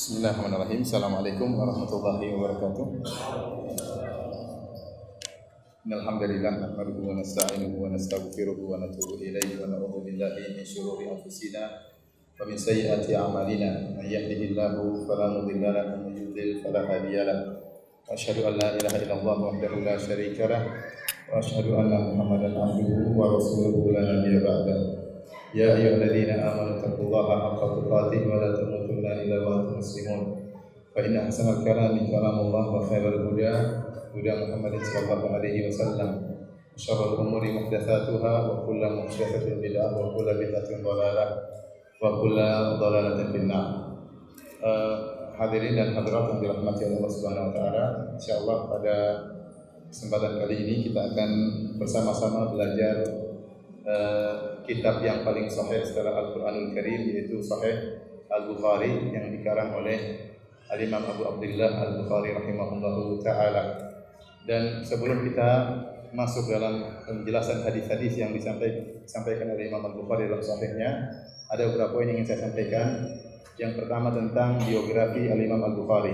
Bismillahirrahmanirrahim. Assalamualaikum warahmatullahi wabarakatuh. Innalhamdalillah nahmaduhu wa nasta'inuhu wa nastaghfiruhu wa natubu ilaihi wa na'udzu billahi min shururi anfusina wa min sayyiati a'malina. May yahdihillahu fala mudilla lahu wa may yudlil fala hadiya lahu. Wa asyhadu an la ilaha illallah wahdahu la syarika lah wa asyhadu anna Muhammadan abduhu wa rasuluhu la nabiyya ba'dahu. Ya ayyuhalladzina amanu taqullaha haqqa tuqatih wa la tamutunna illa wa antum muslimun. Fa inna ahsanal kalami kalamullah wa khairal huda Muhammadin sallallahu alaihi wasallam. Syarrul umuri muhdatsatuha wa kullu muhdatsatin bid'ah wa kullu bid'atin dhalalah wa kullu dhalalatin finnar. Hadirin dan hadirat yang dirahmati Allah Subhanahu wa taala, insyaallah pada kesempatan kali ini kita akan bersama-sama belajar kitab yang paling sahih setelah Al-Quranul Karim, yaitu Sahih Al-Bukhari yang dikarang oleh Al-Imam Abu Abdullah Al-Bukhari rahimahullahu ta'ala. Dan sebelum kita masuk dalam penjelasan hadis-hadis yang disampaikan oleh Imam Al-Bukhari dalam sahihnya, ada beberapa poin yang ingin saya sampaikan. Yang pertama tentang biografi Al-Imam Al-Bukhari.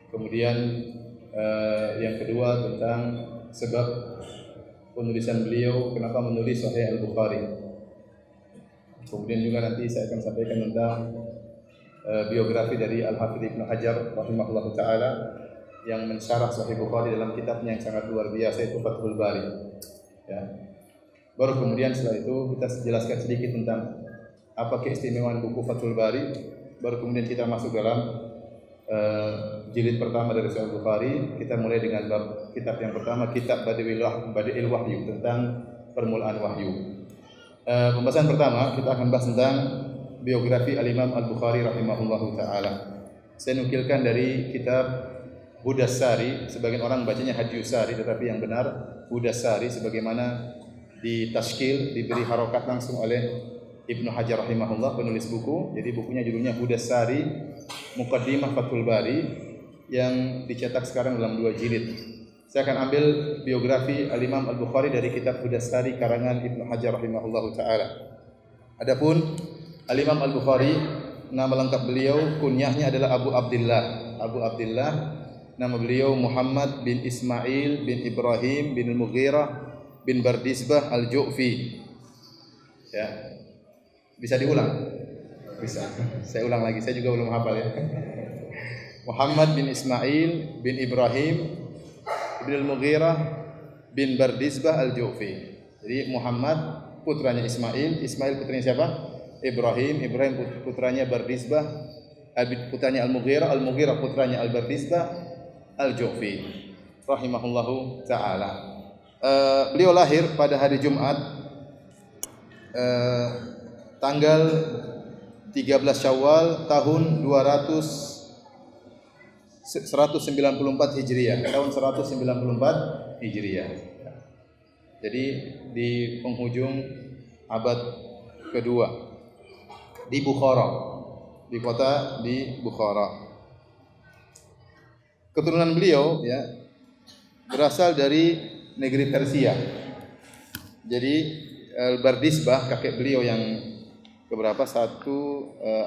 Kemudian yang kedua tentang sebab penulisan beliau, kenapa menulis Sahih Al-Bukhari. Kemudian juga nanti saya akan sampaikan tentang biografi dari Al-Hafidz Ibnu Hajar rahimahullahu taala yang mensyarah Sahih Bukhari dalam kitabnya yang sangat luar biasa, itu Fathul Bari. Ya. Baru kemudian setelah itu kita jelaskan sedikit tentang apa keistimewaan buku Fathul Bari. Baru kemudian kita masuk dalam jilid pertama dari Sahih Bukhari. Kita mulai dengan bab kitab yang pertama, kitab Badi'il Wahyu, tentang permulaan wahyu. Pembahasan pertama kita akan bahas tentang biografi Al-Imam Al-Bukhari rahimahullahu taala. Saya nukilkan dari kitab Hudassari, sebagian orang bacanya Hadyusari tetapi yang benar Hudassari, sebagaimana ditashkil, diberi harokat langsung oleh Ibnu Hajar rahimahullah, penulis buku. Jadi bukunya judulnya Hudassari Muqaddimah Fathul Bari yang dicetak sekarang dalam 2 jilid. Saya akan ambil biografi Al-Imam Al-Bukhari dari kitab Hudassari karangan Ibnu Hajar rahimahullahu taala. Adapun Al-Imam Al-Bukhari, nama lengkap beliau, kunyahnya adalah Abu Abdullah. Abu Abdullah, nama beliau Muhammad bin Ismail bin Ibrahim bin Al-Mughirah bin Bardizbah Al-Ju'fi. Ya. Bisa diulang? Bisa. Saya ulang lagi, saya juga belum hafal ya. Muhammad bin Ismail bin Ibrahim bin Al-Mughirah bin Bardizbah Al-Ju'fi. Jadi Muhammad putranya Ismail, Ismail putranya siapa? Ibrahim putranya Bardizbah, putranya Al-Mughirah, Al-Mughirah putranya Al-Bardizbah Al-Ju'fi rahimahullahu ta'ala. Beliau lahir pada hari Jumat tanggal 13 Syawal tahun 194 Hijriah, tahun 194 Hijriah. Jadi di penghujung abad kedua di Bukhara, di kota di Bukhara. Keturunan beliau ya berasal dari negeri Persia. Jadi Al-Bardizbah, kakek beliau yang keberapa?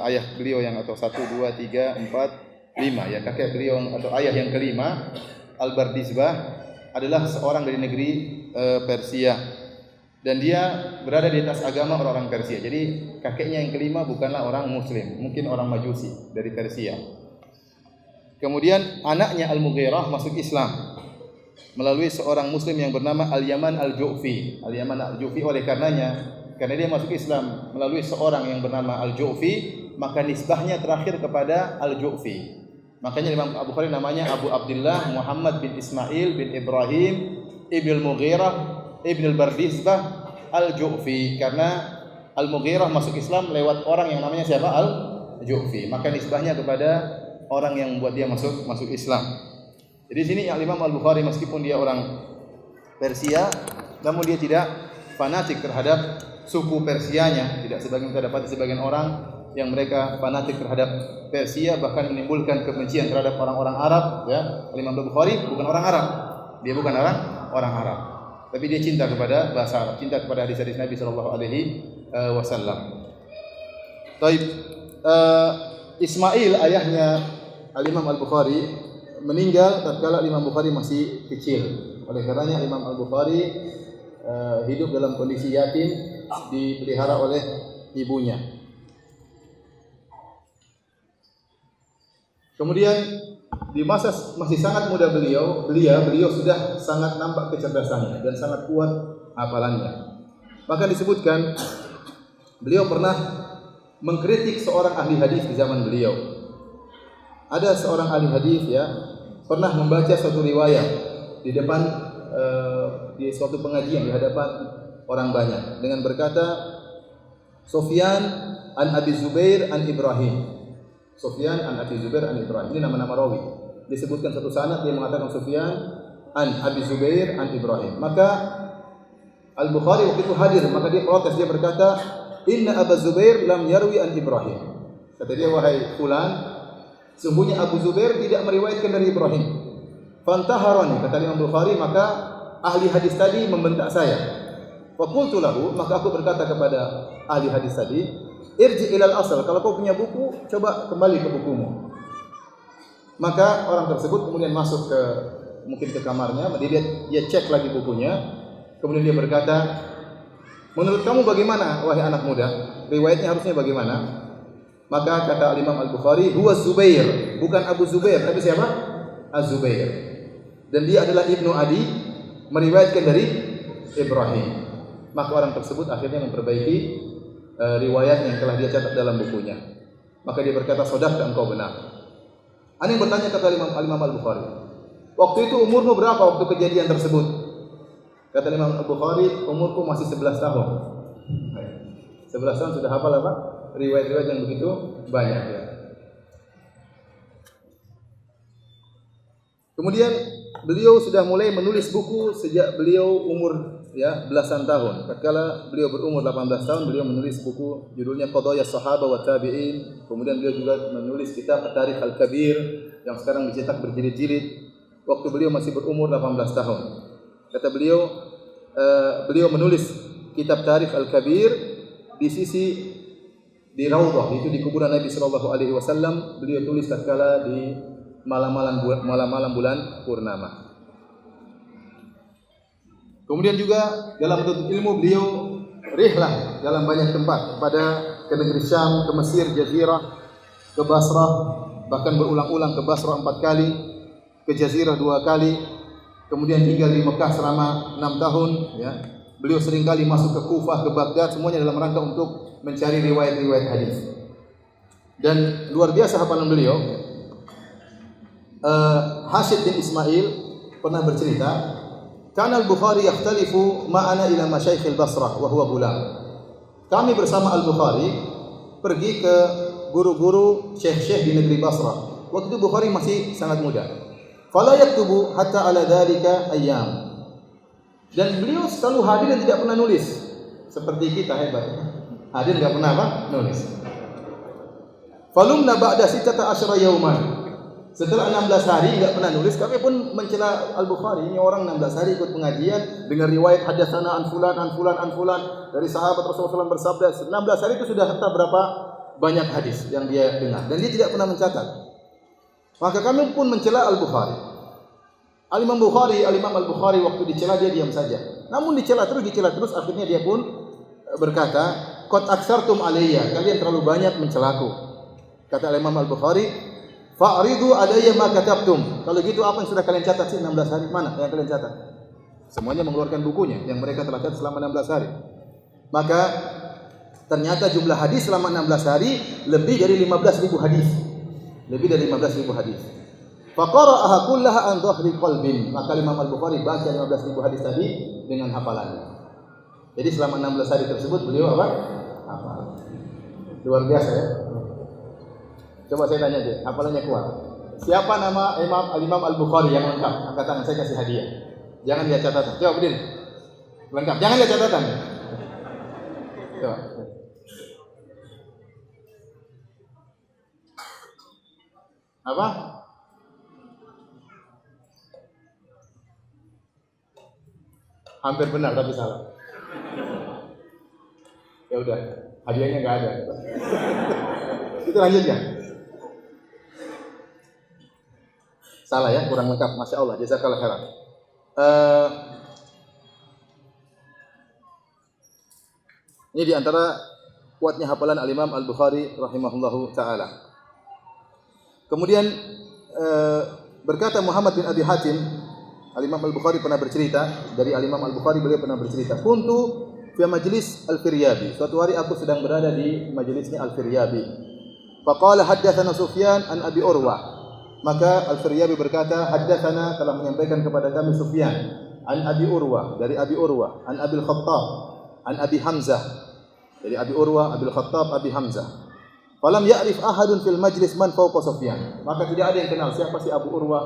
Ayah beliau yang atau 1, 2, 3, 4, 5 ya, kakek beliau atau ayah yang kelima, Al-Bardizbah adalah seorang dari negeri Persia, dan dia berada di atas agama orang-orang Persia. Jadi kakeknya yang kelima bukanlah orang Muslim, mungkin orang Majusi dari Persia. Kemudian anaknya Al-Mughirah masuk Islam melalui seorang Muslim yang bernama Al-Yaman Al-Ju'fi. Al-Yaman Al-Ju'fi, oleh karena dia masuk Islam melalui seorang yang bernama Al-Ju'fi, maka nisbahnya terakhir kepada Al-Ju'fi. Makanya Imam Abu Bukhari namanya Abu Abdullah Muhammad bin Ismail bin Ibrahim ibn Al-Mughirah ibn Al-Bardizbah Al-Ju'fi, karena Al-Mughirah masuk Islam lewat orang yang namanya siapa? Al-Ju'fi. Maka nisbahnya kepada orang yang membuat dia masuk Islam. Jadi sini Imam Al-Bukhari meskipun dia orang Persia, namun dia tidak fanatik terhadap suku Persianya. Tidak sebagaimana kita dapati sebagian orang yang mereka fanatik terhadap Persia, bahkan menimbulkan kebencian terhadap orang-orang Arab. Ya, Imam Al-Bukhari bukan orang Arab, dia bukan orang Arab, tapi dia cinta kepada bahasa Arab, cinta kepada hadis-hadis Nabi Sallallahu Alaihi Wasallam. Taib. Ismail ayahnya Al-Imam Al-Bukhari meninggal tatkala Imam Bukhari masih kecil. Oleh karenanya Imam Al-Bukhari hidup dalam kondisi yatim, dipelihara oleh ibunya. Kemudian di masa masih sangat muda beliau sudah sangat nampak kecerdasannya dan sangat kuat hafalannya. Maka disebutkan beliau pernah mengkritik seorang ahli hadis di zaman beliau. Ada seorang ahli hadis pernah membaca suatu riwayat di depan di suatu pengajian di hadapan orang banyak dengan berkata Sufyan an Abi Zubair an Ibrahim. Sufyan an Abi Zubair an Ibrahim. Ini nama-nama rawi. Disebutkan satu sanad dia mengatakan Sufyan an Abi Zubair an Ibrahim. Maka Al-Bukhari waktu itu hadir, maka dia protes, dia berkata, "Inna Abu Zubair lam yarwi an Ibrahim." Kata dia, wahai fulan, sungguhnya Abu Zubair tidak meriwayatkan dari Ibrahim. Fantaharani, kata Imam Bukhari, maka ahli hadis tadi membentak saya. Faqultu lahu, maka aku berkata kepada ahli hadis tadi, "Irji ilal asal, kalau kau punya buku, coba kembali ke bukumu." Maka orang tersebut kemudian masuk ke kamarnya, dia cek lagi bukunya. Kemudian dia berkata, "Menurut kamu bagaimana wahai anak muda? Riwayatnya harusnya bagaimana?" Maka kata Imam Al-Bukhari, "Huwa Zubair." Bukan Abu Zubair, tapi siapa? Az-Zubair. Dan dia adalah Ibnu Adi, meriwayatkan dari Ibrahim. Maka orang tersebut akhirnya memperbaiki riwayat yang telah dia catat dalam bukunya. Maka dia berkata, "Shadaqta, engkau benar." Ana yang bertanya kata Imam Al-Bukhari, "Waktu itu umurmu berapa waktu kejadian tersebut?" Kata Imam Al-Bukhari, "Umurku masih 11 tahun." 11 tahun sudah hafal apa? Riwayat-riwayat yang begitu banyak ya. Kemudian beliau sudah mulai menulis buku sejak beliau umur belasan tahun. Tatkala beliau berumur 18 tahun, beliau menulis buku judulnya Qadaya Sahabah wa Tabi'in. Kemudian beliau juga menulis kitab At-Tarikh Al-Kabir yang sekarang dicetak berjilid-jilid. Waktu beliau masih berumur 18 tahun. Kata beliau, beliau menulis kitab Tarikh Al-Kabir di Raudhah, itu di kuburan Nabi sallallahu alaihi wasallam. Beliau tulis tatkala di malam-malam bulan purnama. Kemudian juga dalam menuntut ilmu beliau rihlah dalam banyak tempat, ke negeri Syam, ke Mesir, Jazirah, ke Basrah, bahkan berulang-ulang ke Basrah 4 kali, ke Jazirah 2 kali. Kemudian tinggal di Mekah selama 6 tahun ya. Beliau seringkali masuk ke Kufah, ke Baghdad, semuanya dalam rangka untuk mencari riwayat-riwayat hadis. Dan luar biasa hafalan beliau. Hashid bin Ismail pernah bercerita, "Kana Al-Bukhari yakhtalifu ma'ana ila masyayikh al-Basrah wa huwa gulam." Kami bersama Al-Bukhari pergi ke guru-guru syekh-syekh di negeri Basrah. Waktu itu Bukhari masih sangat muda. Fala yaktubu hatta ala dzalika ayyam. Dan beliau selalu hadir dan tidak pernah nulis. Seperti kita hebat. Hadir enggak pernah nulis. Falumna ba'da 16 yauman. Setelah 16 hari enggak pernah nulis, kami pun mencela Al-Bukhari. Ini orang 16 hari ikut pengajian dengan riwayat hadatsana an fulan dari sahabat Rasulullah SAW bersabda. 16 hari itu sudah entah berapa banyak hadis yang dia dengar dan dia tidak pernah mencatat. Maka kami pun mencela Al-Bukhari. Al-Imam Al-Bukhari waktu dicela dia diam saja. Namun dicela terus akhirnya dia pun berkata, "Qad aksartum alayya." Kalian terlalu banyak mencelaku. Kata Imam Al-Bukhari, "Fa'ridu alayya ma katabtum." Kalau gitu apa yang sudah kalian catat sih 16 hari? Mana yang kalian catat? Semuanya mengeluarkan bukunya yang mereka telah catat selama 16 hari. Maka ternyata jumlah hadis selama 16 hari lebih dari 15.000 hadis. Lebih dari 15.000 hadis. Faqara'aha kullaha an dhahri qalbin. Maka Imam Al-Bukhari baca 15.000 hadis tadi dengan hafalannya. Jadi selama 16 hari tersebut beliau apa? Hafal. Luar biasa ya. Coba saya tanya deh, hafalannya kuat. Siapa nama Imam Al-Bukhari yang lengkap? Angkat tangan, saya kasih hadiah. Jangan lihat catatan. Coba berdiri. Lengkap. Jangan lihat catatan. Coba. Apa? Hampir benar tapi salah. Ya udah, hadiahnya nggak ada. Kita lanjutkan. Salah ya, kurang lengkap. Masya Allah, jazakallah khairan. Ini di antara kuatnya hafalan Al-Imam Al-Bukhari rahimahullahu taala. Kemudian berkata Muhammad bin Abi Hatim, Al-Imam Al-Bukhari pernah bercerita, dari Al-Imam Al-Bukhari beliau pernah bercerita, kuntu fi majlis Al-Firyabi. Suatu hari aku sedang berada di majelisnya Al-Firyabi. Faqala haddatsana Sufyan an Abi Urwah. Maka Al-Firyabi berkata, haddatsana, telah menyampaikan kepada kami Sufyan an Abi Urwah, dari Abi Urwah, an Abil Khattab, an Abi Hamzah. Dari Abi Urwah, Abil Khattab, Abi Hamzah. Falam ya'rif ahadun fil majlis man fawqa Sufyan. Maka tidak ada yang kenal siapa si Abu Urwah,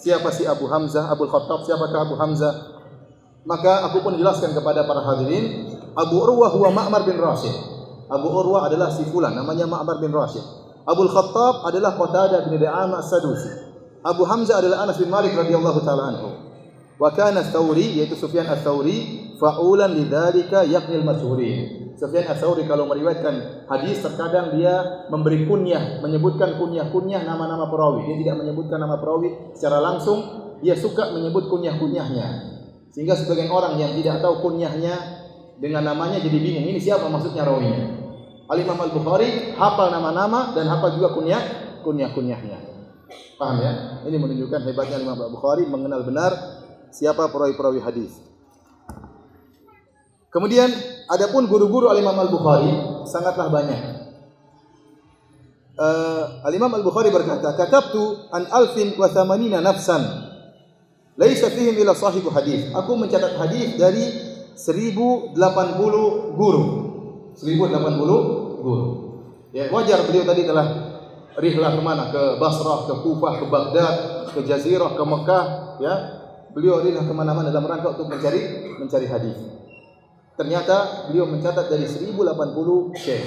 siapa si Abu Hamzah, Abul Khattab, siapakah Abu Hamzah. Maka aku pun jelaskan kepada para hadirin, Abu Urwah huwa Ma'mar bin Rashid. Abu Urwah adalah si fulan, namanya Ma'mar bin Rashid. Abul Khattab adalah Qatadah bin Di'amah As-Sadusi. Abu Hamzah adalah Anas bin Malik radhiyallahu taala anhu. Wa kana Ats-Tsauri, yaitu Sufyan Ats-Tsauri, fa'ulan lidzalika yaqnil masyhurin. Sufyan Ats-Tsauri kalau meriwayatkan hadis terkadang dia memberi kunyah, menyebutkan kunyah-kunyah nama-nama perawi. Dia tidak menyebutkan nama perawi secara langsung, dia suka menyebut kunyah-kunyahnya. Sehingga sebagian orang yang tidak tahu kunyahnya dengan namanya jadi bingung, ini siapa maksudnya rawinya. Al-Imam Al-Bukhari hafal nama-nama dan hafal juga kunyah-kunyahnya. Paham ya? Ini menunjukkan hebatnya Imam Al-Bukhari mengenal benar siapa perawi-perawi hadis. Kemudian adapun guru-guru Al-Imam Al-Bukhari sangatlah banyak. Al-Imam Al-Bukhari berkata, "Katabtu an 1080 nafsan laisa fihim illa sahibu hadis." Aku mencatat hadis dari 1080 guru. 1080 guru. Ya, wajar beliau tadi telah rihlah ke mana? Ke Basrah, ke Kufah, ke Baghdad, ke Jazirah, ke Mekah, ya. Beliau rihlah ke mana-mana dalam rangka untuk mencari hadis. Ternyata beliau mencatat dari 1080 syekh.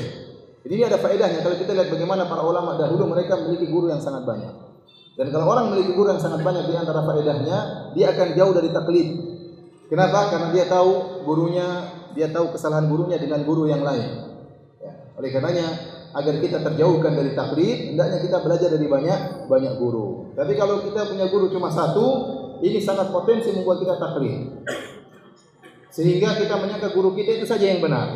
Jadi ini ada faedahnya kalau kita lihat bagaimana para ulama dahulu mereka memiliki guru yang sangat banyak. Dan kalau orang memiliki guru yang sangat banyak, di antara faedahnya dia akan jauh dari taklid. Kenapa? Karena dia tahu gurunya, dia tahu kesalahan gurunya dengan guru yang lain. Ya. Oleh karenanya agar kita terjauhkan dari taklid, hendaknya kita belajar dari banyak guru. Tapi kalau kita punya guru cuma satu, ini sangat potensi membuat kita taklid. Sehingga kita menyangka guru kita itu saja yang benar.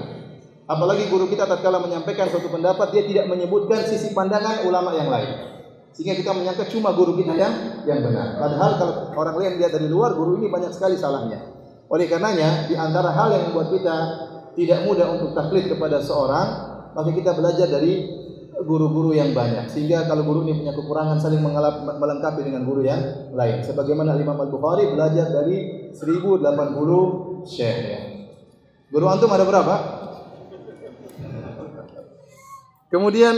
Apalagi guru kita tatkala menyampaikan suatu pendapat, dia tidak menyebutkan sisi pandangan ulama yang lain. Sehingga kita menyangka cuma guru kita yang benar. Padahal kalau orang lain lihat dari luar, guru ini banyak sekali salahnya. Oleh karenanya, di antara hal yang membuat kita tidak mudah untuk taklid kepada seorang, maka kita belajar dari guru-guru yang banyak. Sehingga kalau guru ini punya kekurangan, saling melengkapi dengan guru yang lain. Sebagaimana Imam Al-Bukhari belajar dari 1080 syekh. Ya. Guru antum ada berapa? Kemudian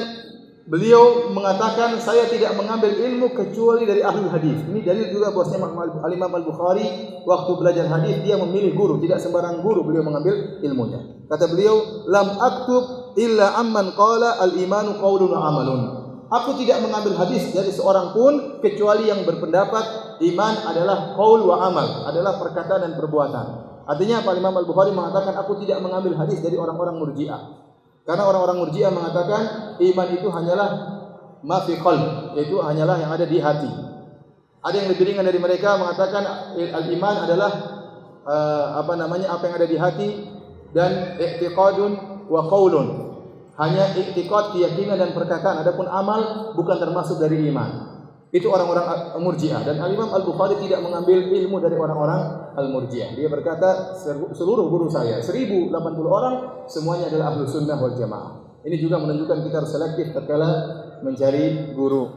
beliau mengatakan, saya tidak mengambil ilmu kecuali dari ahli hadis. Ini dalil juga bahwasanya Al-Imam Al-Bukhari waktu belajar hadis dia memilih guru, tidak sembarang guru beliau mengambil ilmunya. Kata beliau, lam aktub illa amman qala al-imanu qaulun wa amalun. Aku tidak mengambil hadis dari seorang pun kecuali yang berpendapat iman adalah qaul wa amal, adalah perkataan dan perbuatan. Artinya apa? Imam Al-Bukhari mengatakan aku tidak mengambil hadis dari orang-orang Murji'ah. Karena orang-orang Murji'ah mengatakan iman itu hanyalah ma fi qalb, yaitu hanyalah yang ada di hati. Ada yang lebih ringan dari mereka mengatakan al-iman adalah apa yang ada di hati, dan i'tiqadun wa qaulun. Hanya i'tiqad, keyakinan dan perkataan. Adapun amal bukan termasuk dari iman. Itu orang-orang Murji'ah, dan Al-Imam Al-Bukhari tidak mengambil ilmu dari orang-orang Al-Murji'ah. Dia berkata seluruh guru saya 1080 orang semuanya adalah ahlu sunnah wal jamaah. Ini juga menunjukkan kita harus selektif tatkala mencari guru.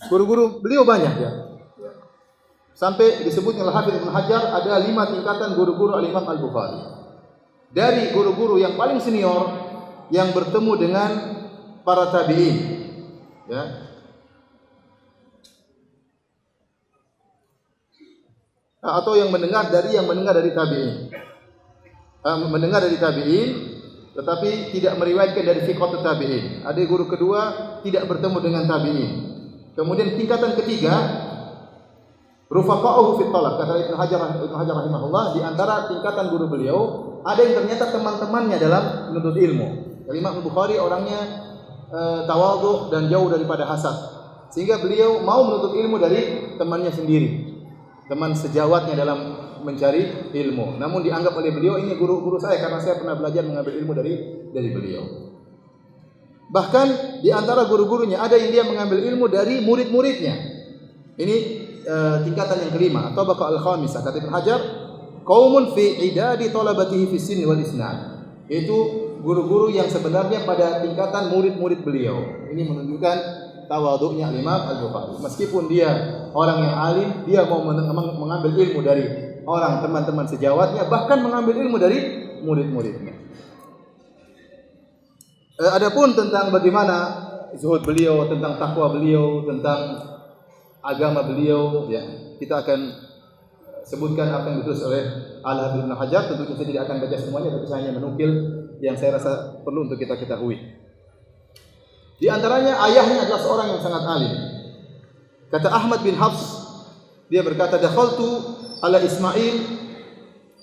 Guru-guru beliau banyak ya. Sampai disebutnya Al-Hafidz Ibnu Hajar ada 5 tingkatan guru-guru Al-Imam Al-Bukhari. Dari guru-guru yang paling senior yang bertemu dengan para tabi'in, ya. Atau yang mendengar dari tabi'in. Mendengar dari tabi'in tetapi tidak meriwayatkan dari thiqat tabi'in. Ada guru kedua tidak bertemu dengan tabi'in. Kemudian tingkatan ketiga rufaqa'uhu fit talab. Kata Ibnu Hajar rahimahullah, di antara tingkatan guru beliau ada yang ternyata teman-temannya dalam menuntut ilmu. Imam Bukhari orangnya tawadhu dan jauh daripada hasad. Sehingga beliau mau menuntut ilmu dari temannya sendiri, teman sejawatnya dalam mencari ilmu. Namun dianggap oleh beliau ini guru saya karena saya pernah belajar mengambil ilmu dari beliau. Bahkan di antara guru-gurunya ada yang dia mengambil ilmu dari murid-muridnya. Ini tingkatan yang kelima atau tabaqah al-khamisah. Kata Ibnu Hajar, qaumun fi idadi talabatihi fi sinni wal isnad. Itu guru-guru yang sebenarnya pada tingkatan murid-murid beliau. Ini menunjukkan tawadhu'nya Imam Al-Bukhari. Meskipun dia orang yang alim, dia mau mengambil ilmu dari orang teman-teman sejawatnya, bahkan mengambil ilmu dari murid-muridnya. Adapun tentang bagaimana zuhud beliau, tentang takwa beliau, tentang agama beliau, ya, kita akan sebutkan apa yang ditulis oleh Al-Hafiz Ibnu Hajar. Tentunya saya tidak akan baca semuanya, tapi saya hanya menukil yang saya rasa perlu untuk kita ketahui. Di antaranya ayahnya adalah seorang yang sangat alim. Kata Ahmad bin Hafs, dia berkata, dakhaltu ala Ismail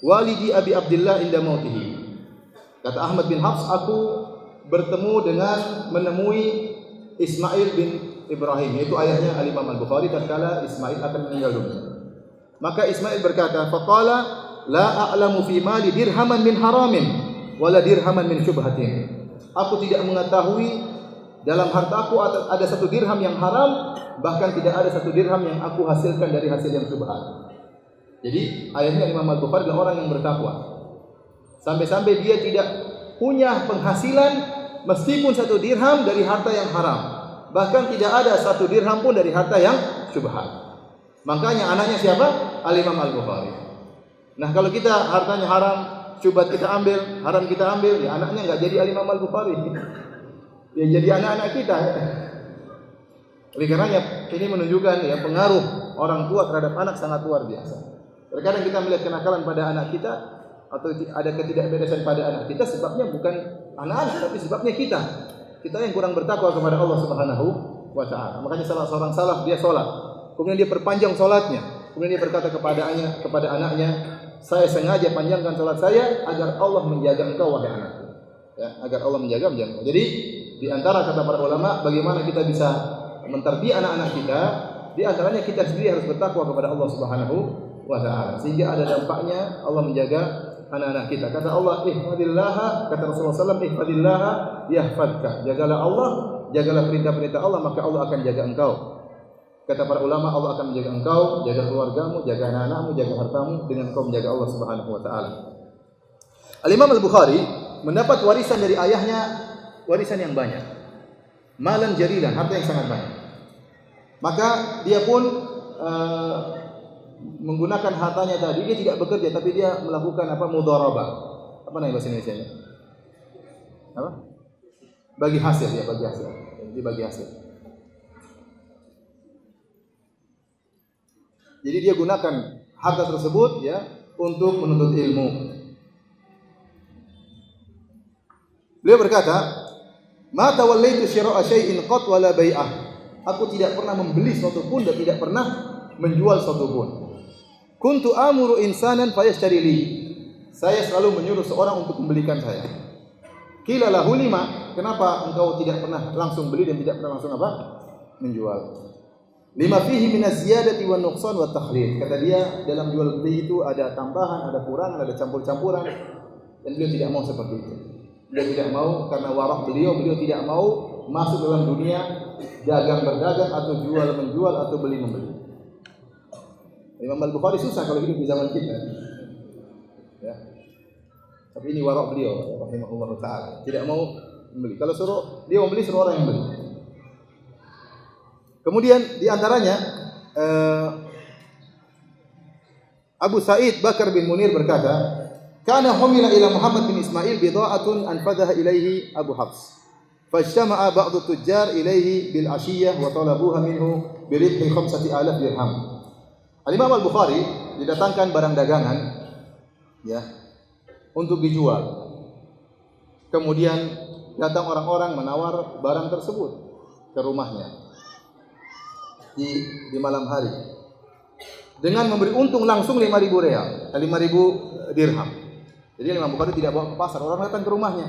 walidi Abi Abdullah inda mautihi. Kata Ahmad bin Hafs, aku bertemu dengan menemui Ismail bin Ibrahim, yaitu ayahnya Al-Imam Al-Bukhari tatkala Ismail akan meninggal dunia. Maka Ismail berkata, faqala la a'lamu fi mali dirhaman min haramin wala dirhaman min syubhatin. Aku tidak mengetahui dalam hartaku ada satu dirham yang haram, bahkan tidak ada satu dirham yang aku hasilkan dari hasil yang syubhat. Jadi ayahnya Imam Al-Bukhari adalah orang yang bertakwa. Sampai-sampai dia tidak punya penghasilan meskipun satu dirham dari harta yang haram. Bahkan tidak ada satu dirham pun dari harta yang syubhat. Makanya anaknya siapa? Al-Imam Al-Bukhari. Nah, kalau kita hartanya haram, syubhat kita ambil, haram kita ambil, ya anaknya enggak jadi Al-Imam Al-Bukhari. Ya jadi anak-anak kita. Oleh karenanya ini menunjukkan ya pengaruh orang tua terhadap anak sangat luar biasa. Terkadang kita melihat kenakalan pada anak kita atau ada ketidakberesan pada anak kita, sebabnya bukan anak-anak tapi sebabnya kita. Kita yang kurang bertakwa kepada Allah Subhanahu wa taala. Makanya salah seorang salaf dia salat, kemudian dia perpanjang salatnya, kemudian dia berkata kepada anaknya, saya sengaja panjangkan salat saya agar Allah menjaga engkau wahai anakku. Ya, agar Allah menjaga. Jadi di antara kata para ulama bagaimana kita bisa menterbiah anak-anak kita, di antaranya kita sendiri harus bertakwa kepada Allah Subhanahu wa taala sehingga ada dampaknya Allah menjaga anak-anak kita. Kata Allah, ihfadillaha, kata Rasulullah SAW, ihfadillaha yahfadka. Jagalah Allah, jagalah perintah-perintah Allah, maka Allah akan jaga engkau. Kata para ulama, Allah akan menjaga engkau, jaga keluargamu, jaga anak-anakmu, jaga hartamu dengan engkau menjaga Allah Subhanahu wa taala. Al-Imam Al-Bukhari mendapat warisan dari ayahnya, warisan yang banyak. Malan jarilan, harta yang sangat banyak. Maka dia pun menggunakan hartanya tadi, dia tidak bekerja tapi dia melakukan mudharabah. Apa namanya bahasa Indonesianya? Apa? Bagi hasil ya, bagi hasil. Dibagi hasil. Jadi dia gunakan harta tersebut ya untuk menuntut ilmu. Beliau berkata, "Ma tawallaitu syira'a syai'in qat wala bai'ah." Aku tidak pernah membeli sesuatu pun dan tidak pernah menjual sesuatu pun. Kuntu amuru insanan fayashtari li. Saya selalu menyuruh seorang untuk membelikan saya. Qila lahu lima, kenapa engkau tidak pernah langsung beli dan tidak pernah langsung menjual? Lima fihi min az-ziyadati wan nuqsan wa takhlid. Kata dia, dalam jual beli itu ada tambahan, ada kurangan, ada campur-campuran, dan beliau tidak mau seperti itu. Beliau tidak mau karena warak beliau tidak mau masuk dalam dunia dagang berdagang atau jual menjual atau beli membeli. Imam Al-Bukhari susah kalau hidup di zaman kita. Ya. Tapi ini warak beliau rahimahullah taala. Tidak mau membeli. Kalau suruh dia membeli, suruh orang yang beli. Kemudian di antaranya Abu Sa'id Bakar bin Munir berkata, "Kana humila ila Muhammad bin Ismail bidha'atun anfadaha ilaihi Abu Hafs. Fajtama'a ba'du tujjar ilaihi bil 'ashiyyah wa talabuha minhu bi ribhi 5,000 dirham." Al-Imam Al-Bukhari didatangkan barang dagangan ya untuk dijual. Kemudian datang orang-orang menawar barang tersebut ke rumahnya di malam hari dengan memberi untung langsung 5.000 real, 5.000 dirham. Jadi Imam Bukhari tidak bawa ke pasar, orang datang ke rumahnya.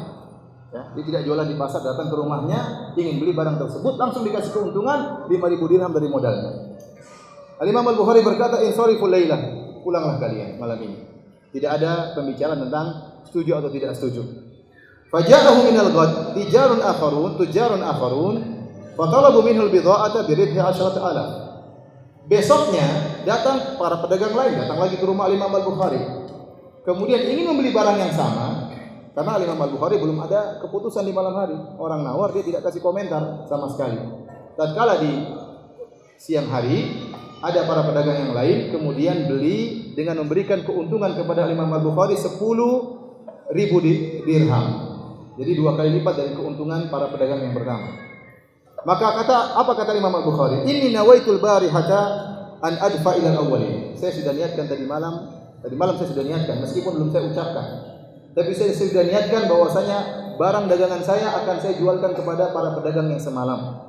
Ya, dia tidak jualan di pasar, datang ke rumahnya, ingin beli barang tersebut, langsung dikasih keuntungan 5.000 dirham dari modalnya. Al-Imam Al-Bukhari berkata, "Inshariful lailah." Pulanglah kalian malam ini. Tidak ada pembicaraan tentang setuju atau tidak setuju. Faja'ahu minal ghad tujarun akharun, fatalabu minhu al-bidha'ata bi ribhi 10,000. Besoknya datang para pedagang lain, datang lagi ke rumah Imam Al-Bukhari. Kemudian ingin membeli barang yang sama, karena Imam Al-Bukhari belum ada keputusan di malam hari. Orang nawar dia tidak kasih komentar sama sekali. Tatkala di siang hari ada para pedagang yang lain kemudian beli dengan memberikan keuntungan kepada Imam Al-Bukhari 10.000 dirham. Jadi 2 kali lipat dari keuntungan para pedagang yang pertama. Maka apa kata Imam Al-Bukhari? Inni nawaitul barihata an adfa ila al-awwalin. Saya sudah niatkan tadi malam saya sudah niatkan meskipun belum saya ucapkan. Tapi saya sudah niatkan bahwasanya barang dagangan saya akan saya jualkan kepada para pedagang yang semalam.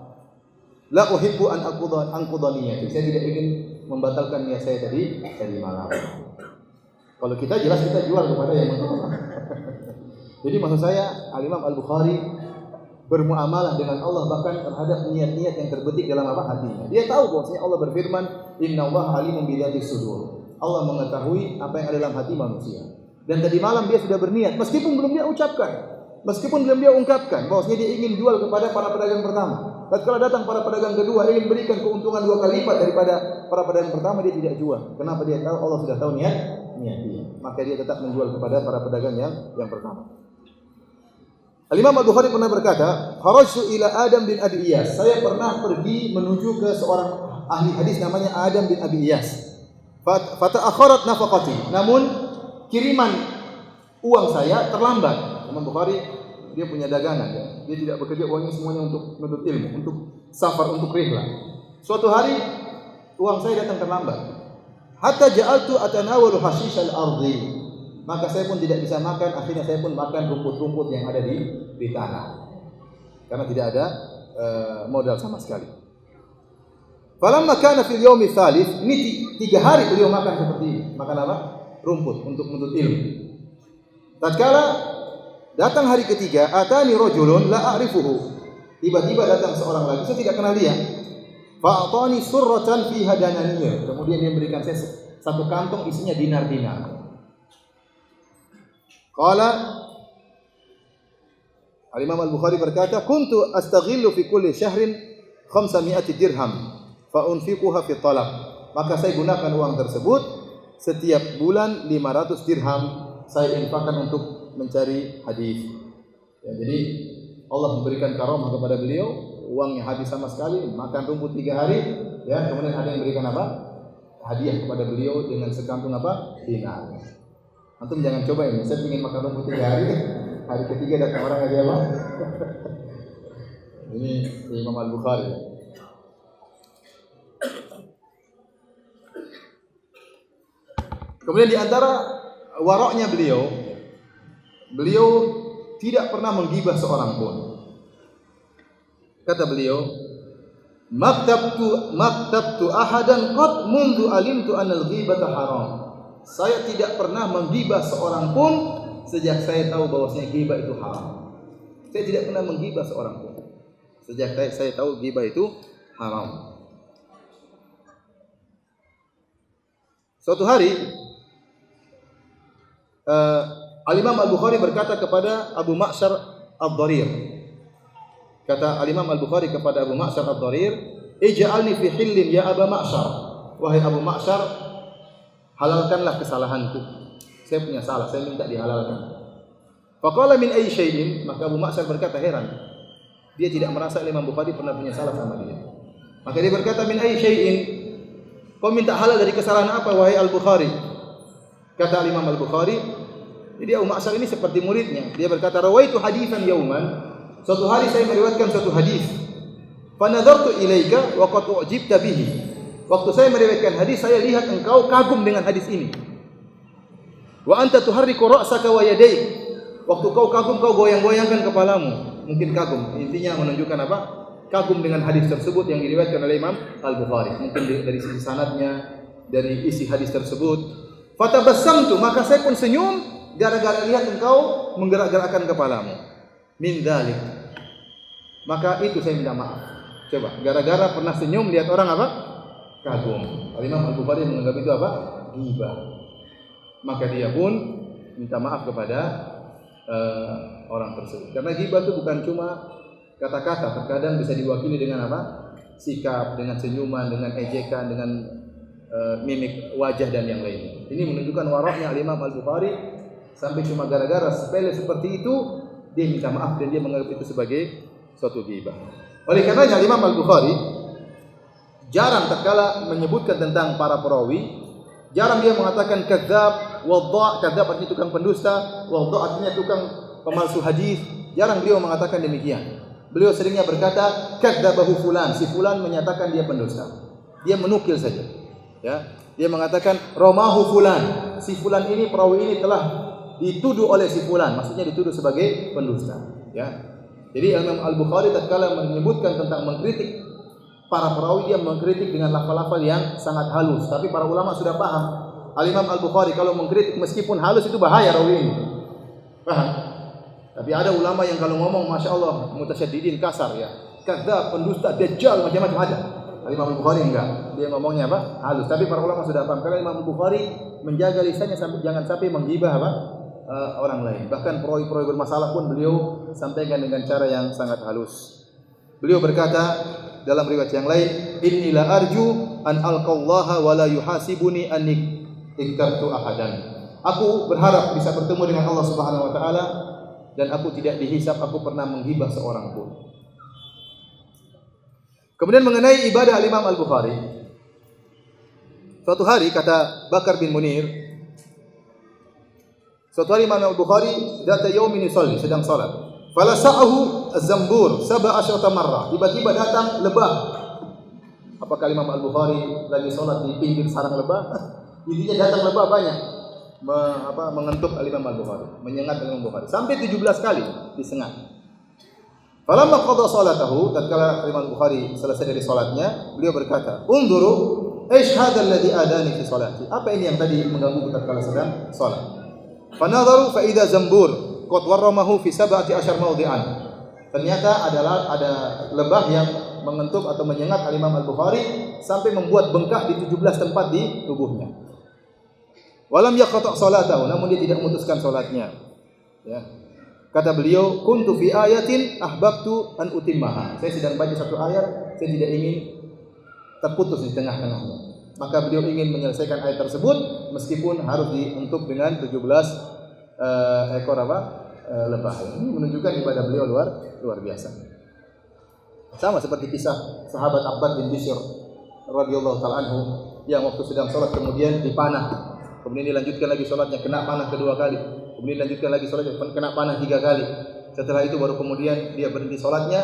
La uhibbu an anqudha niyyati. Saya tidak ingin membatalkan niat saya tadi malam. Kalau kita jelas kita jual kepada yang pertama. Jadi maksud saya Al-Imam Al-Bukhari bermuamalah dengan Allah bahkan terhadap niat-niat yang terbetik dalam hatinya. Dia tahu bahwasanya Allah berfirman, "Innallaha alimun bidzatis sudur." Allah mengetahui apa yang ada dalam hati manusia. Dan tadi malam dia sudah berniat meskipun belum dia ucapkan, meskipun belum dia ungkapkan bahwasanya dia ingin jual kepada para pedagang pertama. Tatkala datang para pedagang kedua ingin berikan keuntungan 2 kali lipat daripada para pedagang pertama, dia tidak jual. Kenapa? Dia tahu Allah sudah tahu niat dia. Maka dia tetap menjual kepada para pedagang yang pertama. Al-Imam Al-Bukhari pernah berkata, "Kharajtu ila Adam bin Abi Iyas." Saya pernah pergi menuju ke seorang ahli hadis namanya Adam bin Abi Iyas. Fata'akharat nafaqati. Namun kiriman uang saya terlambat. Imam Bukhari dia punya dagangan ya. Dia tidak bekerja uangnya semuanya untuk menuntut ilmu, untuk safar, untuk rihlah. Suatu hari uang saya datang terlambat. Hatta ja'altu atanawalu hashish al-ardi. Maka saya pun tidak bisa makan, akhirnya saya pun makan rumput-rumput yang ada di tanah. Karena tidak ada modal sama sekali. Falamma kana fil yaumi tsalits, ini 3 hari beliau makan seperti ini. Makan apa? Rumput untuk menuntut ilmu. Tatkala datang hari ketiga, atani rajulun la a'rifuhu. Tiba-tiba datang seorang lagi, saya tidak kenal dia. Fa'atani surratan fiha dananir. Kemudian dia memberikan saya satu kantong isinya dinar-dinar. Qala Al-Imam Al-Bukhari berkata, "Kuntu astaghillu fi kulli syahrin 500 dirham fa unfiquha fi talab." Maka saya gunakan uang tersebut setiap bulan 500 dirham saya infakkan untuk mencari hadis. Ya, jadi Allah memberikan karamah kepada beliau, uangnya habis sama sekali, makan rumput 3 hari, ya, kemudian ada yang memberikan apa? Hadiah kepada beliau dengan sekantung apa? Dinar. Antum jangan coba ini, saya ingin makan rumput 3 hari, hari ketiga datang orang aja apa? Ini Imam Al-Bukhari. Kemudian di antara waroknya beliau tidak pernah menggibah seorang pun. Kata beliau, "Maktabtu ahadan qad mundu alimtu anal ghibata haram." Saya tidak pernah menggibah seorang pun sejak saya tahu bahwasanya ghibah itu haram. Saya tidak pernah menggibah seorang pun sejak saya tahu ghibah itu haram. Suatu hari Al-Imam Al-Bukhari berkata kepada Abu Ma'syar Ad-Dharir. Kata Al-Imam Al-Bukhari kepada Abu Ma'syar Ad-Dharir, "Ij'alni fi hillin ya Abu Ma'syar." Wahai Abu Ma'syar, halalkanlah kesalahanku. Saya punya salah, saya minta dihalalkan. Faqala min ayyi syai'in? Maka Abu Ma'syar berkata, heran. Dia tidak merasa Imam Bukhari pernah punya salah sama dia. Maka dia berkata, min ayyi syai'in? Kau minta halal dari kesalahan apa wahai Al-Bukhari? Kata Imam Al-Bukhari, jadi Abu Ma'syar ini seperti muridnya. Dia berkata, rawaitu haditsan yauman. Suatu hari saya meriwayatkan suatu hadis. Fa nadartu ilaika wa qad u'jibta bihi. Waktu saya meriwayatkan hadis, saya lihat engkau kagum dengan hadis ini. Wa anta tuharriku ra'saka wa yadayk. Waktu kau kagum, kau goyang-goyangkan kepalamu. Mungkin kagum. Intinya menunjukkan apa? Kagum dengan hadis tersebut yang diriwayatkan oleh Imam Al-Bukhari. Mungkin dari sisi sanadnya, dari isi hadis tersebut. Fatabassamtu, maka saya pun senyum gara-gara lihat engkau menggerak-gerakkan kepalamu. min dzalik. Maka itu saya minta maaf. Coba, gara-gara pernah senyum lihat orang apa? Kagum. Imam Al-Bukhari menganggap itu apa? Ghibah. Maka dia pun minta maaf kepada orang tersebut. Karena ghibah itu bukan cuma kata-kata, terkadang bisa diwakili dengan apa? Sikap, dengan senyuman, dengan ejekan, dengan mimik wajah dan yang lainnya. Ini menunjukkan waraknya Imam Al-Bukhari sampai cuma gara-gara sepele seperti itu dia minta maaf dan dia menganggap itu sebagai suatu ghibah. Oleh karenanya Imam Al-Bukhari jarang tatkala menyebutkan tentang para perawi, jarang dia mengatakan kadzab, wadha', kadzab artinya tukang pendusta, wadha' artinya tukang pemalsu hadis. Jarang beliau mengatakan demikian. Beliau seringnya berkata kadzabahu fulan, si fulan menyatakan dia pendusta. Dia menukil saja. Ya, dia mengatakan romahu fulan, si fulan ini perawi ini telah dituduh oleh si fulan, maksudnya dituduh sebagai pendusta. Ya, jadi Imam Al-Bukhari tatkala menyebutkan tentang mengkritik para perawi, dia mengkritik dengan lafal-lafal yang sangat halus. Tapi para ulama sudah paham. Al-Imam Al-Bukhari kalau mengkritik meskipun halus itu bahaya rawi ini. Paham? Tapi ada ulama yang kalau ngomong Masya Allah mutasyaddidin, kasar ya, kadzab, pendusta, dajjal, macam-macam ada. Imam Al-Bukhari enggak, dia ngomongnya apa? Halus. Tapi para ulama sudah paham karena Imam Al-Bukhari menjaga lisannya jangan sampai menggibah apa? Orang lain. Bahkan perawi-perawi bermasalah pun beliau sampaikan dengan cara yang sangat halus. Beliau berkata dalam riwayat yang lain, inni la arju an alqallaha wa la yuhasibuni anni iktartu ahadan. Aku berharap bisa bertemu dengan Allah Subhanahu wa taala dan aku tidak dihisab aku pernah menghibah seorang pun. Kemudian mengenai ibadah Imam Al-Bukhari. Suatu hari kata Bakar bin Munir, suatu hari Imam Al-Bukhari data yaumin yusalli, sedang salat. Falasa'ahu az-zambur 17 marrah. Tiba-tiba datang lebah. Apakah Imam Al-Bukhari lagi salat di pinggir sarang lebah? Intinya datang lebah banyak. Mengentuk Imam Al-Bukhari, menyengat Imam Al-Bukhari sampai 17 kali disengat. Falamma qada salatahu, tatkala Imam Bukhari selesai dari salatnya, beliau berkata, "Unzuru, aish hadzal ladzi adani fi salati." Apa ini yang tadi mengganggu tatkala sedang salat? Fanadharu fa idza zambur qad warramahu fi 17 mawdi'an. Ternyata ada lebah yang mengentuk atau menyengat Imam Al-Bukhari sampai membuat bengkak di 17 tempat di tubuhnya. Walam yaqta' salatahu, namun dia tidak memutuskan salatnya. Ya. Kata beliau, kuntu fi ayatin ahbabtu an utimmaha. Saya sedang baca satu ayat, saya tidak ingin terputus di tengah-tengahnya. Maka beliau ingin menyelesaikan ayat tersebut meskipun harus dientuk dengan 17 ekor lebah. Ini menunjukkan ibadah beliau luar biasa. Sama seperti kisah sahabat Abbad bin Bishr radhiyallahu ta'ala anhu yang waktu sedang salat kemudian dipanah. Kemudian dilanjutkan lagi salatnya, kena panah kedua kali. Kemudian dilanjutkan lagi salatnya, kena panah 3 kali. Setelah itu baru kemudian dia berhenti salatnya.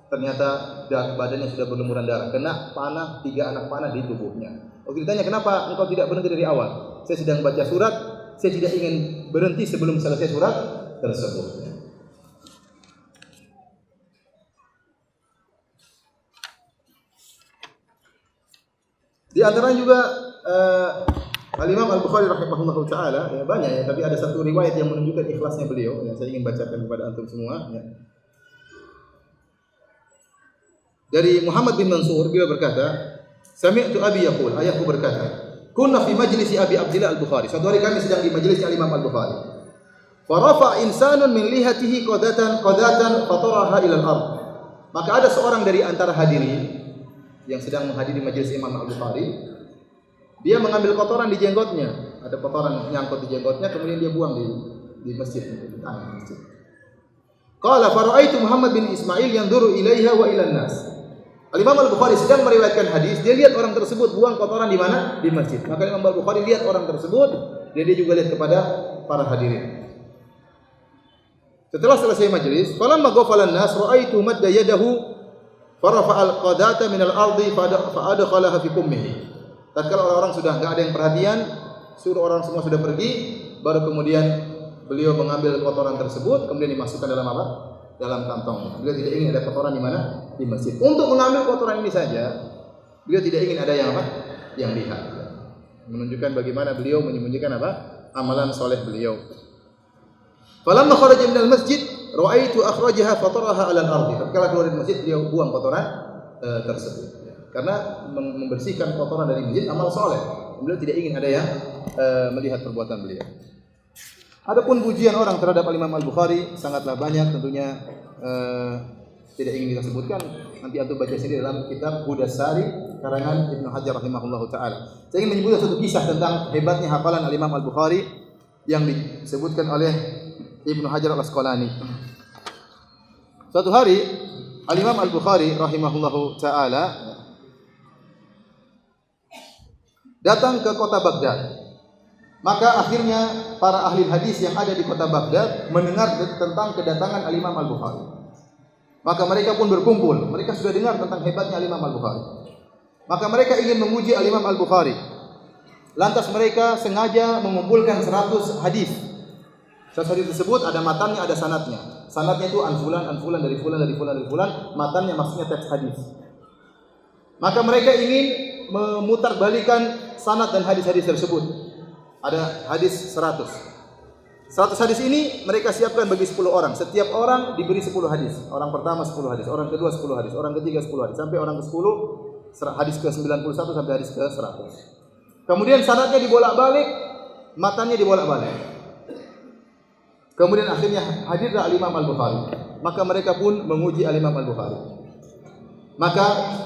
Ternyata badannya sudah berlumuran darah. Kena panah 3 anak panah di tubuhnya. Waktu ditanya, kenapa engkau tidak berhenti dari awal? Saya sedang baca surat, saya tidak ingin berhenti sebelum selesai surat tersebut. Di antara juga Al-Imam Al-Bukhari rahimahullahu taala, ya banyak ya, tapi ada satu riwayat yang menunjukkan ikhlasnya beliau yang saya ingin bacakan kepada antum semua ya. Dari Muhammad bin Mansur beliau berkata, sami'tu abi yaqul, ayahku berkata, kunna fi majlisi Abi Abdillah Al-Bukhari. Suatu hari kami sedang di majelis Imam Al-Bukhari. Fa rafa insanun min lihatihi qadatan fataraha ila al-ard. Maka ada seorang dari antara hadirin yang sedang menghadiri majelis Imam Al-Bukhari, dia mengambil kotoran di jenggotnya. Ada kotoran nyangkut di jenggotnya, kemudian dia buang di masjid, di tanah masjid. Qala fara'aitu Muhammad bin Ismail yanzuru ilaiha wa ilan nas. Al-Imam Al-Bukhari sedang meriwayatkan hadis, dia lihat orang tersebut buang kotoran di mana? Di masjid. Maka Imam Al-Bukhari lihat orang tersebut, dia juga lihat kepada para hadirin. Setelah selesai majelis, falamma ghafala an-nas ra'aitu madda yadahu farafa'a al-qadata min al-ardi fa adkhalaha fi kummihi. Tatkala orang-orang sudah enggak ada yang perhatian, suruh orang semua sudah pergi, baru kemudian beliau mengambil kotoran tersebut kemudian dimasukkan dalam apa? Dalam kantongnya. Beliau tidak ingin ada kotoran di mana? Di masjid. Untuk mengambil kotoran ini saja, beliau tidak ingin ada yang apa? Yang lihat. Menunjukkan bagaimana beliau menyembunyikan apa? Amalan soleh beliau. Falamma kharaja minal masjid ra'aitu akhrajaha fataraha 'ala al-ardi. Tatkala keluar dari masjid beliau buang kotoran tersebut. Karena membersihkan kotoran dari masjid amal soleh. Beliau tidak ingin ada yang melihat perbuatan beliau. Adapun pujian orang terhadap Imam Al-Bukhari sangatlah banyak, tentunya tidak ingin kita sebutkan. Nanti antum baca sendiri dalam kitab Hudasari karangan Ibnu Hajar rahimahullahu taala. Saya ingin menyebutkan satu kisah tentang hebatnya hafalan Imam Al-Bukhari yang disebutkan oleh Ibnu Hajar Al-Asqalani. Suatu hari Imam Al-Bukhari rahimahullahu taala datang ke kota Baghdad. Maka akhirnya para ahli hadis yang ada di kota Baghdad mendengar tentang kedatangan Imam Al-Bukhari. Maka mereka pun berkumpul. Mereka sudah dengar tentang hebatnya Imam Al-Bukhari. Maka mereka ingin memuji Imam Al-Bukhari. Lantas mereka sengaja mengumpulkan 100 hadis. 100 hadis tersebut ada matannya, ada sanadnya. Sanadnya itu an fulan dari fulan. Matannya maksudnya teks hadis. Maka mereka ingin memutarbalikan sanad dan hadis-hadis tersebut. Ada hadis 100. 100 hadis ini mereka siapkan bagi 10 orang. Setiap orang diberi 10 hadis. Orang pertama 10 hadis, orang kedua 10 hadis, orang ketiga 10 hadis, sampai orang ke-10 hadis ke-91 sampai hadis ke-100. Kemudian sanadnya dibolak-balik, matanya dibolak-balik. Kemudian akhirnya hadirlah Imam Al-Bukhari. Maka mereka pun memuji Imam Al-Bukhari. Maka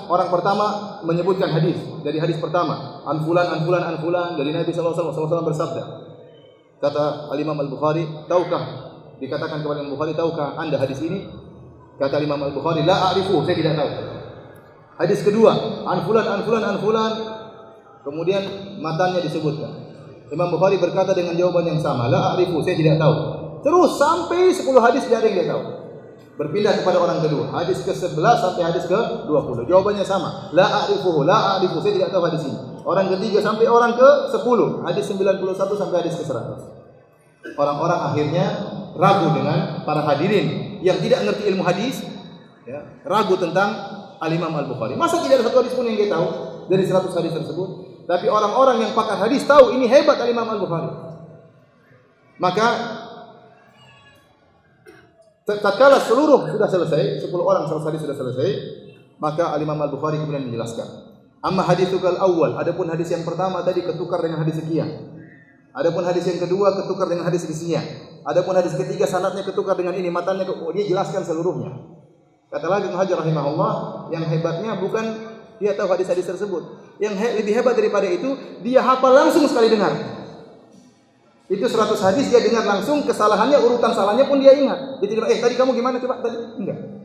orang pertama menyebutkan hadis. Dari hadis pertama, an fulan dari Nabi sallallahu alaihi wasallam bersabda. Kata Imam Al-Bukhari, tahukah? Dikatakan kepada Imam Al-Bukhari, tahukah Anda hadis ini? Kata Imam Al-Bukhari, la a'rifu, saya tidak tahu. Hadis kedua, an fulan. Kemudian matanya disebutkan. Imam Bukhari berkata dengan jawaban yang sama, la a'rifu, saya tidak tahu. Terus sampai 10 hadis tidak ada yang dia tahu. Berpindah kepada orang kedua, hadis ke-11 sampai hadis ke-20. Jawabannya sama, la a'rifu, saya tidak tahu hadis ini. Orang ketiga sampai orang ke-10, hadis 91 sampai hadis ke-100. Orang-orang akhirnya ragu dengan para hadirin yang tidak mengerti ilmu hadis, ya, ragu tentang Imam Al-Bukhari. Masa tidak ada satu hadis pun yang dia tahu dari 100 hadis tersebut? Tapi orang-orang yang pakar hadis tahu ini hebat Imam Al-Bukhari. Maka tatkala seluruh sudah selesai, 10 orang 100 hadis sudah selesai, maka Imam Al-Bukhari kemudian menjelaskan. Amma haditsukal awal, adapun hadis yang pertama tadi ketukar dengan hadis sekian. Adapun hadis yang kedua ketukar dengan hadis sekian. Adapun hadis ketiga sanadnya ketukar dengan ini, matanya dia jelaskan seluruhnya. Kata lagi Ibnu Hajar rahimahullah, yang hebatnya bukan dia tahu hadis-hadis tersebut. Yang lebih hebat daripada itu, dia hafal langsung sekali dengar. Itu 100 hadis dia dengar langsung, kesalahannya, urutan salahnya pun dia ingat. Dia tidak, tadi kamu gimana coba tadi? Enggak.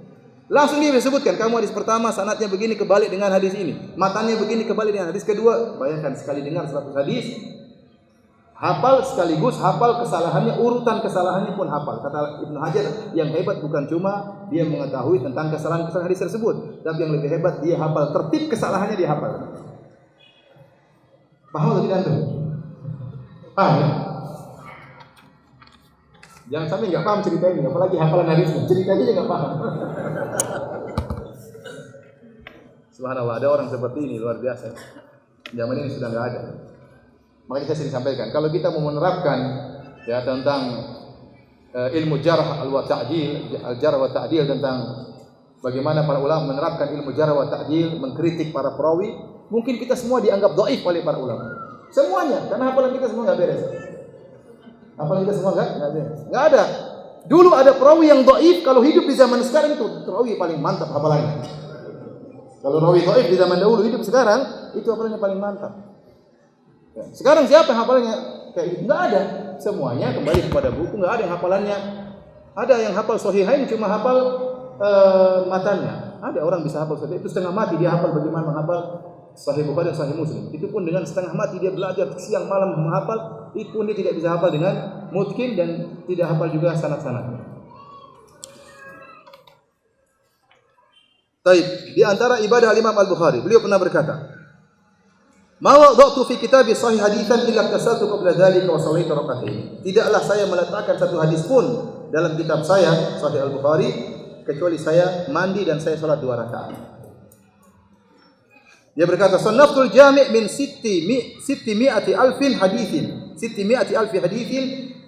Langsung dia disebutkan, kamu hadis pertama sanadnya begini kebalik dengan hadis ini. Matanya begini kebalik dengan hadis kedua. Bayangkan sekali dengar 100 hadis, hafal sekaligus hafal kesalahannya, urutan kesalahannya pun hafal. Kata Ibnu Hajar, yang hebat bukan cuma dia mengetahui tentang kesalahan-kesalahan hadis tersebut, tapi yang lebih hebat dia hafal tertib kesalahannya, dia hafal. Paham atau tidak antum? Paham ya? Jangan sampai enggak paham cerita ini, apalagi hafalan hadisnya. Ceritanya aja enggak paham. Subhanallah, ada orang seperti ini luar biasa. Zaman ini sudah enggak ada. Makanya saya sering sampaikan, kalau kita mau menerapkan ya tentang ilmu jarh wa ta'dil, al-jarh wa ta'dil, tentang bagaimana para ulama menerapkan ilmu jarh wa ta'dil, mengkritik para perawi, mungkin kita semua dianggap dhaif oleh para ulama. Semuanya, karena hafalan kita semua enggak beres. Hafalan kita semua enggak ada. Dulu ada perawi yang dhaif, kalau hidup di zaman sekarang itu perawi paling mantap hafalannya. Kalau rawi dhaif di zaman dahulu, hidup sekarang itu hafalannya paling mantap. Ya. Sekarang siapa yang hafalannya kayak gitu? Enggak ada. Semuanya kembali kepada buku, enggak ada yang hafalannya. Ada yang hafal sahihain cuma hafal matanya. Ada orang bisa hafal sahih itu setengah mati dia hafal bagaimana menghafal Sahih Bukhari dan Sahih Muslim. Itu pun dengan setengah mati dia belajar siang malam menghafal, itu pun dia tidak bisa hafal dengan mutqin dan tidak hafal juga sanad-sanadnya. Baik, di antara ibadah Imam Al-Bukhari, beliau pernah berkata, "Ma wada'tu fi kitabi sahih haditsan illa kasaltu qabla dzalika wa sallaitu rak'atayn." Tidaklah saya meletakkan satu hadis pun dalam kitab saya Sahih Al-Bukhari kecuali saya mandi dan saya salat 2 rakaat. Dia berkata, "Sannaftul jami' min 600,000 haditsin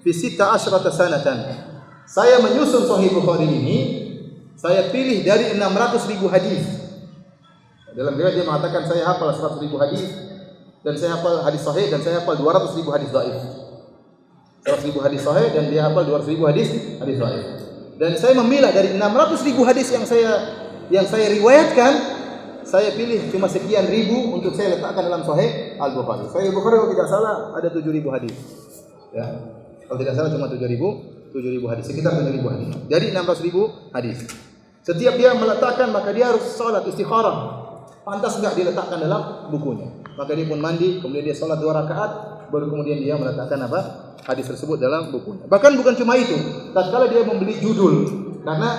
fi 16 sanatan." Saya menyusun Sahih Bukhari ini, saya pilih dari 600.000 hadis. Dalam riwayat dia mengatakan saya hafal 100.000 hadis dan saya hafal hadis sahih dan saya hafal 200.000 hadis dhaif. 100.000 hadis sahih dan dia hafal 200.000 hadis dhaif. Dan saya memilah dari 600.000 hadis yang saya riwayatkan, saya pilih cuma sekian ribu untuk saya letakkan dalam Sahih Al-Bukhari. Sahih Al-Bukhari kalau tidak salah ada 7.000 hadis. Ya. Kalau tidak salah cuma 7.000 hadis, sekitar 7.000 hadis. Dari 600.000 hadis. Setiap dia meletakkan maka dia harus salat istikharah. Pantas enggak diletakkan dalam bukunya. Maka dia pun mandi, kemudian dia salat 2 rakaat, baru kemudian dia meletakkan hadis tersebut dalam bukunya. Bahkan bukan cuma itu, tatkala dia membeli judul, karena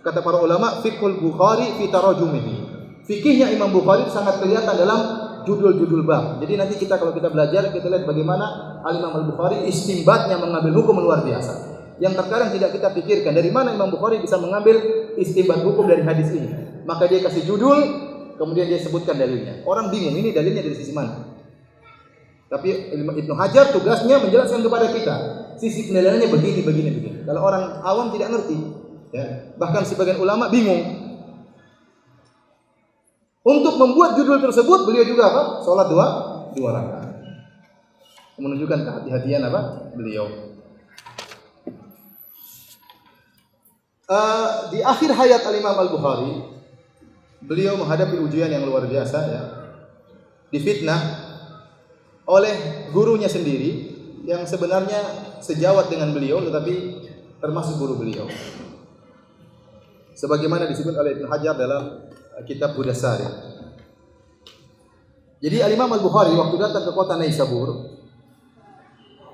kata para ulama fiqhul Bukhari fi tarajumihi. Fikihnya Imam Bukhari sangat kelihatan dalam judul-judul bab. Jadi nanti kalau kita belajar, kita lihat bagaimana Al-Imam Al-Bukhari istinbatnya mengambil hukum luar biasa. Yang terkadang tidak kita pikirkan, dari mana Imam Bukhari bisa mengambil istinbat hukum dari hadis ini. Maka dia kasih judul, kemudian dia sebutkan dalilnya. Orang bingung, ini dalilnya dari sisi mana? Tapi Ibnu Hajar tugasnya menjelaskan kepada kita, sisi penilaiannya begini. Kalau orang awam tidak ngerti, ya. Bahkan sebagian ulama bingung. Untuk membuat judul tersebut, beliau juga salat 2 rakaat. Menunjukkan kehati-hatian beliau. Di akhir hayat Al-Imam Al-Bukhari, beliau menghadapi ujian yang luar biasa, ya. Difitnah oleh gurunya sendiri yang sebenarnya sejawat dengan beliau tetapi termasuk guru beliau. Sebagaimana disebut oleh Ibnu Hajar dalam kitab Hudasari. Jadi Al-Imam Al-Bukhari waktu datang ke kota Naisabur,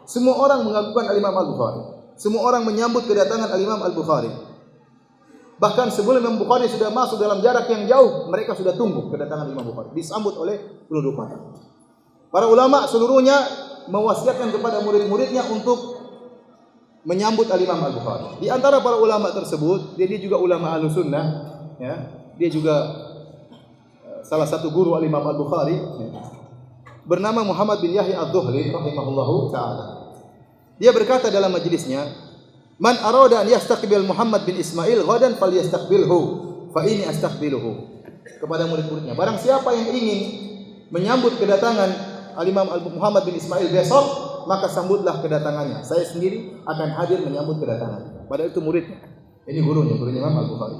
semua orang mengagungkan Al-Imam Al-Bukhari. Semua orang menyambut kedatangan Al-Imam Al-Bukhari. Bahkan sebelum Imam Bukhari sudah masuk dalam jarak yang jauh, mereka sudah tunggu kedatangan Imam Bukhari. Disambut oleh penduduk kota. Para ulama seluruhnya mewasiatkan kepada murid-muridnya untuk menyambut Al-Imam Al-Bukhari. Di antara para ulama tersebut, dia juga ulama Ahlussunnah, ya. Dia juga salah satu guru Al-Imam Al-Bukhari, ya. Bernama Muhammad bin Yahya Ad-Dhuhli rahimahullahu taala. Dia berkata dalam majelisnya, "Man arada an yastaqbil Muhammad bin Ismail ghadan falyastaqbilhu, fa inni astaqbiluhu." Kepada murid-muridnya, barang siapa yang ingin menyambut kedatangan Al-Imam Muhammad bin Ismail besok, maka sambutlah kedatangannya. Saya sendiri akan hadir menyambut kedatangannya. Padahal itu muridnya. Ini gurunya Imam Al-Bukhari.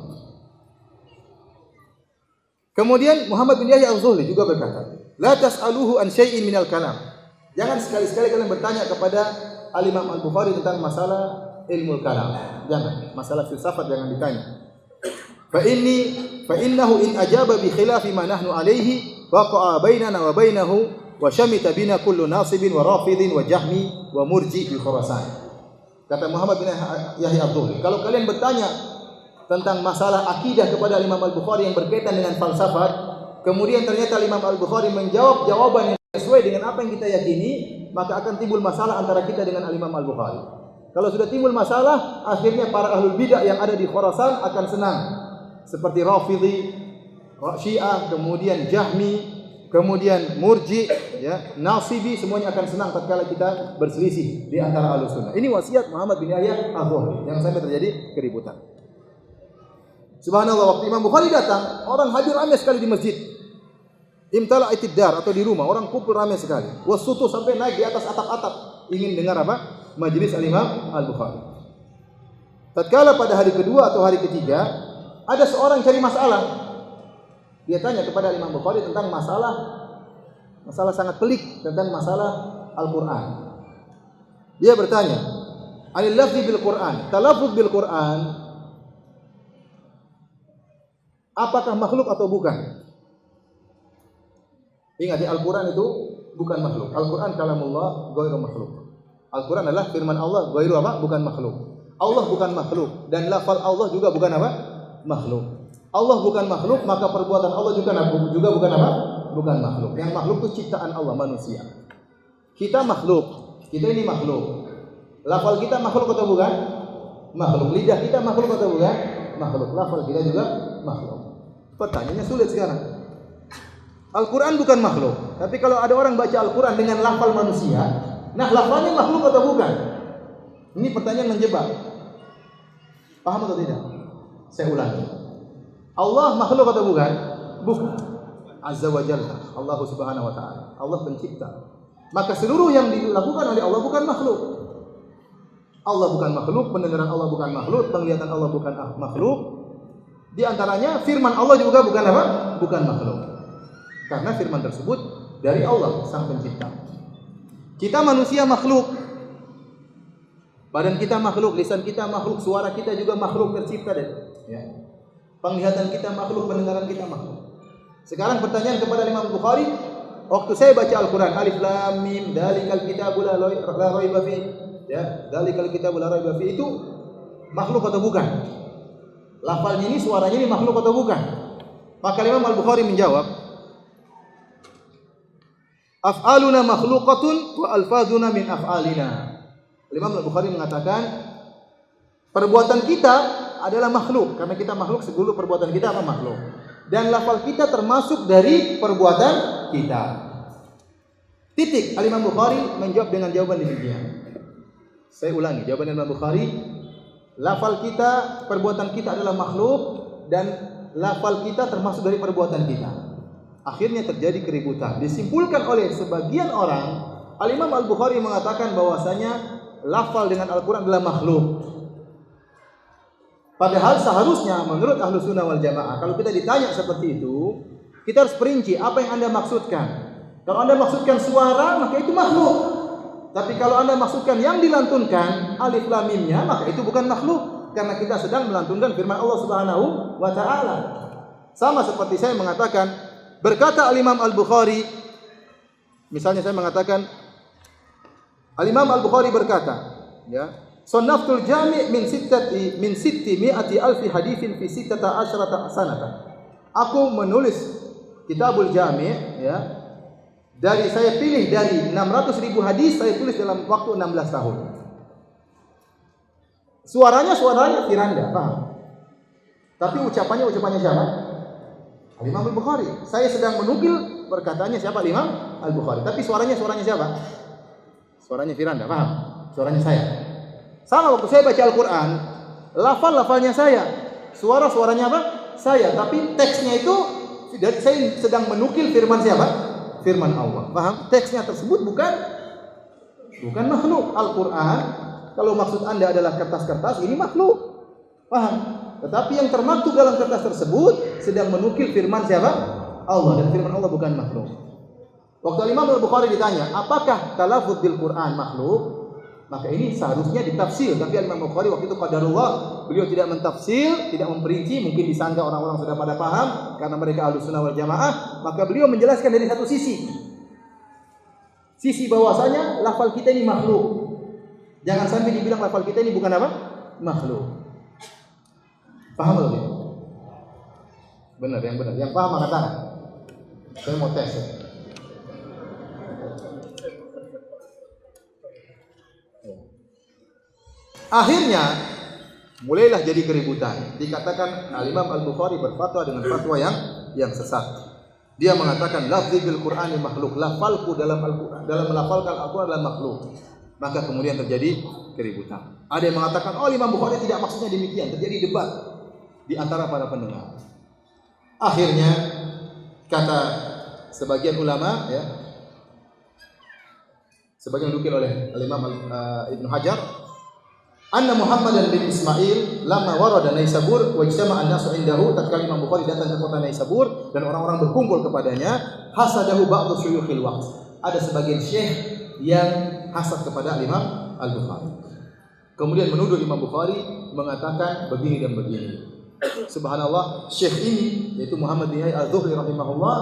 Kemudian Muhammad bin Yahya Al-Zuhli juga berkata, "La tas'aluhu an syai'in minal kalam." Jangan sekali-sekali kalian bertanya kepada Al-Imam Al-Bukhari tentang masalah ilmu kalam. Jangan, masalah filsafat jangan ditanya. Fa innahu in ajaba bi khilafi ma nahnu alaihi waqa'a bainana wa bainahu wa syamita bina kullu nasibin wa rafidin wa jahmi wa murji bi Khurasan. Kata Muhammad bin Yahya Al-Dhuhli, kalau kalian bertanya tentang masalah akidah kepada Imam Al-Bukhari yang berkaitan dengan falsafat, kemudian ternyata Imam Al-Bukhari menjawab jawaban yang sesuai dengan apa yang kita yakini, maka akan timbul masalah antara kita dengan Imam Al-Bukhari. Kalau sudah timbul masalah, akhirnya para ahlul bidah yang ada di Khurasan akan senang. Seperti Rafidhi, Syiah, kemudian Jahmi, kemudian Murji, ya, Nasibi, semuanya akan senang tatkala kita berselisih di antara Ahlussunnah. Ini wasiat Muhammad bin Yahya Al-Dhuhli yang sampai terjadi keributan. Subhanallah, waktu Imam Bukhari datang, orang hadir ramai sekali di masjid. Imtala itidar atau di rumah, orang kumpul ramai sekali. Wasutu sampai naik di atas atap-atap ingin dengar majelis Al-Imam Al-Bukhari. Tatkala pada hari kedua atau hari ketiga ada seorang cari masalah. Dia tanya kepada Imam Bukhari tentang masalah sangat pelik tentang masalah Al-Quran. Dia bertanya, "Anil lafzi bil Quran, talaffuz bil Quran, apakah makhluk atau bukan?" Ingat, Al-Quran itu bukan makhluk. Al-Quran kalamullah ghairu makhluk. Al-Quran adalah firman Allah, ghairu Bukan makhluk. Allah bukan makhluk dan lafal Allah juga bukan makhluk. Allah bukan makhluk, maka perbuatan Allah juga bukan Bukan makhluk. Yang makhluk itu ciptaan Allah, manusia. Kita makhluk. Kita ini makhluk. Lafal kita makhluk atau bukan? Makhluk. Lidah kita makhluk atau bukan? Makhluk. Lafal kita juga makhluk. Pertanyaannya sulit sekarang. Al-Quran bukan makhluk. Tapi kalau ada orang baca Al-Quran dengan lafal manusia, nah lafalnya makhluk atau bukan? Ini pertanyaan menjebak. Paham atau tidak? Saya ulangi. Allah makhluk atau bukan? Bukan. Azza wa Jalla, Allah Subhanahu wa taala. Allah pencipta. Maka seluruh yang dilakukan oleh Allah bukan makhluk. Allah bukan makhluk, pendengaran Allah bukan makhluk, penglihatan Allah bukan makhluk. Di antaranya firman Allah juga bukan apa? Bukan makhluk. Karena firman tersebut dari Allah Sang Pencipta. Kita manusia makhluk. Badan kita makhluk, lisan kita makhluk, suara kita juga makhluk tercipta ya. Penglihatan kita makhluk, pendengaran kita makhluk. Sekarang pertanyaan kepada Imam Bukhari, waktu saya baca Al-Qur'an, alif lam mim dalikal kitabul la raiba fi, ya, dalikal kitabul la raiba fi, itu makhluk atau bukan? Lafalnya ini, suaranya ini makhluk atau bukan? Maka Imam Al-Bukhari menjawab, af'aluna makhluqatun wa alfazuna min af'alina. Imam Al-Bukhari mengatakan perbuatan kita adalah makhluk, karena kita makhluk, segulu perbuatan kita apa makhluk. Dan lafal kita termasuk dari perbuatan kita. Titik. Imam Bukhari menjawab dengan jawaban demikian. Saya ulangi jawaban Imam Bukhari. Lafal kita, perbuatan kita adalah makhluk, dan lafal kita termasuk dari perbuatan kita. Akhirnya terjadi keributan. Disimpulkan oleh sebagian orang, Al-Imam Al-Bukhari mengatakan bahwasanya lafal dengan Al-Quran adalah makhluk. Padahal seharusnya menurut Ahlus Sunnah wal Jamaah, kalau kita ditanya seperti itu, kita harus perinci apa yang Anda maksudkan. Kalau Anda maksudkan suara, maka itu makhluk. Tapi kalau Anda maksudkan yang dilantunkan, alif lam mimnya, maka itu bukan makhluk, karena kita sedang melantunkan firman Allah Subhanahu wa taala. Sama seperti saya mengatakan, berkata Al-Imam Al-Bukhari, misalnya saya mengatakan Al-Imam Al-Bukhari berkata, ya, Sannaftul Jami' min sitti mi'ati alfi haditsin fi sittata asyrata sanata. Aku menulis Kitabul Jami', ya. Saya pilih dari 600.000 hadis, saya tulis dalam waktu 16 tahun. Suaranya Firanda, paham? Tapi ucapannya siapa? Al-Imam Al-Bukhari. Saya sedang menukil perkataannya siapa? Al-Imam Al-Bukhari. Tapi suaranya siapa? Suaranya Firanda, paham? Suaranya saya. Sama waktu saya baca Al-Quran, lafal-lafalnya saya, suaranya apa? Saya. Tapi teksnya itu saya sedang menukil firman siapa? Firman Allah. Paham? Teksnya tersebut bukan makhluk. Al-Quran, kalau maksud Anda adalah kertas-kertas, ini makhluk. Paham? Tetapi yang termaktub dalam kertas tersebut sedang menukil firman siapa? Allah. Dan firman Allah bukan makhluk. Waktu Imam Al-Bukhari ditanya, apakah talaffuz bil Quran makhluk? Maka ini seharusnya ditafsir. Tapi Imam Al-Bukhari waktu itu qadarullah, beliau tidak mentafsir, tidak memperinci. Mungkin disangka orang-orang sudah pada paham karena mereka Ahlus Sunnah wal Jamaah. Maka beliau menjelaskan dari satu sisi bahwasanya lafal kita ini makhluk. Jangan sampai dibilang lafal kita ini bukan apa? Makhluk. Paham atau tidak? Benar. Yang paham angkat tangan. Saya mau tes. Akhirnya mulailah jadi keributan. Dikatakan Al-Imam Al-Bukhari berfatwa dengan fatwa yang sesat. Dia mengatakan lafzi bil Qur'ani makhluk, lafalku dalam Al-Qur'an, dalam melafalkan Al-Qur'an adalah makhluk. Maka kemudian terjadi keributan. Ada yang mengatakan Imam Bukhari tidak maksudnya demikian. Terjadi debat di antara para pendengar. Akhirnya kata sebagian ulama, ya, sebagian dinukil oleh Al-Imam Ibnu Hajar, anna Muhammadan bin Ismail lama warada Naisabur wa ijtama'a an-nasu indahu, tatkala Imam Bukhari datang ke kota Naisabur dan orang-orang berkumpul kepadanya, hasadahu ba'du syuyukhil waqt. Ada sebagian syekh yang hasad kepada Imam Al-Bukhari. Kemudian menuduh Imam Bukhari mengatakan begini dan begini. Subhanallah, syekh ini yaitu Muhammad bin Al-Zuhri rahimahullah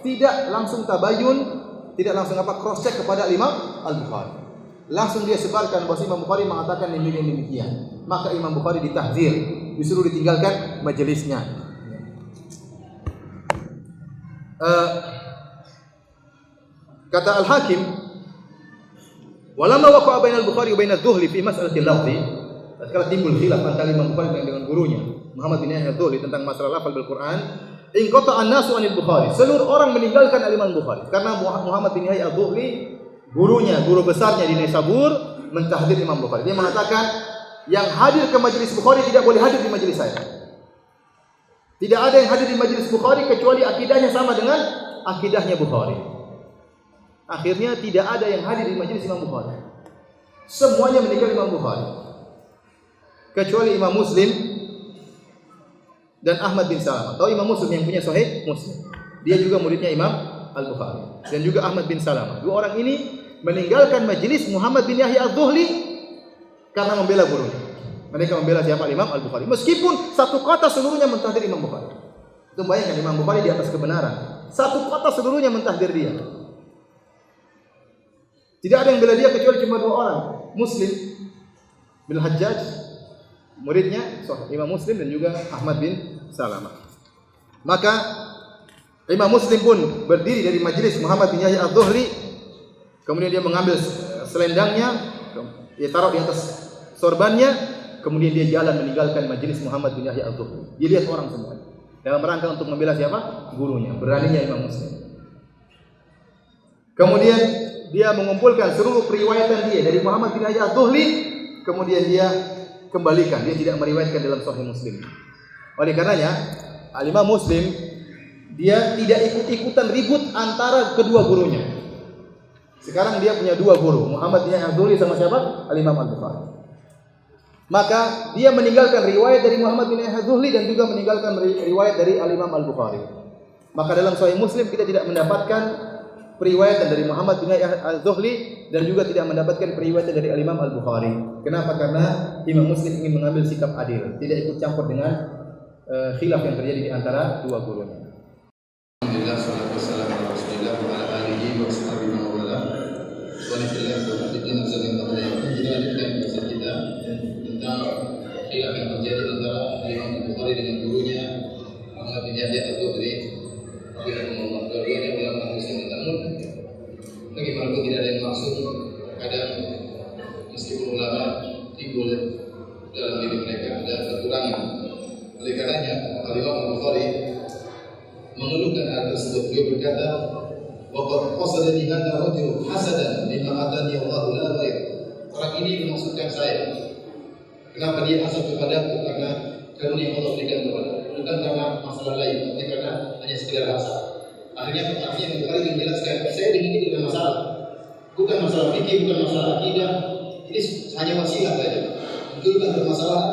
tidak langsung tabayun, tidak langsung cross check kepada Imam Al-Bukhari. Langsung dia sebarkan bahwa Imam Bukhari mengatakan demikian. Maka Imam Bukhari ditahzir, disuruh ditinggalkan majelisnya. Kata Al-Hakim, walamma waqa'a bainal Bukhari wa bainadz Zuhli fi mas'alatil lafzi, tatkala timbul khilaf antara Imam Bukhari dengan gurunya Muhammad bin Al-Zuhli tentang masalah lafal bil Quran, in qata'a an-nasu 'anil Bukhari, seluruh orang meninggalkan Imam Bukhari karena Muhammad bin Al-Zuhli, guru besarnya di Naisabur, mentahdir Imam Bukhari. Dia mengatakan yang hadir ke majelis Bukhari tidak boleh hadir di majelis saya. Tidak ada yang hadir di majelis Bukhari kecuali akidahnya sama dengan akidahnya Bukhari. Akhirnya tidak ada yang hadir di majelis Imam Bukhari. Semuanya meninggal Imam Bukhari. Kecuali Imam Muslim dan Ahmad bin Salamah. Tahu Imam Muslim yang punya Sahih Muslim. Dia juga muridnya Imam Al-Bukhari. Dan juga Ahmad bin Salamah. Dua orang ini meninggalkan majelis Muhammad bin Yahya Az-Zuhli karena membela gurunya. Mereka membela siapa? Imam Al-Bukhari. Meskipun satu kata seluruhnya mentahdir Imam Bukhari. Itu bayangkan Imam Bukhari di atas kebenaran. Satu kata seluruhnya mentahdir dia. Tidak ada yang bela dia kecuali cuma dua orang. Muslim bin Hajjaj, muridnya Imam Muslim, dan juga Ahmad bin Salamah. Maka Imam Muslim pun berdiri dari majelis Muhammad bin Yahya Az-Zuhli. Kemudian dia mengambil selendangnya, dia taruh di atas sorbannya, kemudian dia jalan meninggalkan majelis Muhammad bin Yahya Az-Zuhli. Dilihat orang semua dalam rangka untuk membela siapa? Gurunya. Beraninya Imam Muslim. Kemudian dia mengumpulkan seluruh periwayatan dia dari Muhammad bin Yahya Az-Zuhli, kemudian dia kembalikan. Dia tidak meriwayatkan dalam Sahih Muslim. Oleh karenanya, Al-Imam Muslim dia tidak ikut-ikutan ribut antara kedua gurunya. Sekarang dia punya dua guru, Muhammad bin Yahya Az-Zuhli sama siapa? Al-Imam Al-Bukhari. Maka dia meninggalkan riwayat dari Muhammad bin Yahya Az-Zuhli dan juga meninggalkan riwayat dari Al-Imam Al-Bukhari. Maka dalam Sahih Muslim kita tidak mendapatkan periwayatan dari Muhammad bin Yahya Az-Zuhli dan juga tidak mendapatkan periwayatan dari Al-Imam Al-Bukhari. Kenapa? Karena Imam Muslim ingin mengambil sikap adil, tidak ikut campur dengan khilaf yang terjadi di antara dua gurunya. Alhamdulillah, salatu wassalamu ala Rasulillah wa ala alihi wa sahbihi wa wala. Walhamdulillah wa bi'idin azalin wa alayhi. Kita lanjutkan bahasan kita tentang khilaf yang terjadi antara Imam Bukhari dengan gurunya Muhammad bin Yahya Az-Zuhli. Rahimahullah. Dua-duanya ulama Muslim. Namun bagaimanapun tidak ada yang langsung, kadang meskipun ulama timbul dalam diri mereka ada kekurangan. Oleh karenanya Al-Imam Bukhari mengeluhkan hal tersebut. Beliau berkata, "Waqad qasadani hadha rajul hasadan lima atani Allahu la ghair." Orang ini memaksudkan saya. Kenapa dia hasad kepadaku? Karena karunia Allah berikan kepada, bukan karena masalah lain, tapi karena hanya sekedar hasad. Akhirnya Bukhari menjelaskan, saya dengan ini tidak masalah, bukan masalah fikih, bukan masalah akidah, ini hanya wasilah saja. Itu bukan bermasalah,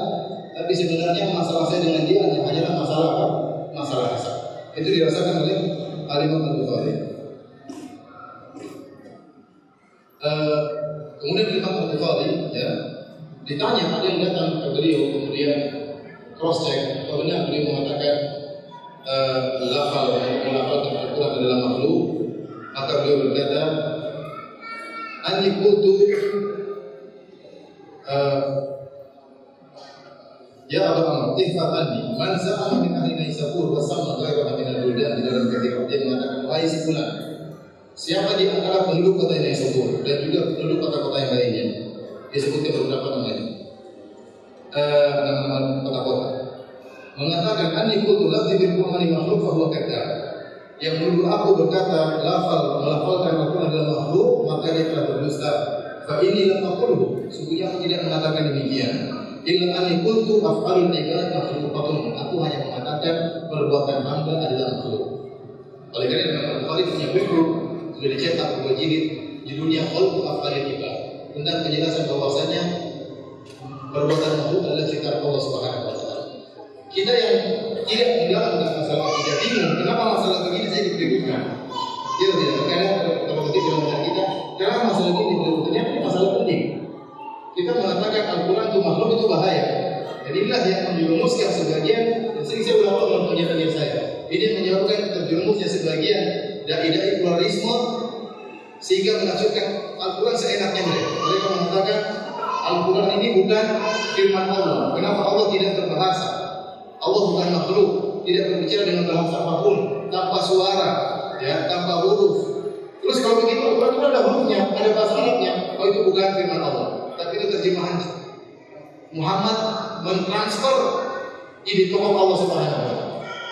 tapi sebenarnya masalah saya dengan dia hanyalah masalah apa? Masalah hasad. Itu dirasakan oleh Al-Imam Al-Bukhari. Kemudian Imam Al-Bukhari ditanya, ada yang datang ke beliau kemudian cross check, kemudian beliau mengatakan melafalkan Al-Quran adalah makhluk. Maka beliau berkata, "Ani qultu ya Abu Amr, tifaqani man za'ama min ahli Naisabur wa sama ghairuha min al-buldan." Di dalam kitab dia mengatakan, "Wahai si fulan, siapa di antara penduduk kota Naisabur dan juga penduduk kota-kota yang lainnya?" Disebutkan beberapa namanya, nama kota-kota. Mengatakan, "Ani qultu la bil Qur'ani makhluk fa huwa kadzdzab." Yang menuduh aku berkata melafalkan Al-Quran adalah makhluk, maka dia telah berdusta. Fa inni lam aqulhu, sungguhnya aku tidak mengatakan demikian. Illa anni qultu af'alul ibad makhluqatun. Aku hanya mengatakan perbuatan hamba adalah makhluk. Oleh karena Imam Bukhari punya buku sudah dicetak dua jilid judulnya Khalqu Af'alil Ibad, tentang penjelasan bahwasanya perbuatan makhluk adalah ciptaan Allah Subhanahu wa taala. Kita yang tidak mendalam masalah tidak bingung kenapa masalah begini saya diberikan. Dia tidak terkadang terkutip dalam masalah kita, kenapa masalah ini diberikan? Ternyata ini masalah penting. Kita mengatakan Al-Quran itu makhluk itu bahaya. Dan inilah yang menjerumuskan sebagian, dan sering saya ulang dalam penjelasan saya. Ini yang menyebabkan terjerumusnya sebagian dai-dai pluralisme sehingga menafsirkan Al-Quran seenaknya mereka. Mereka mengatakan Al-Quran ini bukan firman Allah. Kenapa Allah tidak berbahasa? Allah bukan makhluk, tidak berbicara dengan bahasa apapun, tanpa suara, tanpa huruf. Terus kalau begitu Al-Quran itu ada hurufnya, ada bahasa Arabnya. Oh, itu bukan firman Allah, tapi itu terjemahan Muhammad mentransfer ide tokoh Allah Subhanahu wa taala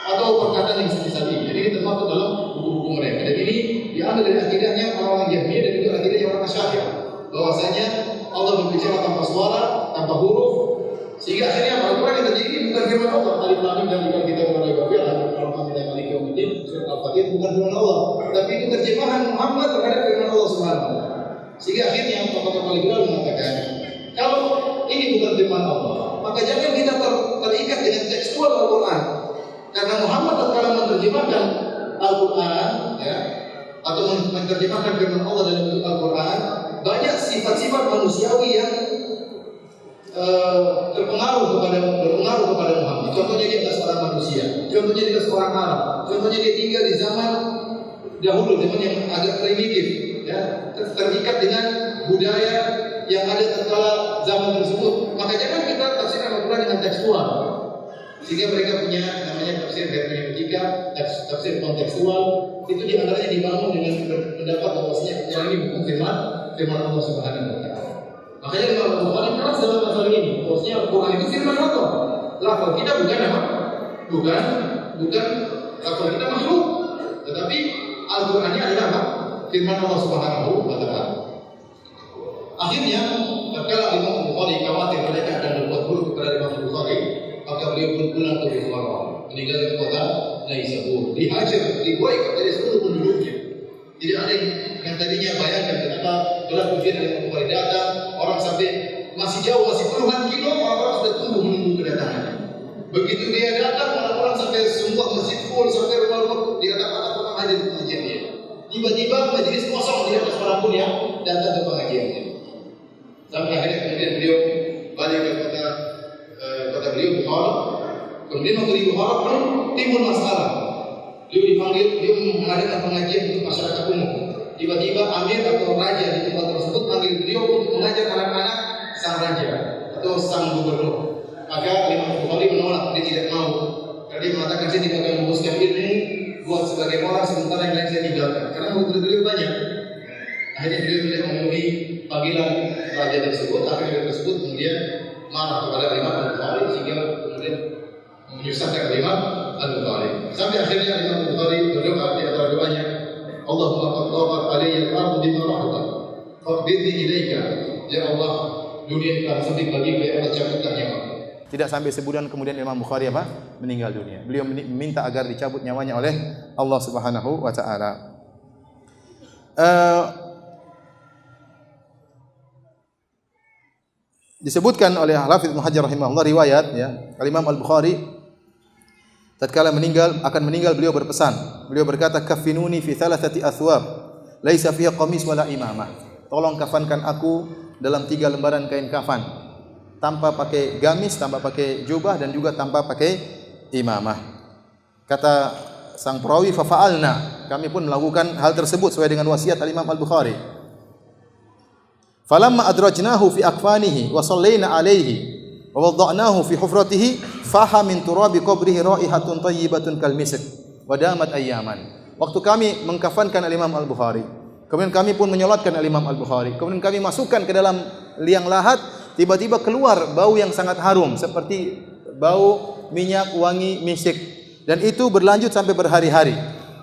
atau perkataan yang semisal ini. Jadi ini termasuk dalam buku-buku mereka. Dan ini diambil dari akidahnya orang-orang Jahmiyah dan juga akidahnya orang Asy'ariyah, bahwasanya Allah berbicara tanpa suara, tanpa huruf, Sehingga akhirnya Al-Quran yang terjadi ini bukan firman Allah. Alif Lam Mim dzalika kitabun la raiba fihi al-Fatihah maliki yaumiddin, surat Al-Fatihah bukan firman Allah, tapi itu terjemahan Muhammad terhadap firman Allah Subhanahu wa taala. Sehingga akhirnya tokoh-tokoh liberal mengatakan, kalau ini bukan firman Allah, maka jangan kita terikat dengan tekstual Al-Quran. Karena Muhammad tatkala menerjemahkan Al-Quran, ya, atau menerjemahkan firman Allah dalam bentuk Al-Quran, banyak sifat-sifat manusiawi yang berpengaruh kepada Muhammad. Contohnya dia adalah seorang manusia, contohnya dia adalah seorang Arab, contohnya dia tinggal di zaman dahulu, zaman yang agak primitif, ya, terikat dengan budaya yang ada tatkala zaman tersebut. Maka jangan kita tafsirkan Al-Quran dengan tekstual. Sehingga mereka punya namanya tafsir hermeneutika, tafsir kontekstual. Itu diantaranya dibangun dengan pendapat bahwasanya yang ini bukan firman Allah Subhanahu wa taala. Makanya Imam Al-Bukhari keras dalam masalah ini. Bahwasanya Al-Quran itu firman Allah. Lafal kita bukan apa? Bukan lafal kita makhluk. Tetapi Al-Qurannya adalah apa? Firman Allah Subhanahu wa taala. Akhirnya, tatkala Imam Al-Bukhari khawatir mereka akan berbuat buruk kepada Imam Al-Bukhari, maka beliau pun pulang ke Bukhara, meninggalkan kota Naisabur, dihajar, diboikot dari seluruh penduduknya. Tidak ada yang tadinya bayangkan kenapa berlaku dia Imam Bukhari datang, orang sampai masih jauh, masih puluhan kilo, orang-orang sudah tunggu menunggu kedatangannya. Begitu dia datang, orang-orang sampai semua masjid full, sampai rumah-rumah dia datang tukang hadir ke pengajian dia. Tiba-tiba majelis kosong, tidak ada seorang pun yang datang ke pengajiannya. Sampai akhirnya kemudian beliau balik ke kota beliau Bukhara. Kemudian waktu di Bukhara pun timbul masalah. Beliau dipanggil, beliau mengadakan pengajian untuk masyarakat umum. Tiba-tiba amir atau raja di tempat tersebut panggil beliau untuk mengajar anak-anak sang raja atau sang gubernur. Maka Imam Bukhari menolak, dia tidak mau. Karena dia mengatakan saya tidak akan membuskan ilmu buat sebagai orang sementara yang lain saya tinggalkan. Karena murid beliau banyak. Akhirnya beliau tidak memenuhi panggilan raja tersebut. Akhirnya raja tersebut kemudian marah kepada Imam Al-Bukhari sehingga kemudian menyusahkan Imam Al-Bukhari. Sampai akhirnya Imam Al-Bukhari berdoa di antara doanya, Allahumma qad tawat alayya al-ardu bima rahata faqbidni ilaika. Ya Allah, dunia telah sempit bagiku, ya Allah, cabutkan nyawa. Tidak sampai sebulan kemudian Imam Bukhari meninggal dunia. Beliau meminta agar dicabut nyawanya oleh Allah Subhanahu wa taala. Disebutkan oleh Al-Hafidz Ibnu Hajar rahimahullah riwayat, ya, Imam Al-Bukhari tatkala akan meninggal beliau berpesan. Beliau berkata, "Kaffinuni fi thalathati athwab, laisa fiha qamis wala imamah." Tolong kafankan aku dalam 3 lembaran kain kafan, tanpa pakai gamis, tanpa pakai jubah, dan juga tanpa pakai imamah. Kata sang perawi, fa fa'alna, kami pun melakukan hal tersebut sesuai dengan wasiat Al-Imam Al-Bukhari. Falamma adrajnahu fi akfanihi wa shallaina alaihi wa wada'nahu fi hufratihi faha min turabi qabrihi raihatun thayyibatun kal misk wa damat ayyaman. Waktu kami mengkafankan Al-Imam Al-Bukhari, kemudian kami pun menyolatkan Al-Imam Al-Bukhari, kemudian kami masukkan ke dalam liang lahat, tiba-tiba keluar bau yang sangat harum seperti bau minyak wangi misik, dan itu berlanjut sampai berhari-hari.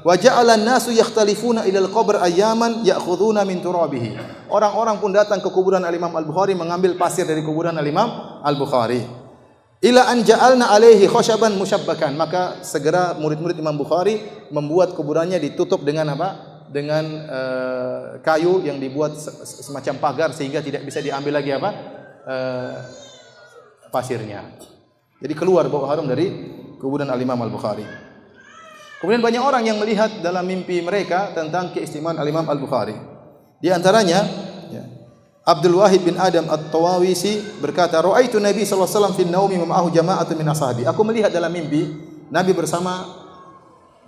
Wa ja'alan nasu yakhtalifuna ila al-qabr ayyaman ya'khuduna min turabihi. Orang-orang pun datang ke kuburan Al-Imam Al-Bukhari mengambil pasir dari kuburan Al-Imam Al-Bukhari. Ila an ja'alna alaihi khashaban musyabbakan. Maka segera murid-murid Imam Bukhari membuat kuburannya ditutup dengan apa? Dengan kayu yang dibuat semacam pagar sehingga tidak bisa diambil lagi apa? Pasirnya. Jadi keluar bau harum dari kuburan Al-Imam Al-Bukhari. Kemudian banyak orang yang melihat dalam mimpi mereka tentang keistimewaan Al-Imam Al-Bukhari. Di antaranya, ya, Abdul Wahid bin Adam At-Tawawisi berkata, "Ra'aitu Nabi sallallahu alaihi wasallam fi an-naumi ma'ahu jama'atun min ashabi." Aku melihat dalam mimpi Nabi bersama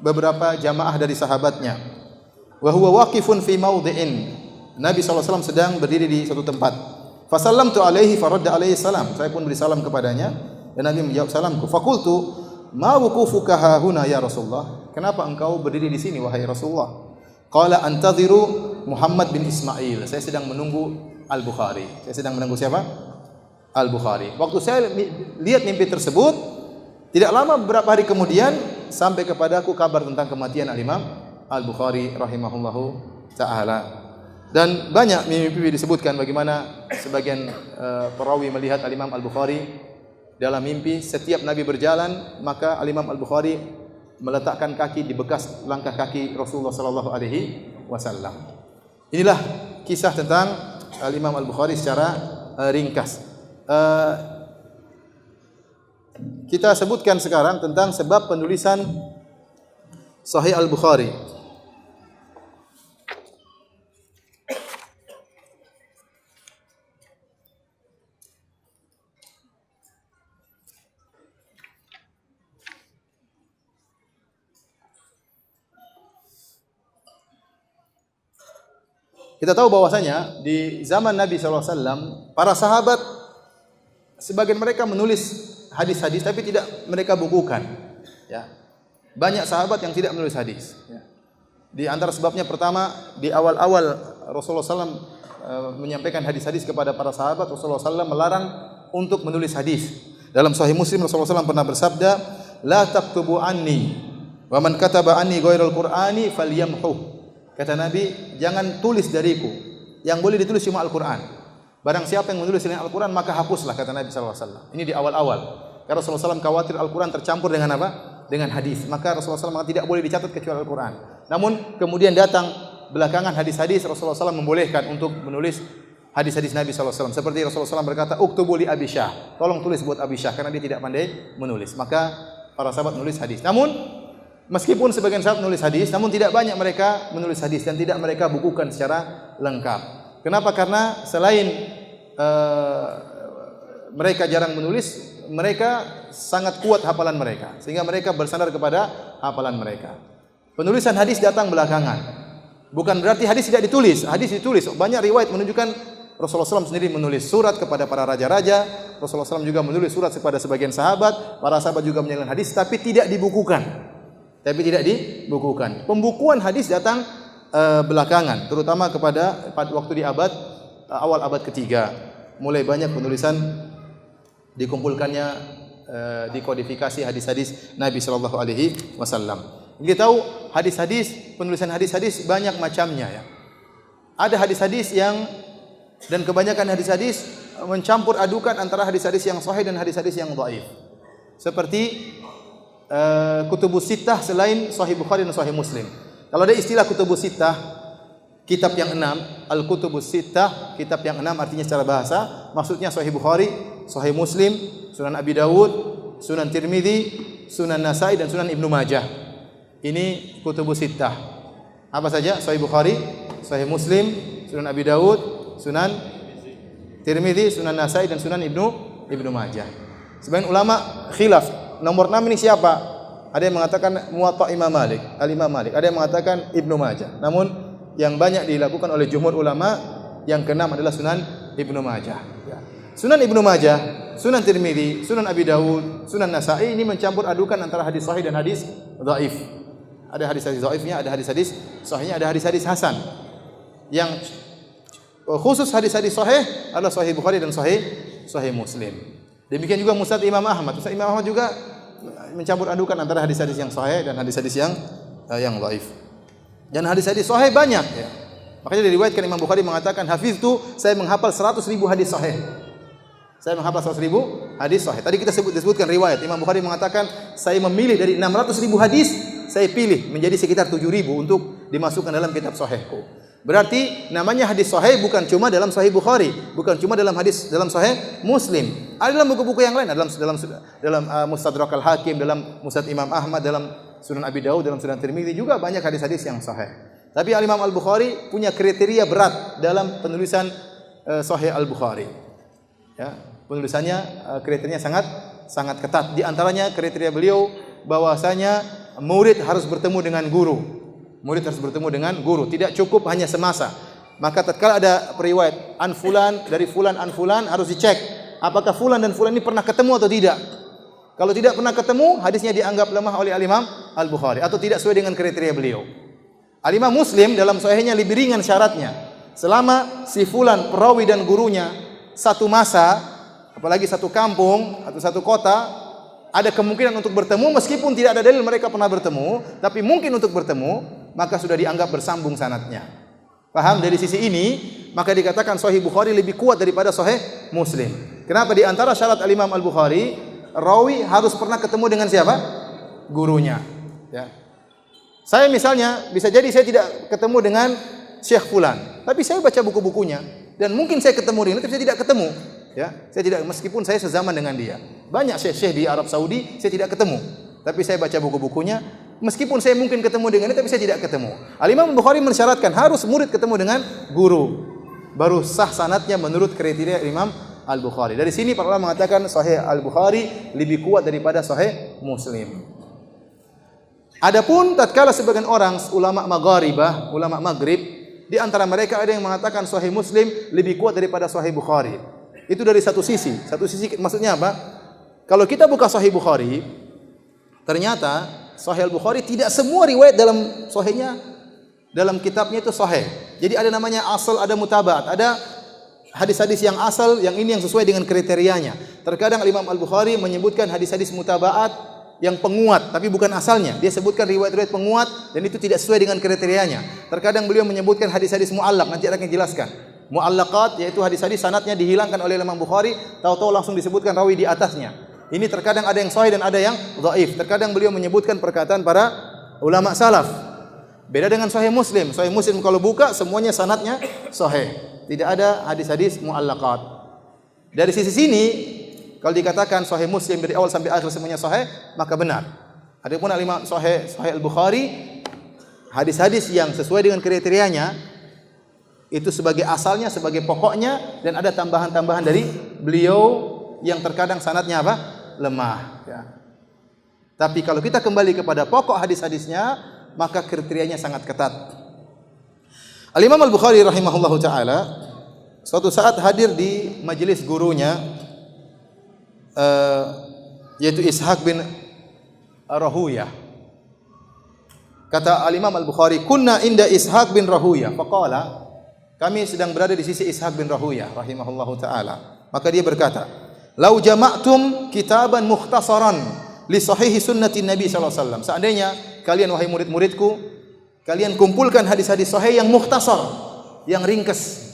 beberapa jamaah dari sahabatnya. Wa huwa waqifun fi mawdhi'in. Nabi sallallahu alaihi wasallam sedang berdiri di suatu tempat. Fa sallamtu alaihi faradda alaihi salam. Saya pun beri salam kepadanya dan Nabi menjawab salamku. Faqultu, "Ma wuqufuka hahuna ya Rasulullah?" Kenapa engkau berdiri di sini wahai Rasulullah? Qala antadhiru Muhammad bin Ismail. Saya sedang menunggu Al-Bukhari. Saya sedang menunggu siapa? Al-Bukhari. Waktu saya lihat mimpi tersebut, tidak lama beberapa hari kemudian sampai kepadaku kabar tentang kematian Al-Imam Al-Bukhari rahimahullahu taala. Dan banyak mimpi disebutkan bagaimana sebagian perawi melihat Al-Imam Al-Bukhari dalam mimpi setiap Nabi berjalan, maka Al-Imam Al-Bukhari meletakkan kaki di bekas langkah kaki Rasulullah sallallahu alaihi wasallam. Inilah kisah tentang Al-Imam Al-Bukhari secara ringkas. Kita sebutkan sekarang tentang sebab penulisan Sahih Al-Bukhari. Kita tahu bahwasanya di zaman Nabi SAW, para sahabat sebagian mereka menulis hadis-hadis tapi tidak mereka bukukan. Ya. Banyak sahabat yang tidak menulis hadis. Ya. Di antara sebabnya pertama, di awal-awal Rasulullah SAW menyampaikan hadis-hadis kepada para sahabat, Rasulullah SAW melarang untuk menulis hadis. Dalam Sahih Muslim Rasulullah SAW pernah bersabda, "La taktubu anni, wa man kataba anni ghairal Qur'ani falyamhu." Kata Nabi, jangan tulis dariku. Yang boleh ditulis cuma Al-Quran. Barang siapa yang menulis selain Al-Quran, maka hapuslah, kata Nabi SAW. Ini di awal-awal. Karena Rasulullah SAW khawatir Al-Quran tercampur dengan apa? Dengan hadis. Maka Rasulullah SAW tidak boleh dicatat kecuali Al-Quran. Namun kemudian datang belakangan hadis-hadis, Rasulullah SAW membolehkan untuk menulis hadis-hadis Nabi SAW. Seperti Rasulullah SAW berkata, "Uktubu li Abi Syah." Tolong tulis buat Abi Syah, karena dia tidak pandai menulis. Maka para sahabat menulis hadis. Namun meskipun sebagian sahabat menulis hadis, namun tidak banyak mereka menulis hadis dan tidak mereka bukukan secara lengkap. Kenapa? Karena selain mereka jarang menulis, mereka sangat kuat hafalan mereka, sehingga mereka bersandar kepada hafalan mereka. Penulisan hadis datang belakangan. Bukan berarti hadis tidak ditulis, hadis ditulis. Banyak riwayat menunjukkan Rasulullah SAW sendiri menulis surat kepada para raja-raja. Rasulullah SAW juga menulis surat kepada sebagian sahabat. Para sahabat juga menyalurkan hadis, tapi tidak dibukukan. Pembukuan hadis datang belakangan, terutama pada waktu di awal abad ketiga. Mulai banyak penulisan dikumpulkannya, dikodifikasi hadis-hadis Nabi sallallahu alaihi wasallam. Kita tahu penulisan hadis-hadis banyak macamnya ya. Ada hadis-hadis yang, dan kebanyakan hadis-hadis mencampur adukan antara hadis-hadis yang sahih dan hadis-hadis yang dhaif. Seperti kutubus sittah selain Sahih Bukhari dan Sahih Muslim. Kalau ada istilah kutubus sittah, kitab yang 6, al-kutubus sittah, kitab yang 6 artinya secara bahasa, maksudnya Sahih Bukhari, Sahih Muslim, Sunan Abi Dawud, Sunan Tirmidzi, Sunan Nasai dan Sunan Ibnu Majah. Ini kutubus sittah. Apa saja? Sahih Bukhari, Sahih Muslim, Sunan Abi Dawud, Sunan Tirmidzi, Sunan Nasai dan Sunan Ibnu Majah. Sebagian ulama khilaf. Nomor 6 ini siapa? Ada yang mengatakan Muwatta Imam Malik, Al-Imam Malik. Ada yang mengatakan Ibnu Majah. Namun yang banyak dilakukan oleh jumhur ulama, yang ke-6 adalah Sunan Ibnu Majah. Sunan Ibnu Majah, Sunan Tirmidzi, Sunan Abi Dawud, Sunan Nasai ini mencampur adukan antara hadis sahih dan hadis dhaif. Ada hadis-hadis dhaifnya, ada hadis-hadis sahihnya, ada hadis-hadis hasan. Yang khusus hadis-hadis sahih adalah Sahih Bukhari dan Sahih Muslim. Demikian juga Musnad Imam Ahmad. Musnad Imam Ahmad juga mencampur adukan antara hadis-hadis yang sahih dan hadis-hadis yang dhaif. Dan hadis-hadis sahih banyak ya. Makanya diriwayatkan Imam Bukhari mengatakan, "Hafiztu, saya menghafal 100.000 hadis sahih." Saya menghafal 100.000 hadis sahih. Tadi kita disebutkan riwayat Imam Bukhari mengatakan, "Saya memilih dari 600.000 hadis, saya pilih menjadi sekitar 7.000 untuk dimasukkan dalam kitab sahihku." Berarti namanya hadis sahih bukan cuma dalam Sahih Bukhari, bukan cuma dalam Sahih Muslim. Ada dalam buku-buku yang lain, dalam Mustadrak Al-Hakim, dalam Musnad Imam Ahmad, dalam Sunan Abi Dawud, dalam Sunan Tirmidzi juga banyak hadis-hadis yang sahih. Tapi Al-Imam Al-Bukhari punya kriteria berat dalam penulisan Sahih Al-Bukhari. Ya, penulisannya kriterianya sangat ketat. Di antaranya kriteria beliau bahwasanya murid harus bertemu dengan guru. Murid harus bertemu dengan guru, tidak cukup hanya semasa. Maka tatkala ada periwayat an fulan dari fulan an fulan, harus dicek apakah fulan dan fulan ini pernah ketemu atau tidak. Kalau tidak pernah ketemu, hadisnya dianggap lemah oleh Al-Imam Al-Bukhari atau tidak sesuai dengan kriteria beliau. Al-Imam Muslim dalam sahihnya lebih ringan syaratnya. Selama si fulan perawi dan gurunya satu masa, apalagi satu kampung atau satu kota, ada kemungkinan untuk bertemu meskipun tidak ada dalil mereka pernah bertemu, tapi mungkin untuk bertemu, maka sudah dianggap bersambung sanadnya. Paham? Dari sisi ini, maka dikatakan Sahih Bukhari lebih kuat daripada Sahih Muslim. Kenapa? Di antara syarat Al-Imam Al-Bukhari, rawi harus pernah ketemu dengan siapa? Gurunya. Ya. Saya misalnya bisa jadi saya tidak ketemu dengan Syekh Fulan, tapi saya baca buku-bukunya dan mungkin saya ketemu dengan dia, tapi saya tidak ketemu. Ya, saya tidak, meskipun saya sezaman dengan dia. Banyak syekh-syekh di Arab Saudi saya tidak ketemu, tapi saya baca buku-bukunya. Meskipun saya mungkin ketemu dengan dia, tapi saya tidak ketemu. Al-Imam Bukhari mensyaratkan harus murid ketemu dengan guru, baru sah sanadnya menurut kriteria Imam Al-Bukhari. Dari sini para ulama mengatakan Sahih Al-Bukhari lebih kuat daripada Sahih Muslim. Adapun tatkala sebagian orang ulama Maghribah, ulama Maghrib, di antara mereka ada yang mengatakan Sahih Muslim lebih kuat daripada Sahih Bukhari. Itu dari satu sisi. Satu sisi maksudnya apa? Kalau kita buka Sahih Bukhari, ternyata Sahih Al-Bukhari tidak semua riwayat dalam sahihnya, dalam kitabnya itu sahih. Jadi ada namanya asal, ada mutabaat, ada hadis-hadis yang asal, yang ini yang sesuai dengan kriterianya. Terkadang Imam Al-Bukhari menyebutkan hadis-hadis mutabaat yang penguat, tapi bukan asalnya. Dia sebutkan riwayat-riwayat penguat dan itu tidak sesuai dengan kriterianya. Terkadang beliau menyebutkan hadis-hadis mu'allaq, nanti akan jelaskan. Mu'allaqat yaitu hadis-hadis sanadnya dihilangkan oleh Imam Bukhari, tahu-tahu langsung disebutkan rawi di atasnya. Ini terkadang ada yang sahih dan ada yang dhaif. Terkadang beliau menyebutkan perkataan para ulama salaf. Beda dengan Sahih Muslim. Sahih Muslim kalau buka semuanya sanadnya sahih. Tidak ada hadis-hadis mu'allaqat. Dari sisi sini kalau dikatakan Sahih Muslim dari awal sampai akhir semuanya sahih, maka benar. Adapun Imam Sahih Al-Bukhari, hadis-hadis yang sesuai dengan kriterianya itu sebagai asalnya, sebagai pokoknya, dan ada tambahan-tambahan dari beliau yang terkadang sanadnya apa? Lemah. Ya. Tapi kalau kita kembali kepada pokok hadis-hadisnya, maka kriterianya sangat ketat. Al-Imam Al-Bukhari rahimahullahu ta'ala suatu saat hadir di majelis gurunya, yaitu Ishaq bin Rahuyah. Kata Al-Imam Al-Bukhari, kunna inda Ishaq bin Rahuyah. Faqala, kami sedang berada di sisi Ishaq bin Rahuyah rahimahullahu ta'ala. Maka dia berkata, lau jama'tum kitaban mukhtasaran li sahihi sunnati Nabi sallallahu alaihi wasallam. Seandainya kalian wahai murid-muridku, kalian kumpulkan hadis-hadis sahih yang mukhtasar, yang ringkas.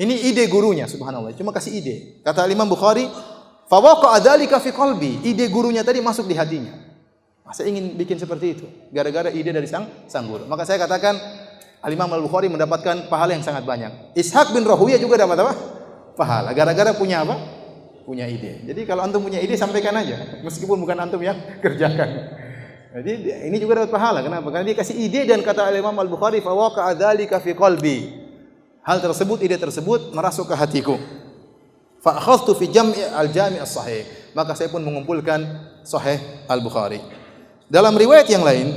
Ini ide gurunya, subhanallah. Cuma kasih ide. Kata Imam Bukhari, fa waqa'a dzalika fi qalbi. Ide gurunya tadi masuk di hatinya. Saya ingin bikin seperti itu, gara-gara ide dari sang guru. Maka saya katakan Al-Imam Al-Bukhari mendapatkan pahala yang sangat banyak. Ishaq bin Rahuyah juga dapat apa? Pahala, gara-gara punya apa? Punya ide. Jadi kalau antum punya ide sampaikan aja, meskipun bukan antum yang kerjakan. Jadi ini juga dapat pahala. Kenapa? Karena dia kasih ide dan kata Imam Al-Bukhari, fa waqa'a dzalika fi qalbi. Hal tersebut, ide tersebut merasuk ke hatiku. Fa akhadhtu fi jam'i al-jami' as-sahih. Maka saya pun mengumpulkan Sahih Al-Bukhari. Dalam riwayat yang lain,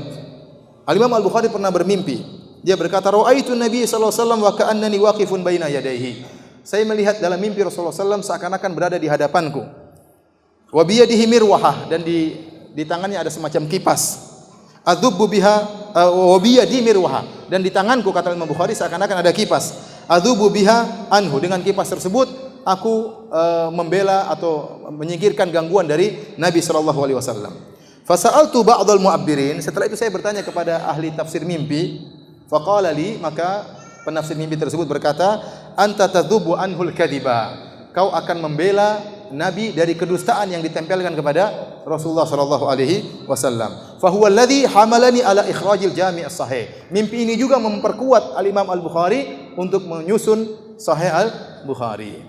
Al-Imam Al-Bukhari pernah bermimpi. Dia berkata, ra'aitu Nabi sallallahu alaihi wasallam wa ka'annani waqifun baina yadayhi. Saya melihat dalam mimpi Rasulullah SAW seakan-akan berada di hadapanku. Wa biyadihi mirwahah, dan di tangannya ada semacam kipas. Adzubbu biha wa biyadi mirwahah, dan di tanganku kata Imam Bukhari seakan-akan ada kipas. Adzubbu biha anhu, dengan kipas tersebut aku membela atau menyingkirkan gangguan dari Nabi sallallahu alaihi wasallam. Fasa'altu ba'dal mu'abbirin, setelah itu saya bertanya kepada ahli tafsir mimpi. Faqala li, maka penafsir mimpi tersebut berkata, anta tadzubu anhul kadiba. Kau akan membela Nabi dari kedustaan yang ditempelkan kepada Rasulullah sallallahu alaihi wasallam. Fa huwa alladhi hamalani ala ikhrajil jami' as-sahih. Mimpi ini juga memperkuat Al-Imam Al-Bukhari untuk menyusun Sahih Al-Bukhari.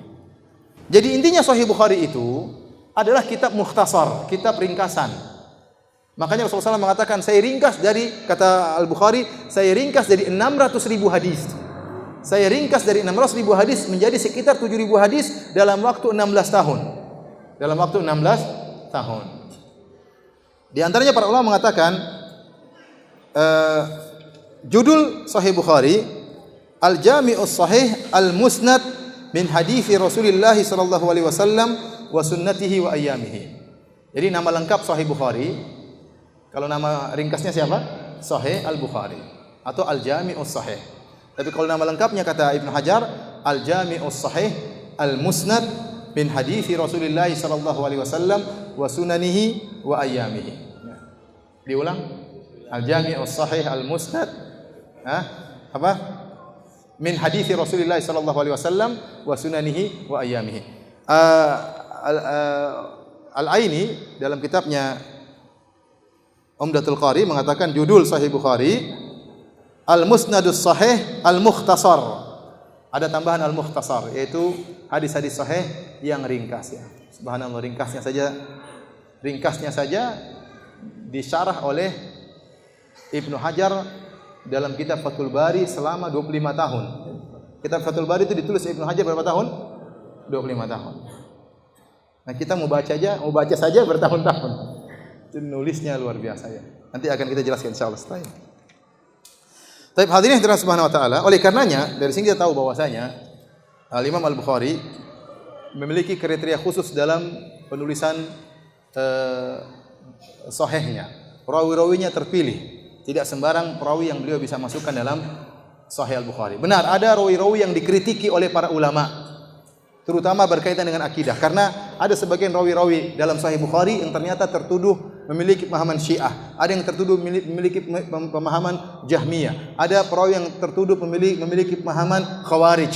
Jadi intinya Sahih Bukhari itu adalah kitab mukhtasar, kitab ringkasan. Makanya Rasulullah SAW mengatakan, saya ringkas dari, kata Al-Bukhari, saya ringkas dari 600.000 hadis. Saya ringkas dari 600.000 hadis menjadi sekitar 7.000 hadis dalam waktu 16 tahun. Dalam waktu 16 tahun. Di antaranya para ulama mengatakan, judul Sahih Bukhari, Al-Jami'us Sahih Al-Musnad min hadithi Rasulullah sallallahu alaihi wasallam wa sunnatihi wa ayyamihi. Jadi nama lengkap Sahih Bukhari, kalau nama ringkasnya siapa? Sahih Al-Bukhari atau Al-Jami'us Sahih. Tapi kalau nama lengkapnya kata Ibnu Hajar, Al-Jami'us Sahih Al-Musnad min hadithi Rasulullah sallallahu alaihi wasallam wa sunanihi wa ayyamihi. Diulang. Al-Jami'us Sahih Al-Musnad apa? Min hadithi Rasulullah sallallahu alaihi wasallam wa sunanihi wa ayyamihi. Al-Aini dalam kitabnya Umdatul Qari mengatakan judul Sahih Bukhari Al-Musnadus Sahih Al-Mukhtasar. Ada tambahan Al-Mukhtasar, yaitu hadis-hadis sahih yang ringkas ya. Subhanallah, ringkasnya saja disyarah oleh Ibnu Hajar dalam kitab Fathul Bari selama 25 tahun. Kitab Fathul Bari itu ditulis Ibnu Hajar berapa tahun? 25 tahun. Nah, kita mau baca saja bertahun-tahun. Nulisnya luar biasa ya. Nanti akan kita jelaskan insyaallah setelah ini. Tapi hadirin yang dirahmati Subhanahu wa taala, oleh karenanya dari sini kita tahu bahwasanya Al-Imam Al-Bukhari memiliki kriteria khusus dalam penulisan sahihnya. Rawi-rawinya terpilih, tidak sembarang perawi yang beliau bisa masukkan dalam Sahih Al-Bukhari. Benar, ada rawi-rawi yang dikritiki oleh para ulama, terutama berkaitan dengan akidah, karena ada sebagian rawi-rawi dalam Sahih Bukhari yang ternyata tertuduh memiliki pemahaman Syiah, ada yang tertuduh memiliki pemahaman Jahmiyah, ada perawi yang tertuduh memiliki pemahaman Khawarij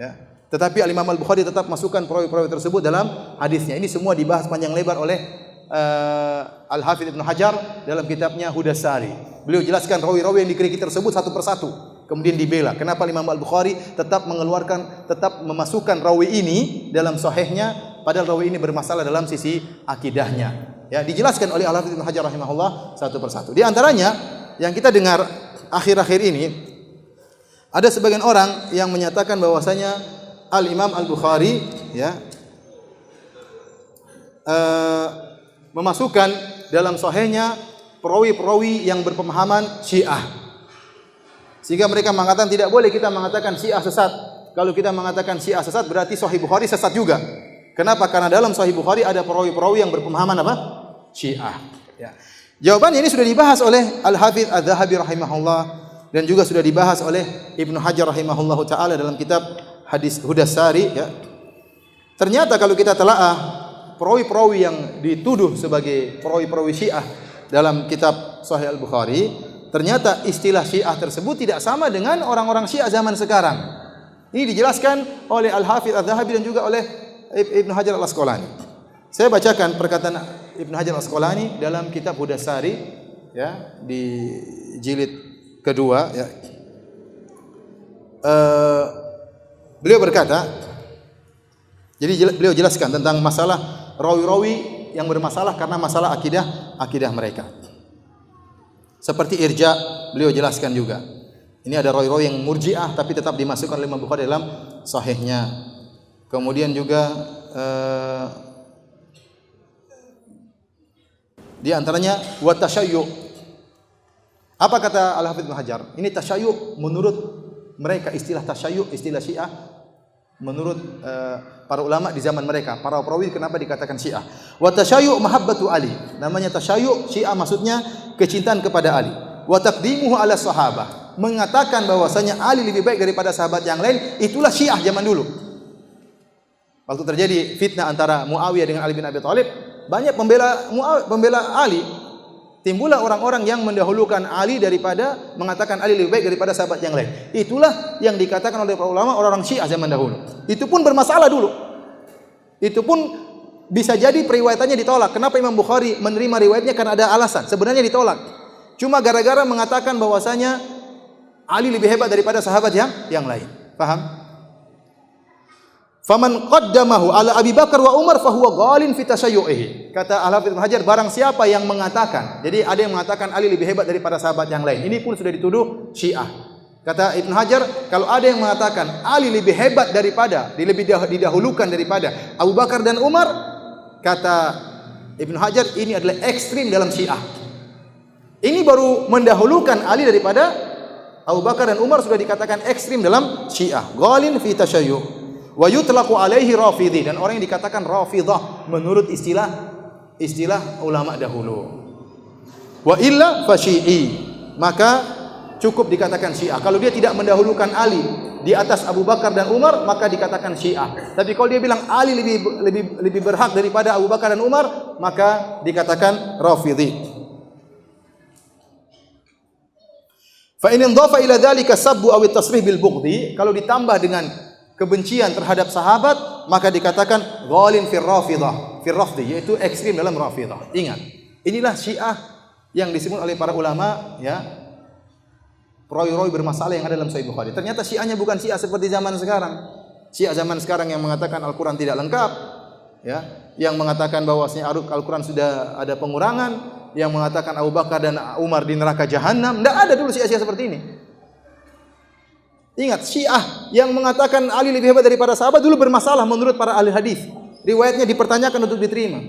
ya. Tetapi Al-Imam Al-Bukhari tetap masukkan perawi-perawi tersebut dalam hadisnya. Ini semua dibahas panjang lebar oleh Al-Hafidz Ibnu Hajar dalam kitabnya Hudas-Sari. Beliau jelaskan rawi-rawi yang dikritiki tersebut satu persatu, kemudian dibela. Kenapa Imam Al-Bukhari tetap memasukkan rawi ini dalam sahihnya, padahal rawi ini bermasalah dalam sisi akidahnya. Ya, dijelaskan oleh Al-Hafidz Ibnu Hajar rahimahullah satu persatu. Di antaranya yang kita dengar akhir-akhir ini, ada sebagian orang yang menyatakan bahwasanya Al-Imam Al-Bukhari ya memasukkan dalam sahihnya perawi-perawi yang berpemahaman Syiah. Sehingga mereka mengatakan tidak boleh kita mengatakan Syiah sesat. Kalau kita mengatakan Syiah sesat berarti Sahih Bukhari sesat juga. Kenapa? Karena dalam Sahih Bukhari ada perawi-perawi yang berpemahaman apa? Syiah. Ya. Jawabannya ini sudah dibahas oleh Al-Hafidz Adz-Dzahabi rahimahullah dan juga sudah dibahas oleh Ibnu Hajar rahimahullahu taala dalam kitab Hadis Hudas-Sari ya. Ternyata kalau kita telaah perawi-perawi yang dituduh sebagai perawi-perawi Syiah dalam kitab Sahih Al-Bukhari, ternyata istilah Syiah tersebut tidak sama dengan orang-orang Syiah zaman sekarang. Ini dijelaskan oleh Al-Hafidz Adz-Dzahabi dan juga oleh Ibnu Hajar Al-Asqalani. Saya bacakan perkataan Ibnu Hajar Al-Asqalani dalam kitab Hudas-Sari ya, di jilid kedua ya. Beliau berkata, jadi beliau jelaskan tentang masalah rawi-rawi yang bermasalah karena masalah akidah mereka. Seperti irja, beliau jelaskan juga. Ini ada rawi-rawi yang murji'ah tapi tetap dimasukkan oleh Imam Bukhari dalam sahihnya. Kemudian juga di antaranya wa tasyayyu. Apa kata Al-Hafidz Ibnu Hajar? Ini tasyayyu menurut mereka, istilah tasyayyu, istilah Syiah menurut para ulama di zaman mereka, para perawi kenapa dikatakan Syiah? Wa tasyayyu mahabbatu Ali. Namanya tasyayyu Syiah maksudnya kecintaan kepada Ali. Wa taqdimuhu ala sahabah. Mengatakan bahwasanya Ali lebih baik daripada sahabat yang lain, itulah Syiah zaman dulu. Waktu terjadi fitnah antara Muawiyah dengan Ali bin Abi Thalib, banyak pembela Ali. Timbullah orang-orang yang mendahulukan Ali daripada mengatakan Ali lebih baik daripada sahabat yang lain. Itulah yang dikatakan oleh para ulama orang-orang Syiah zaman dahulu. Itu pun bermasalah dulu. Itu pun bisa jadi periwayatannya ditolak. Kenapa Imam Bukhari menerima riwayatnya? Karena ada alasan. Sebenarnya ditolak. Cuma gara-gara mengatakan bahwasanya Ali lebih hebat daripada sahabat yang lain. Paham? Faman qaddamahu ala Abi Bakar wa Umar fahuwa ghalin fi tashayyu'ihi. Kata Al-Hafidz Ibnu Hajar, barang siapa yang mengatakan, jadi ada yang mengatakan Ali lebih hebat daripada sahabat yang lain. Ini pun sudah dituduh Syiah. Kata Ibnu Hajar, kalau ada yang mengatakan Ali lebih hebat daripada, lebih didahulukan daripada Abu Bakar dan Umar, kata Ibnu Hajar, ini adalah ekstrim dalam Syiah. Ini baru mendahulukan Ali daripada Abu Bakar dan Umar sudah dikatakan ekstrim dalam Syiah. Ghalin fi tashayyuh. Wa yutlaqu alaihi rafidhi, dan orang yang dikatakan rafidah menurut istilah ulama dahulu. Wa illa fa syi'i, maka cukup dikatakan Syiah. Kalau dia tidak mendahulukan Ali di atas Abu Bakar dan Umar, maka dikatakan Syiah. Tapi kalau dia bilang Ali lebih berhak daripada Abu Bakar dan Umar, maka dikatakan rafidhi. Fa in indhafa ila dzalika sabbu aw at-tasrih bil bughdhi, kalau ditambah dengan kebencian terhadap sahabat, maka dikatakan ghalin fir rafidhi, yaitu ekstrim dalam Rafidah. Ingat, inilah Syiah yang disebut oleh para ulama, ya, perawi-rawi bermasalah yang ada dalam Sahih Bukhari. Ternyata Syiahnya bukan Syiah seperti zaman sekarang. Syiah zaman sekarang yang mengatakan Al-Quran tidak lengkap, ya, yang mengatakan bahwasanya Al-Quran sudah ada pengurangan, yang mengatakan Abu Bakar dan Umar di neraka jahanam. Tidak ada dulu Syiah-Syiah seperti ini. Ingat, Syiah yang mengatakan Ali lebih hebat daripada sahabat dulu bermasalah menurut para ahli hadis. Riwayatnya dipertanyakan untuk diterima.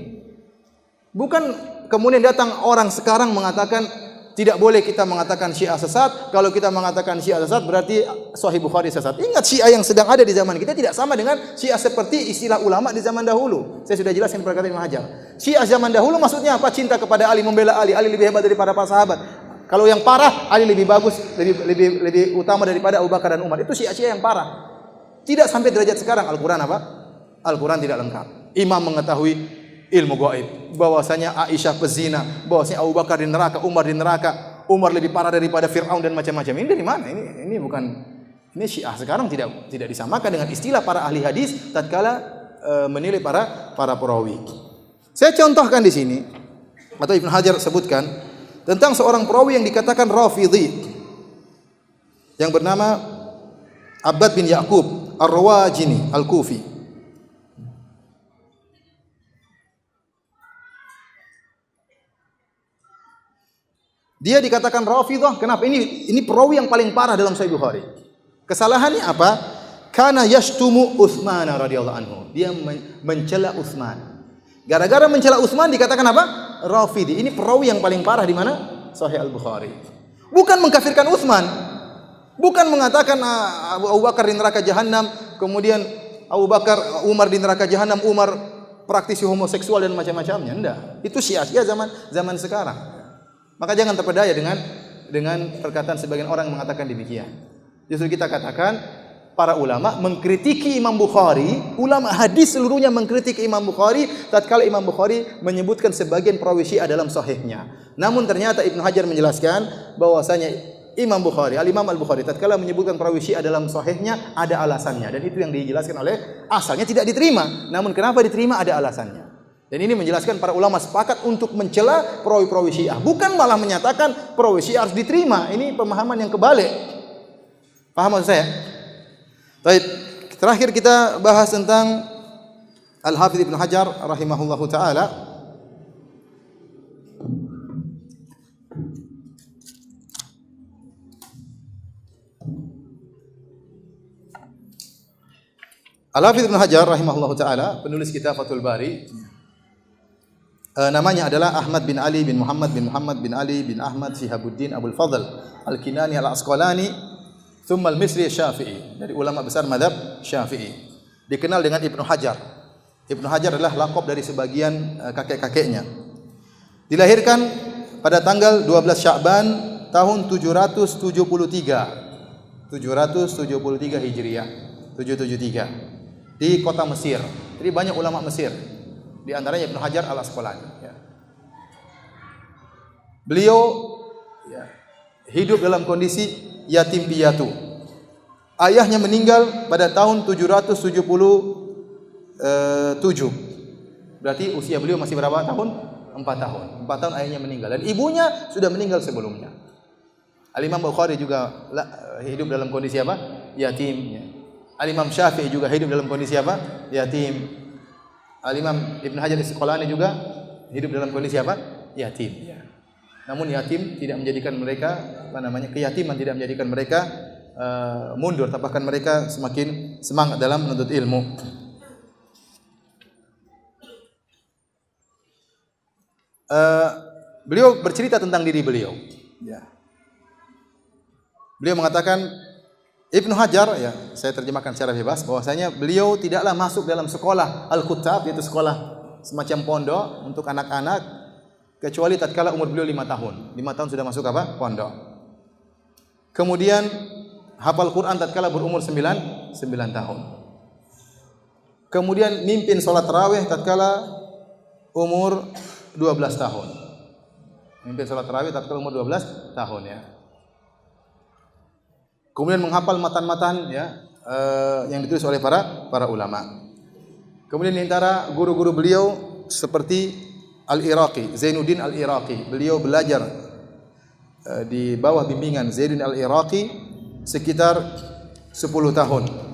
Bukan kemudian datang orang sekarang mengatakan tidak boleh kita mengatakan Syiah sesat. Kalau kita mengatakan Syiah sesat berarti Sahih Bukhari sesat. Ingat, Syiah yang sedang ada di zaman kita tidak sama dengan Syiah seperti istilah ulama di zaman dahulu. Saya sudah jelaskan perkataan Ibnu Hajar. Syiah zaman dahulu maksudnya apa? Cinta kepada Ali, membela Ali. Ali lebih hebat daripada para sahabat. Kalau yang parah, Ali lebih bagus, lebih utama daripada Abu Bakar dan Umar. Itu Syiah yang parah. Tidak sampai derajat sekarang. Al-Quran apa? Al-Quran tidak lengkap. Imam mengetahui ilmu gaib, bahwasanya Aisyah pezina, bahwasanya Abu Bakar di neraka, Umar di neraka, Umar lebih parah daripada Fir'aun dan macam-macam. Ini dari mana? Ini bukan, ini Syiah sekarang tidak disamakan dengan istilah para ahli hadis tatkala menilai para perawi. Saya contohkan di sini, atau Ibnu Hajar sebutkan tentang seorang perawi yang dikatakan Rafidhi yang bernama Abbad bin Ya'qub Ar-Rawajini Al-Kufi. Dia dikatakan Rafidhah. Kenapa? Ini perawi yang paling parah dalam Sahih Bukhari. Kesalahannya apa? Kana yashtumu Utsman radhiyallahu anhu. Dia mencela Utsman. Gara-gara mencela Utsman dikatakan apa? Rafidhi. Ini perawi yang paling parah di mana? Sahih Al-Bukhari. Bukan mengkafirkan Utsman. Bukan mengatakan Abu Bakar di neraka jahanam, kemudian Abu Bakar, Umar di neraka jahanam, Umar praktisi homoseksual dan macam-macamnya. Enggak. Itu Syiah zaman sekarang. Maka jangan terpedaya dengan perkataan sebagian orang yang mengatakan demikian. Justru kita katakan para ulama mengkritiki Imam Bukhari, ulama hadis seluruhnya mengkritiki Imam Bukhari tatkala Imam Bukhari menyebutkan sebagian perawi Syiah dalam sahihnya. Namun ternyata Ibnu Hajar menjelaskan bahwasanya Imam Bukhari, Al-Imam Al-Bukhari tatkala menyebutkan perawi Syiah dalam sahihnya ada alasannya, dan itu yang dijelaskan oleh asalnya tidak diterima. Namun kenapa diterima ada alasannya. Dan ini menjelaskan para ulama sepakat untuk mencela perawi-perawi Syiah, bukan malah menyatakan perawi Syiah harus diterima. Ini pemahaman yang kebalik. Paham maksud saya? Baik, terakhir kita bahas tentang Al-Hafidz Ibnu Hajar rahimahullahu taala. Al-Hafidz Ibnu Hajar rahimahullahu taala, penulis kitab Fathul Bari. Namanya adalah Ahmad bin Ali bin Muhammad bin Ali bin Ahmad Shihabuddin Abul Fadl Al-Kinani Al-Asqalani thumma Al-Misri Syafi'i, dari ulama besar mazhab Syafi'i. Dikenal dengan Ibnu Hajar. Ibnu Hajar adalah laqab dari sebagian kakek-kakeknya. Dilahirkan pada tanggal 12 Sya'ban tahun 773 Hijriah, 773 di kota Mesir. Jadi banyak ulama Mesir. Di antaranya Ibnu Hajar Al-Asqalani. Ya. Beliau hidup dalam kondisi yatim piatu. Ayahnya meninggal pada tahun 777. Berarti usia beliau masih berapa tahun? 4 tahun. 4 tahun ayahnya meninggal. Dan ibunya sudah meninggal sebelumnya. Al-Imam Bukhari juga hidup dalam kondisi apa? Yatim. Ya. Al-Imam Syafi'i juga hidup dalam kondisi apa? Yatim. Al-Imam Ibnu Hajar Al-Asqalani juga hidup dalam kondisi apa? Yatim. Ya. Namun yatim tidak menjadikan mereka keyatiman tidak menjadikan mereka mundur, bahkan mereka semakin semangat dalam menuntut ilmu. Beliau bercerita tentang diri beliau. Ya. Beliau mengatakan, Ibnu Hajar, ya, saya terjemahkan secara bebas, bahwasanya beliau tidaklah masuk dalam sekolah Al-Kutab, yaitu sekolah semacam pondok untuk anak-anak, kecuali tatkala umur beliau 5 tahun. 5 tahun sudah masuk apa? Pondok. Kemudian hafal Quran tatkala berumur 9 tahun. Kemudian mimpin salat tarawih tatkala umur 12 tahun. Mimpin salat tarawih tatkala umur 12 tahun, ya. Kemudian menghafal matan-matan, ya, yang ditulis oleh para ulama. Kemudian di antara guru-guru beliau seperti Al-Iraqi, Zainuddin Al-Iraqi. Beliau belajar di bawah bimbingan Zainuddin Al-Iraqi sekitar 10 tahun.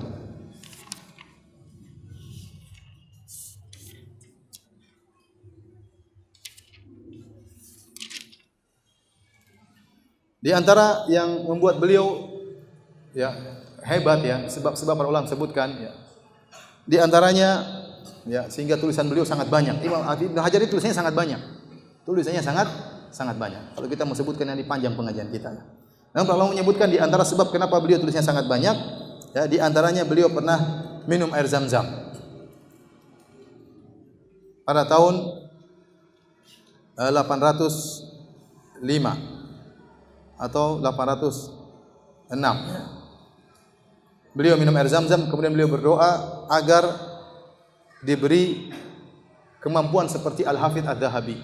Di antara yang membuat beliau ya hebat ya, sebab para ulama sebutkan ya. Di antaranya ya, sehingga tulisan beliau sangat banyak. Imam Ibnu Hajar itu tulisannya sangat banyak. Tulisannya sangat banyak. Kalau kita mau sebutkan yang di panjang pengajian kita. Namun para ulama menyebutkan di antara sebab kenapa beliau tulisannya sangat banyak, ya di antaranya beliau pernah minum air Zam-Zam. Pada tahun 805 atau 806 ya. Beliau minum air Zam-Zam, kemudian beliau berdoa agar diberi kemampuan seperti Al-Hafidz Adz-Dzahabi.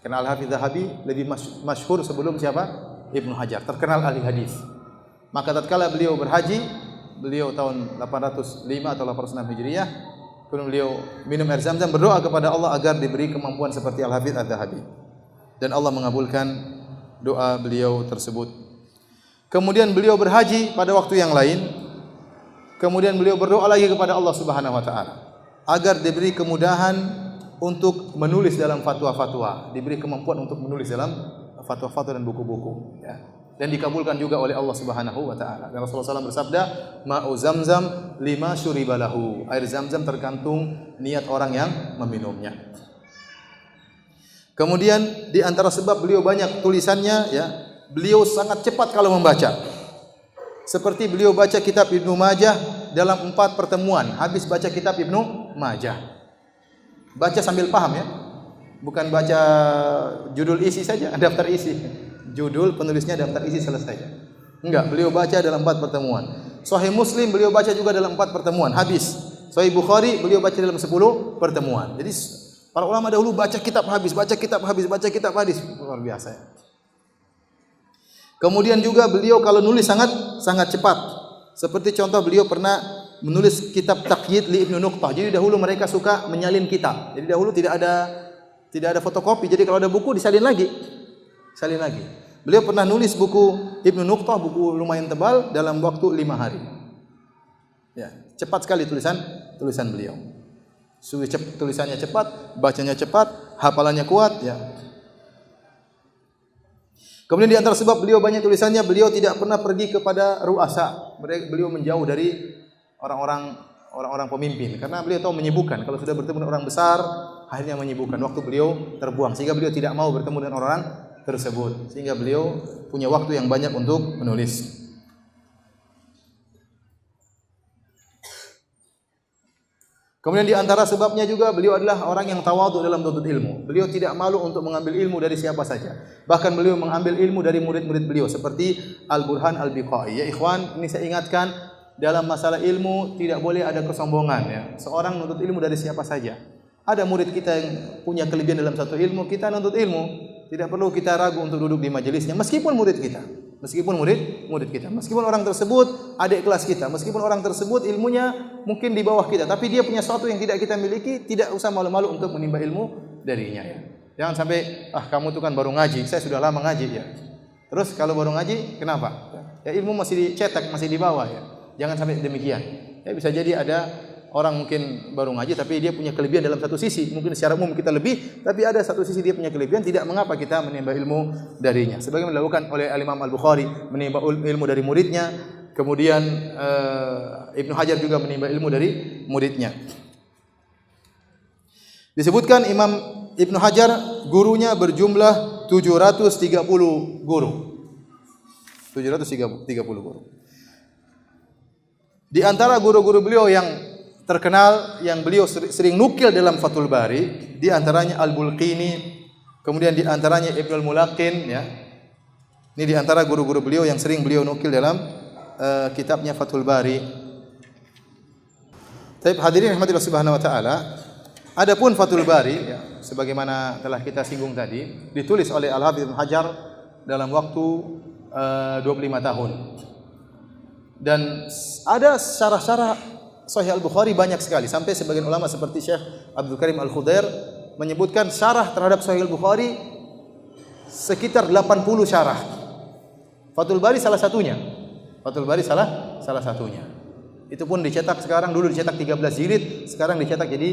Karena Al-Hafidz Adz-Dzahabi lebih masyhur sebelum siapa? Ibnu Hajar, terkenal ahli hadis. Maka tatkala beliau berhaji, beliau tahun 805 atau 806 Hijriah, kemudian beliau minum air Zam-Zam, berdoa kepada Allah agar diberi kemampuan seperti Al-Hafidz Adz-Dzahabi. Dan Allah mengabulkan doa beliau tersebut. Kemudian beliau berhaji pada waktu yang lain. Kemudian beliau berdoa lagi kepada Allah Subhanahu wa taala agar diberi kemudahan untuk menulis dalam fatwa-fatwa, diberi kemampuan untuk menulis dalam fatwa-fatwa dan buku-buku ya. Dan dikabulkan juga oleh Allah Subhanahu wa taala. Dan Rasulullah SAW bersabda, "Ma'u Zamzam lima syuriba lahu." Air Zam-Zam tergantung niat orang yang meminumnya. Kemudian di antara sebab beliau banyak tulisannya ya, beliau sangat cepat kalau membaca. Seperti beliau baca kitab Ibnu Majah dalam 4 pertemuan, habis baca kitab Ibnu Majah. Baca sambil paham ya. Bukan baca judul isi saja, daftar isi. Judul penulisnya daftar isi selesai. Enggak, beliau baca dalam 4 pertemuan. Sahih Muslim beliau baca juga dalam 4 pertemuan, habis. Sahih Bukhari beliau baca dalam 10 pertemuan. Jadi para ulama dahulu baca kitab habis, baca kitab habis, baca kitab hadis, luar biasa ya. Kemudian juga beliau kalau nulis sangat cepat. Seperti contoh beliau pernah menulis kitab Taqyid li Ibnu Nuqtah. Jadi dahulu mereka suka menyalin kitab. Jadi dahulu tidak ada fotokopi. Jadi kalau ada buku disalin lagi. Salin lagi. Beliau pernah nulis buku Ibnu Nuqtah, buku lumayan tebal dalam waktu 5 hari. Ya, cepat sekali tulisan beliau. Tulisannya cepat, bacanya cepat, hafalannya kuat ya. Kemudian di antara sebab beliau banyak tulisannya, beliau tidak pernah pergi kepada ru'asa. Beliau menjauh dari orang-orang pemimpin karena beliau tahu menyibukkan. Kalau sudah bertemu dengan orang besar, akhirnya menyibukkan. Waktu beliau terbuang sehingga beliau tidak mau bertemu dengan orang tersebut. Sehingga beliau punya waktu yang banyak untuk menulis. Kemudian di antara sebabnya juga beliau adalah orang yang tawadhu dalam menuntut ilmu. Beliau tidak malu untuk mengambil ilmu dari siapa saja. Bahkan beliau mengambil ilmu dari murid-murid beliau seperti Al-Burhan Al-Biqai. Ya ikhwan, ini saya ingatkan dalam masalah ilmu tidak boleh ada kesombongan ya. Seorang menuntut ilmu dari siapa saja. Ada murid kita yang punya kelebihan dalam satu ilmu, kita menuntut ilmu. Tidak perlu kita ragu untuk duduk di majelisnya meskipun murid kita. Meskipun murid kita, meskipun orang tersebut adik kelas kita, meskipun orang tersebut ilmunya mungkin di bawah kita, tapi dia punya sesuatu yang tidak kita miliki, tidak usah malu-malu untuk menimba ilmu darinya ya. Jangan sampai kamu tuh kan baru ngaji, saya sudah lama ngaji ya. Terus kalau baru ngaji, kenapa? Ya ilmu masih dicetak, masih di bawah ya. Jangan sampai demikian. Ya bisa jadi ada orang mungkin baru ngaji tapi dia punya kelebihan dalam satu sisi. Mungkin secara umum kita lebih, tapi ada satu sisi dia punya kelebihan, tidak mengapa kita menimba ilmu darinya. Sebagaimana dilakukan oleh Imam Al-Bukhari, menimba ilmu dari muridnya. Kemudian Ibnu Hajar juga menimba ilmu dari muridnya. Disebutkan Imam Ibnu Hajar gurunya berjumlah 730 guru. 730 guru. Di antara guru-guru beliau yang terkenal yang beliau sering nukil dalam Fathul Bari, di antaranya Al-Bulqini, kemudian di antaranya Ibnu Al-Mulaqin ya. Ini di antara guru-guru beliau yang sering beliau nukil dalam kitabnya Fathul Bari. Tapi hadirin rahmatillah subhanahu wa taala, adapun Fathul Bari ya, sebagaimana telah kita singgung tadi, ditulis oleh Al-Hafidz Ibnu Hajar dalam waktu 25 tahun. Dan ada syarah-syarah Sahih Al-Bukhari banyak sekali. Sampai sebagian ulama seperti Syekh Abdul Karim Al-Khudair menyebutkan syarah terhadap Sahih Al-Bukhari sekitar 80 syarah. Fathul Bari salah satunya. Fathul Bari salah satunya. Itu pun dicetak sekarang, dulu dicetak 13 jilid, sekarang dicetak jadi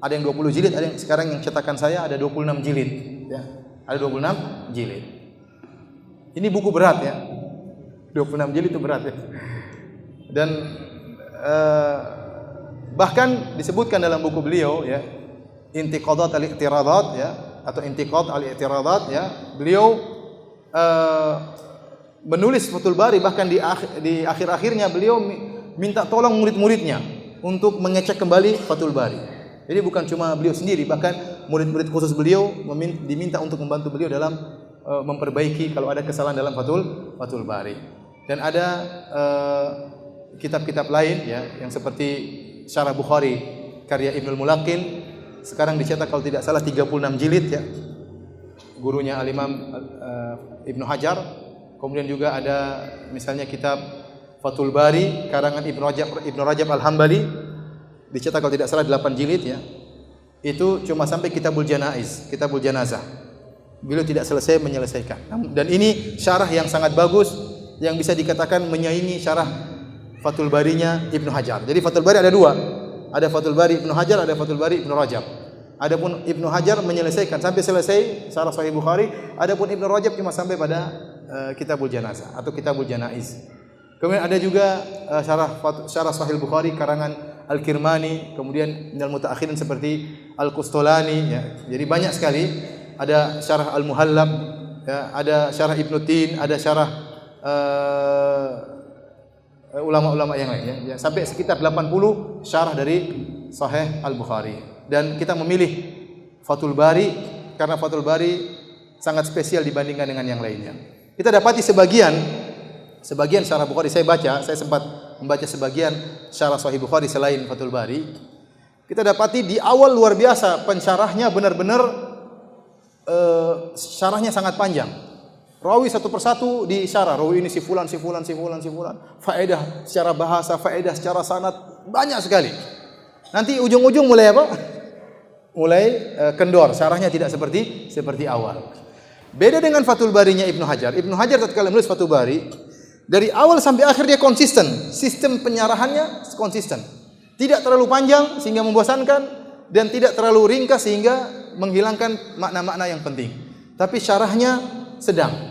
ada yang 20 jilid, ada yang sekarang yang cetakan saya ada 26 jilid, ya. Ada 26 jilid. Ini buku berat ya. 26 jilid itu berat ya. Dan bahkan disebutkan dalam buku beliau ya, Intiqadat al-i'tiradat ya, atau Intiqad al-i'tiradat ya, beliau menulis Fathul Bari, bahkan di akhir-akhirnya beliau minta tolong murid-muridnya untuk mengecek kembali Fathul Bari. Jadi bukan cuma beliau sendiri, bahkan murid-murid khusus beliau diminta untuk membantu beliau dalam memperbaiki kalau ada kesalahan dalam Fathul Bari. Dan ada kitab-kitab lain ya, yang seperti Syarah Bukhari karya Ibnul Mulaqin, sekarang dicetak kalau tidak salah 36 jilid ya. Gurunya Al-Imam Ibnu Hajar. Kemudian juga ada misalnya kitab Fathul Bari karangan Ibnu Rajab Al-Hambali, dicetak kalau tidak salah 8 jilid ya. Itu cuma sampai Kitabul Janaiz, Kitabul Janazah. Beliau tidak selesai menyelesaikan. Dan ini syarah yang sangat bagus yang bisa dikatakan menyaingi syarah Fathul Barinya Ibnu Hajar. Jadi Fathul Bari ada dua. Ada Fathul Bari Ibnu Hajar, ada Fathul Bari Ibnu Rajab. Adapun Ibnu Hajar menyelesaikan sampai selesai syarah Sahih Bukhari, adapun Ibnu Rajab cuma sampai pada Kitabul Janazah atau Kitabul Janaiz. Kemudian ada juga syarah Sahih Bukhari karangan Al-Kirmani, kemudian minal mutaakhirin seperti Al-Qustolani ya. Jadi banyak sekali. Ada syarah Al-Muhallab ya, ada syarah Ibnu Tin, ada syarah ulama-ulama yang lain ya. Sampai sekitar 80 syarah dari Sahih Al-Bukhari. Dan kita memilih Fathul Bari karena Fathul Bari sangat spesial dibandingkan dengan yang lainnya. Kita dapati sebagian syarah Bukhari saya sempat membaca sebagian syarah Sahih Bukhari selain Fathul Bari. Kita dapati di awal luar biasa pensyarahnya benar-benar syarahnya sangat panjang. Rawi satu persatu disyarah. Rawi ini si fulan. Faedah secara bahasa, faedah secara sanad banyak sekali. Nanti ujung-ujung mulai apa? Mulai kendor. Syarahnya tidak seperti awal. Beda dengan Fathul Barinya Ibnu Hajar. Ibnu Hajar tatkala menulis Fathul Bari, dari awal sampai akhir dia konsisten. Sistem penyarahannya konsisten. Tidak terlalu panjang sehingga membosankan dan tidak terlalu ringkas sehingga menghilangkan makna-makna yang penting. Tapi syarahnya sedang.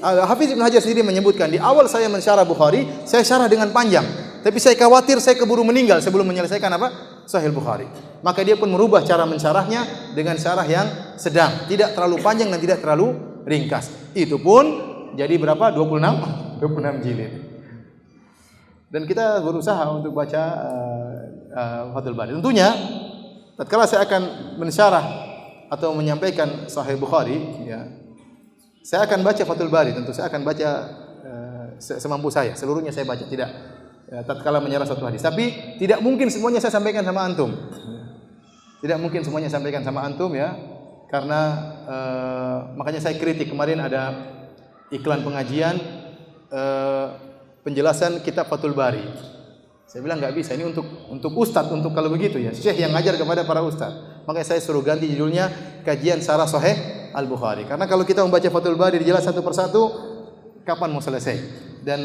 Hafiz Ibnu Hajar sendiri menyebutkan, di awal saya mensyarah Bukhari, saya syarah dengan panjang. Tapi saya khawatir saya keburu meninggal sebelum menyelesaikan apa? Sahih Bukhari. Maka dia pun merubah cara mensyarahnya dengan syarah yang sedang, tidak terlalu panjang dan tidak terlalu ringkas. Itu pun jadi berapa? 26 jilid. Dan kita berusaha untuk baca Fathul Bari. Tentunya tatkala saya akan mensyarah atau menyampaikan Sahih Bukhari ya, saya akan baca Fathul Bari, tentu saya akan baca semampu saya, seluruhnya saya baca, tidak tatkala menyarah suatu hadis. Tapi tidak mungkin semuanya saya sampaikan sama antum. Tidak mungkin semuanya sampaikan sama antum ya. Karena makanya saya kritik kemarin ada iklan pengajian penjelasan kitab Fathul Bari. Saya bilang enggak bisa, ini untuk ustaz, untuk kalau begitu ya, syekh yang ngajar kepada para ustaz. Makanya saya suruh ganti judulnya kajian syarah Sahih Al-Bukhari. Karena kalau kita membaca Fathul Bari dijelas satu persatu, kapan mau selesai? Dan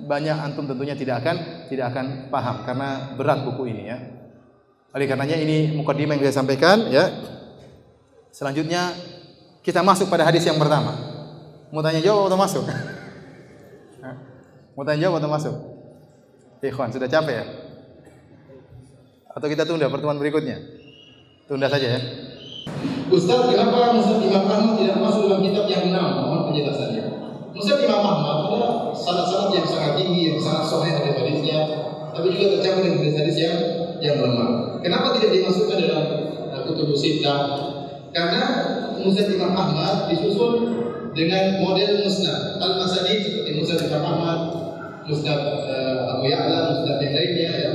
banyak antum tentunya tidak akan paham karena berat buku ini ya. Oleh karenanya ini mukadimah yang saya sampaikan ya. Selanjutnya kita masuk pada hadis yang pertama. Mau tanya jawab atau masuk? Mau tanya jawab atau masuk? Ikhwan, sudah capek ya? Atau kita tunda pertemuan berikutnya? Tunda saja ya. Ustaz, kenapa Musnad Imam Ahmad tidak masuk dalam kitab yang 6? Mohon penjelasannya. Musnad Imam Ahmad ada syarat-syarat yang sangat tinggi, yang sangat sahih dari hadisnya, tapi juga tercampur dengan hadis yang lemah. Kenapa tidak dimasukkan dalam Kutubus Sittah? Karena Musnad Imam Ahmad disusun dengan model musnad al-masanid seperti Musnad Imam Ahmad, Musnad Abu Ya'la, Musnad yang lainnya ya.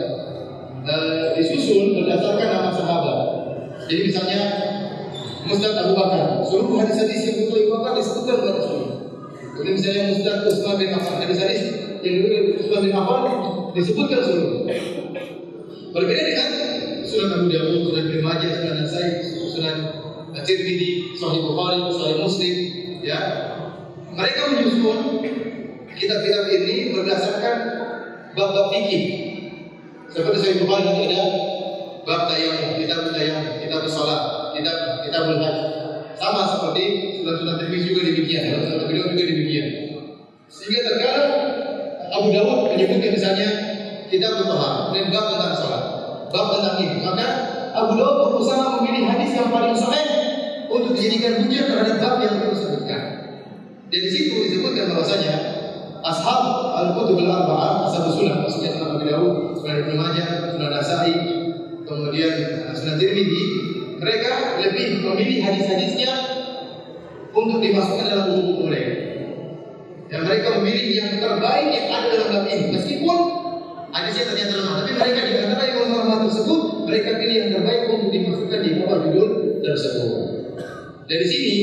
Disusun berdasarkan nama sahabat. Jadi misalnya Musnad Abu Bakar, seluruh hadis-hadis yang betul Abu Bakar disebutkan oleh Rasul. Kemudian misalnya Musnad Utsman bin Affan, hadis-hadis yang Utsman bin Affan disebutkan seluruh. Berbeda dengan Sunan Abu Dawud, Sunan Ibnu Majah, Sunan Nasai, Sunan Tirmidzi, Sahih Bukhari, Sahih Muslim, ya. Mereka menyusun kitab-kitab ini berdasarkan bab-bab fikih. Seperti Sahih Bukhari nanti ada bab tayammum, kitab salat, kitabul hajj. Sama seperti Sunan Tirmidzi juga demikian, Sunan Abu Dawud juga demikian. Sehingga terkadang Abu Dawud menyebutkan misalnya kitab thaharah dan bab tentang salat, bab tentang ini. Maka Abu Dawud berusaha memilih hadis yang paling sahih untuk dijadikan hujah terhadap bab yang perlu disebutkan. Dan di situ disebutkan bahwasanya ashab al-kutub al-arba'ah, ashab sunan, maksudnya Sunan Abu Dawud, Sunan Ibnu Majah, Sunan Nasai, kemudian Sunan Tirmidzi, mereka lebih memilih hadis-hadisnya untuk dimasukkan dalam buku-buku mereka. Dan mereka memilih yang terbaik yang ada dalam bab ini, meskipun hadisnya ternyata lemah, tapi mereka di antara yang ulama tersebut, mereka pilih yang terbaik untuk dimasukkan di bawah judul tersebut. Dari sini,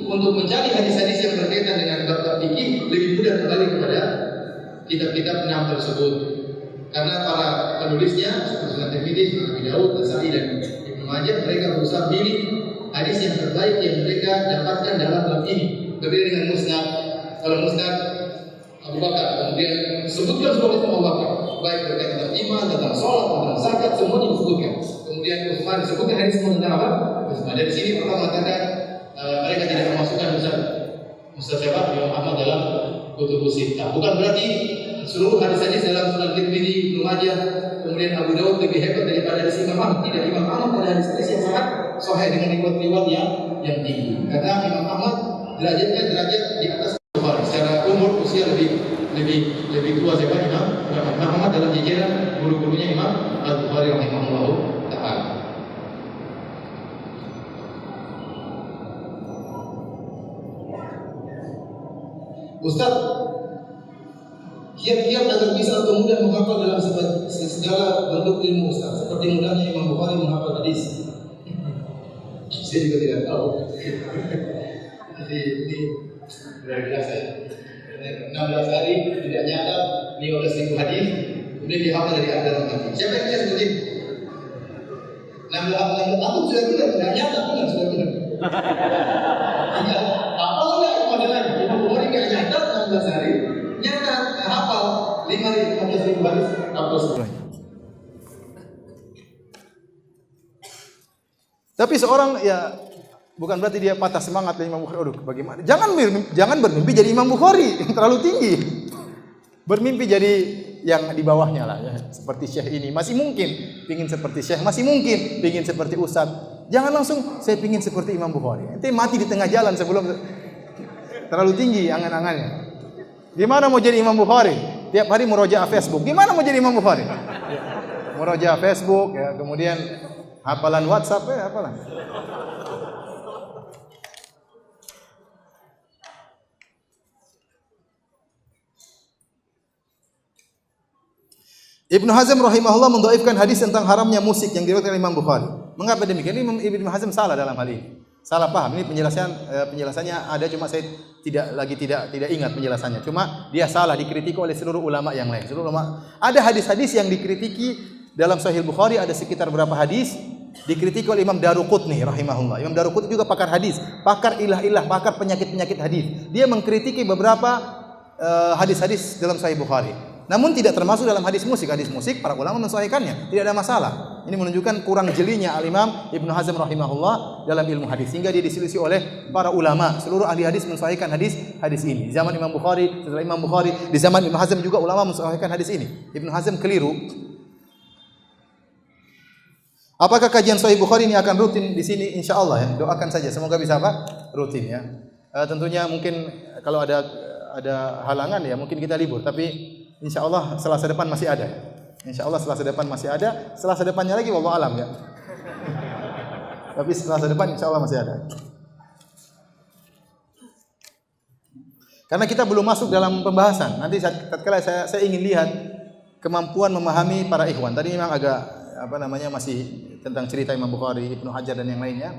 untuk mencari hadis-hadis yang berkaitan dengan bab fikih lebih mudah kembali kepada kitab-kitab 6 tersebut. Karena para penulisnya seperti Sunan Tirmidzi, Sunan Abu Dawud, Nasai dan Ibnu Majah, mereka berusaha pilih hadis yang terbaik yang mereka dapatkan dalam bab ini. Berbeda dengan Musnad. Kalau Musnad Abu Bakar, kemudian disebutkan sebagai Abu Bakar, baik berkaitan tentang iman, tentang sholat, tentang zakat, semuanya disebutkan. Kemudian Utsman disebutkan hadis semua tentang apa? Utsman. Dari sini orang mengatakan mereka tidak memasukkan Ustaz siapa? Imam Ahmad dalam Kutubus Sittah. Bukan berarti seluruh hadis-hadis dalam Sunan Tirmidzi, Ibnu Majah, kemudian Abu Dawud lebih hebat daripada hadis Imam Ahmad. Tidak, Imam Ahmad ada hadis-hadis yang sangat sahih dengan riwayat-riwayat yang tinggi. Karena Imam Ahmad derajatnya derajat di atas Bukhari. Secara umur usia lebih tua siapa? Imam Ahmad dalam jajaran guru-gurunya Imam Al-Bukhari rahimahullah ta'ala. Ustaz, kiat-kiat agar bisa atau mudah menghafal dalam segala bentuk ilmu Ustaz, seperti mudahnya Imam Bukhari menghafal hadis. Saya juga tidak tahu. Jadi ini luar biasa ya. 16 hari tidak nyatat 15.000 hadis, kemudian dihafal dari akal hati. Siapa yang bisa seperti itu? 16 aku sudah tidak nyatat pun sudah benar. Tidak hafal enggak modelan Imam Bukhari enggak nyatat 16 hari, nyatat hafal 15.000 hadis hafal semua. Tapi seorang ya bukan berarti dia patah semangat dari Imam Bukhari. Aduh, bagaimana? Jangan bermimpi jadi Imam Bukhari yang terlalu tinggi. Bermimpi jadi yang di bawahnya lah ya. Seperti Syekh ini masih mungkin pingin seperti Syekh, masih mungkin pingin seperti Ustaz. Jangan langsung saya pingin seperti Imam Bukhari. Nanti mati di tengah jalan sebelum terlalu tinggi angan-angannya. Gimana mau jadi Imam Bukhari? Tiap hari murojaah Facebook. Gimana mau jadi Imam Bukhari? Murojaah Facebook ya, kemudian hafalan WhatsApp ya, hafalan. Ibnu Hazm rahimahullah mendhaifkan hadis tentang haramnya musik yang diriwayatkan Imam Bukhari. Mengapa demikian? Ini Ibnu Hazm salah dalam hal ini. Salah paham. Ini penjelasannya ada, cuma saya tidak ingat penjelasannya. Cuma dia salah, dikritiki oleh seluruh ulama yang lain. Seluruh ulama. Ada hadis-hadis yang dikritiki dalam Sahih Bukhari, ada sekitar berapa hadis dikritiki oleh Imam Daruqutni rahimahullah. Imam Daruqutni juga pakar hadis, pakar ilah-ilah, pakar penyakit-penyakit hadis. Dia mengkritiki beberapa hadis-hadis dalam Sahih Bukhari. Namun tidak termasuk dalam hadis musik. Hadis musik para ulama mensahihkannya, tidak ada masalah. Ini menunjukkan kurang jelinya Al-Imam Ibnu Hazm rahimahullah dalam ilmu hadis, sehingga dia diselisih oleh para ulama. Seluruh ahli hadis mensahihkan hadis ini. Di zaman Imam Bukhari, setelah Imam Bukhari, di zaman Ibnu Hazm juga ulama mensahihkan hadis ini. Ibnu Hazm keliru. Apakah kajian Sahih Bukhari ini akan rutin di sini? Insyaallah ya. Doakan saja semoga bisa apa? Rutin ya. Tentunya mungkin kalau ada halangan ya mungkin kita libur, tapi insyaallah Selasa depan masih ada. Insyaallah Selasa depan masih ada. Selasa depannya lagi wallahu alam ya. Tapi Selasa depan insyaallah masih ada. Karena kita belum masuk dalam pembahasan. Nanti tatkala saya ingin lihat kemampuan memahami para ikhwan. Tadi memang agak masih tentang cerita Imam Bukhari, Ibnu Hajar dan yang lainnya.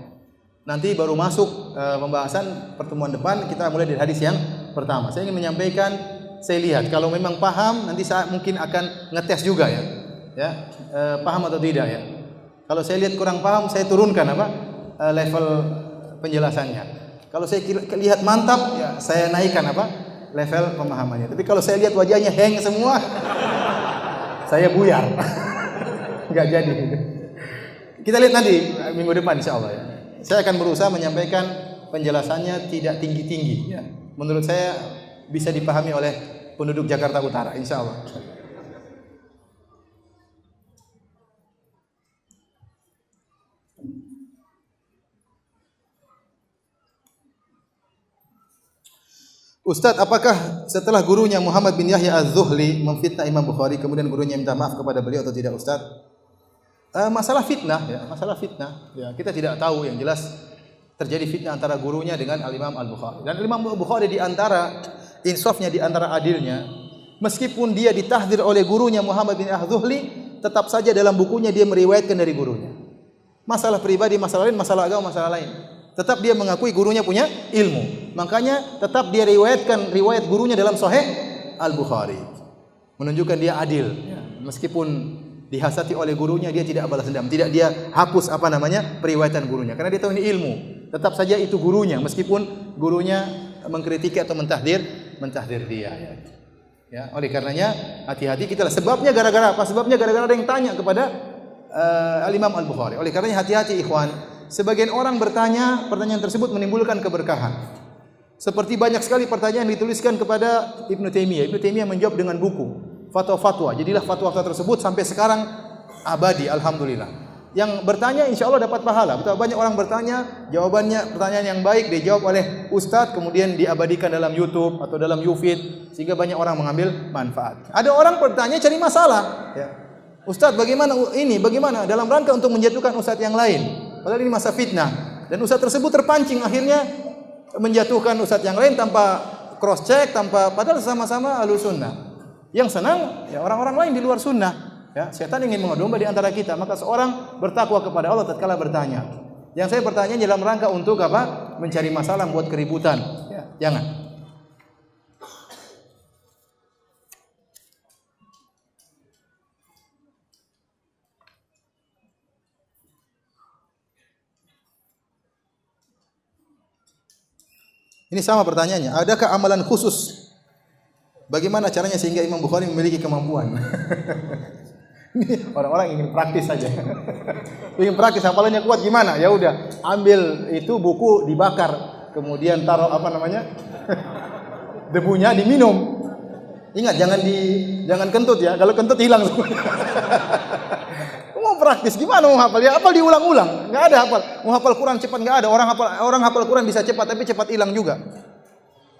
Nanti baru masuk pembahasan pertemuan depan, kita mulai dari hadis yang pertama. Saya ingin menyampaikan saya lihat. Kalau memang paham, nanti saya mungkin akan ngetes juga ya. Paham atau tidak ya. Kalau saya lihat kurang paham, saya turunkan level penjelasannya. Kalau saya lihat mantap, ya saya naikkan level pemahamannya. Tapi kalau saya lihat wajahnya hang semua, saya buyar. Enggak jadi. Kita lihat nanti minggu depan insyaallah ya. Saya akan berusaha menyampaikan penjelasannya tidak tinggi-tinggi ya. Menurut saya bisa dipahami oleh penduduk Jakarta Utara insyaallah. Ustadz, apakah setelah gurunya Muhammad bin Yahya Az-Zuhli memfitnah Imam Bukhari, kemudian gurunya minta maaf kepada beliau atau tidak Ustadz? Masalah fitnah ya, masalah fitnah. Ya, kita tidak tahu, yang jelas terjadi fitnah antara gurunya dengan Al-Imam Al-Bukhari. Dan Imam Al-Bukhari di antara insafnya, di antara adilnya, meskipun dia ditahdir oleh gurunya Muhammad bin Yahya Az-Zuhli, tetap saja dalam bukunya dia meriwayatkan dari gurunya. Masalah pribadi, masalah lain, masalah agama, masalah lain. Tetap dia mengakui gurunya punya ilmu. Makanya tetap dia riwayatkan riwayat gurunya dalam Sahih Al-Bukhari. Menunjukkan dia adil. Ya. Meskipun dihasati oleh gurunya, dia tidak balas dendam. Tidak dia hapus periwayatan gurunya. Karena dia tahu ini ilmu. Tetap saja itu gurunya. Meskipun gurunya mengkritiki atau mentahdir dia. Ya. Oleh karenanya hati-hati kita lah. Sebabnya gara-gara apa? Sebabnya gara-gara ada yang tanya kepada Al-Imam Al-Bukhari. Oleh karenanya hati-hati ikhwan. Sebagian orang bertanya, pertanyaan tersebut menimbulkan keberkahan. Seperti banyak sekali pertanyaan yang dituliskan kepada Ibnu Taimiyah. Ibnu Taimiyah menjawab dengan buku, fatwa-fatwa. Jadilah fatwa-fatwa tersebut sampai sekarang abadi, alhamdulillah. Yang bertanya insya Allah dapat pahala. Betapa banyak orang bertanya, jawabannya pertanyaan yang baik dijawab oleh ustadz, kemudian diabadikan dalam YouTube atau dalam YouFeed, sehingga banyak orang mengambil manfaat. Ada orang bertanya cari masalah. Ya. Ustadz, bagaimana ini? Bagaimana dalam rangka untuk menjatuhkan ustadz yang lain? Padahal ini masa fitnah. Dan ustadz tersebut terpancing akhirnya menjatuhkan ustadz yang lain tanpa cross check, padahal sama-sama ahlus sunnah. Yang senang ya orang-orang lain di luar sunnah. Ya, setan ingin mengadu domba di antara kita. Maka seorang bertakwa kepada Allah tatkala bertanya. Yang saya bertanya dalam rangka untuk apa? Mencari masalah, membuat keributan. Ya, jangan. Ini sama pertanyaannya. Adakah amalan khusus? Bagaimana caranya sehingga Imam Bukhari memiliki kemampuan? Ini orang-orang ingin praktis saja. Ingin praktis, hafalannya kuat gimana? Ya udah, ambil itu buku dibakar, kemudian taruh debunya diminum. Ingat jangan kentut ya. Kalau kentut hilang semua. Mau praktis gimana mau hafal? Ya hafal diulang-ulang. Enggak ada hafal. Mau hafal Quran cepat enggak ada. Orang hafal Quran bisa cepat tapi cepat hilang juga.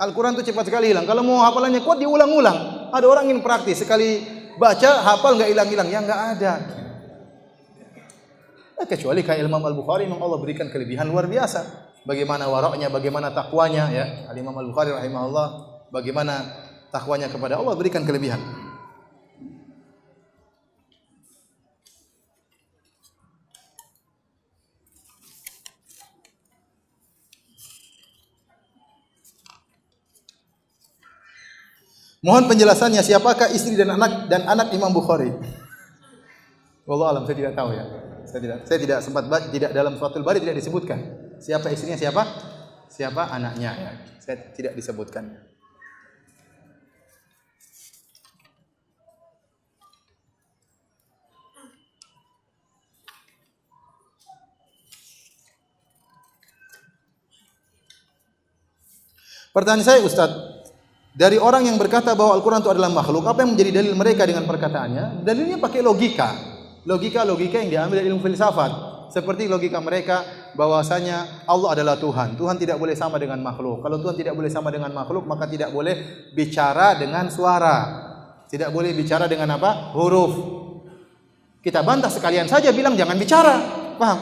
Al-Quran itu cepat sekali hilang. Kalau mau hafalannya kuat diulang-ulang. Ada orang ingin praktis, sekali baca hafal enggak hilang-hilang. Ya enggak ada. Kecuali kayak Imam Al-Bukhari, memang Allah berikan kelebihan luar biasa. Bagaimana waraknya, bagaimana takwanya ya. Al-Imam Al-Bukhari rahimahullah, bagaimana takwanya kepada Allah berikan kelebihan. Mohon penjelasannya siapakah istri dan anak Imam Bukhari? Wallahu alam, saya tidak tahu ya. Saya tidak sempat baca, tidak dalam Fathul Bari tidak disebutkan. Siapa istrinya, siapa anaknya ya. Saya tidak disebutkan. Pertanyaan saya Ustaz, dari orang yang berkata bahwa Al-Quran itu adalah makhluk, apa yang menjadi dalil mereka dengan perkataannya? Dalilnya pakai logika yang diambil dari ilmu filsafat. Seperti logika mereka bahwasanya Allah adalah Tuhan. Tuhan tidak boleh sama dengan makhluk. Kalau Tuhan tidak boleh sama dengan makhluk, maka tidak boleh bicara dengan suara. Tidak boleh bicara dengan apa? Huruf. Kita bantah sekalian saja bilang jangan bicara. Paham?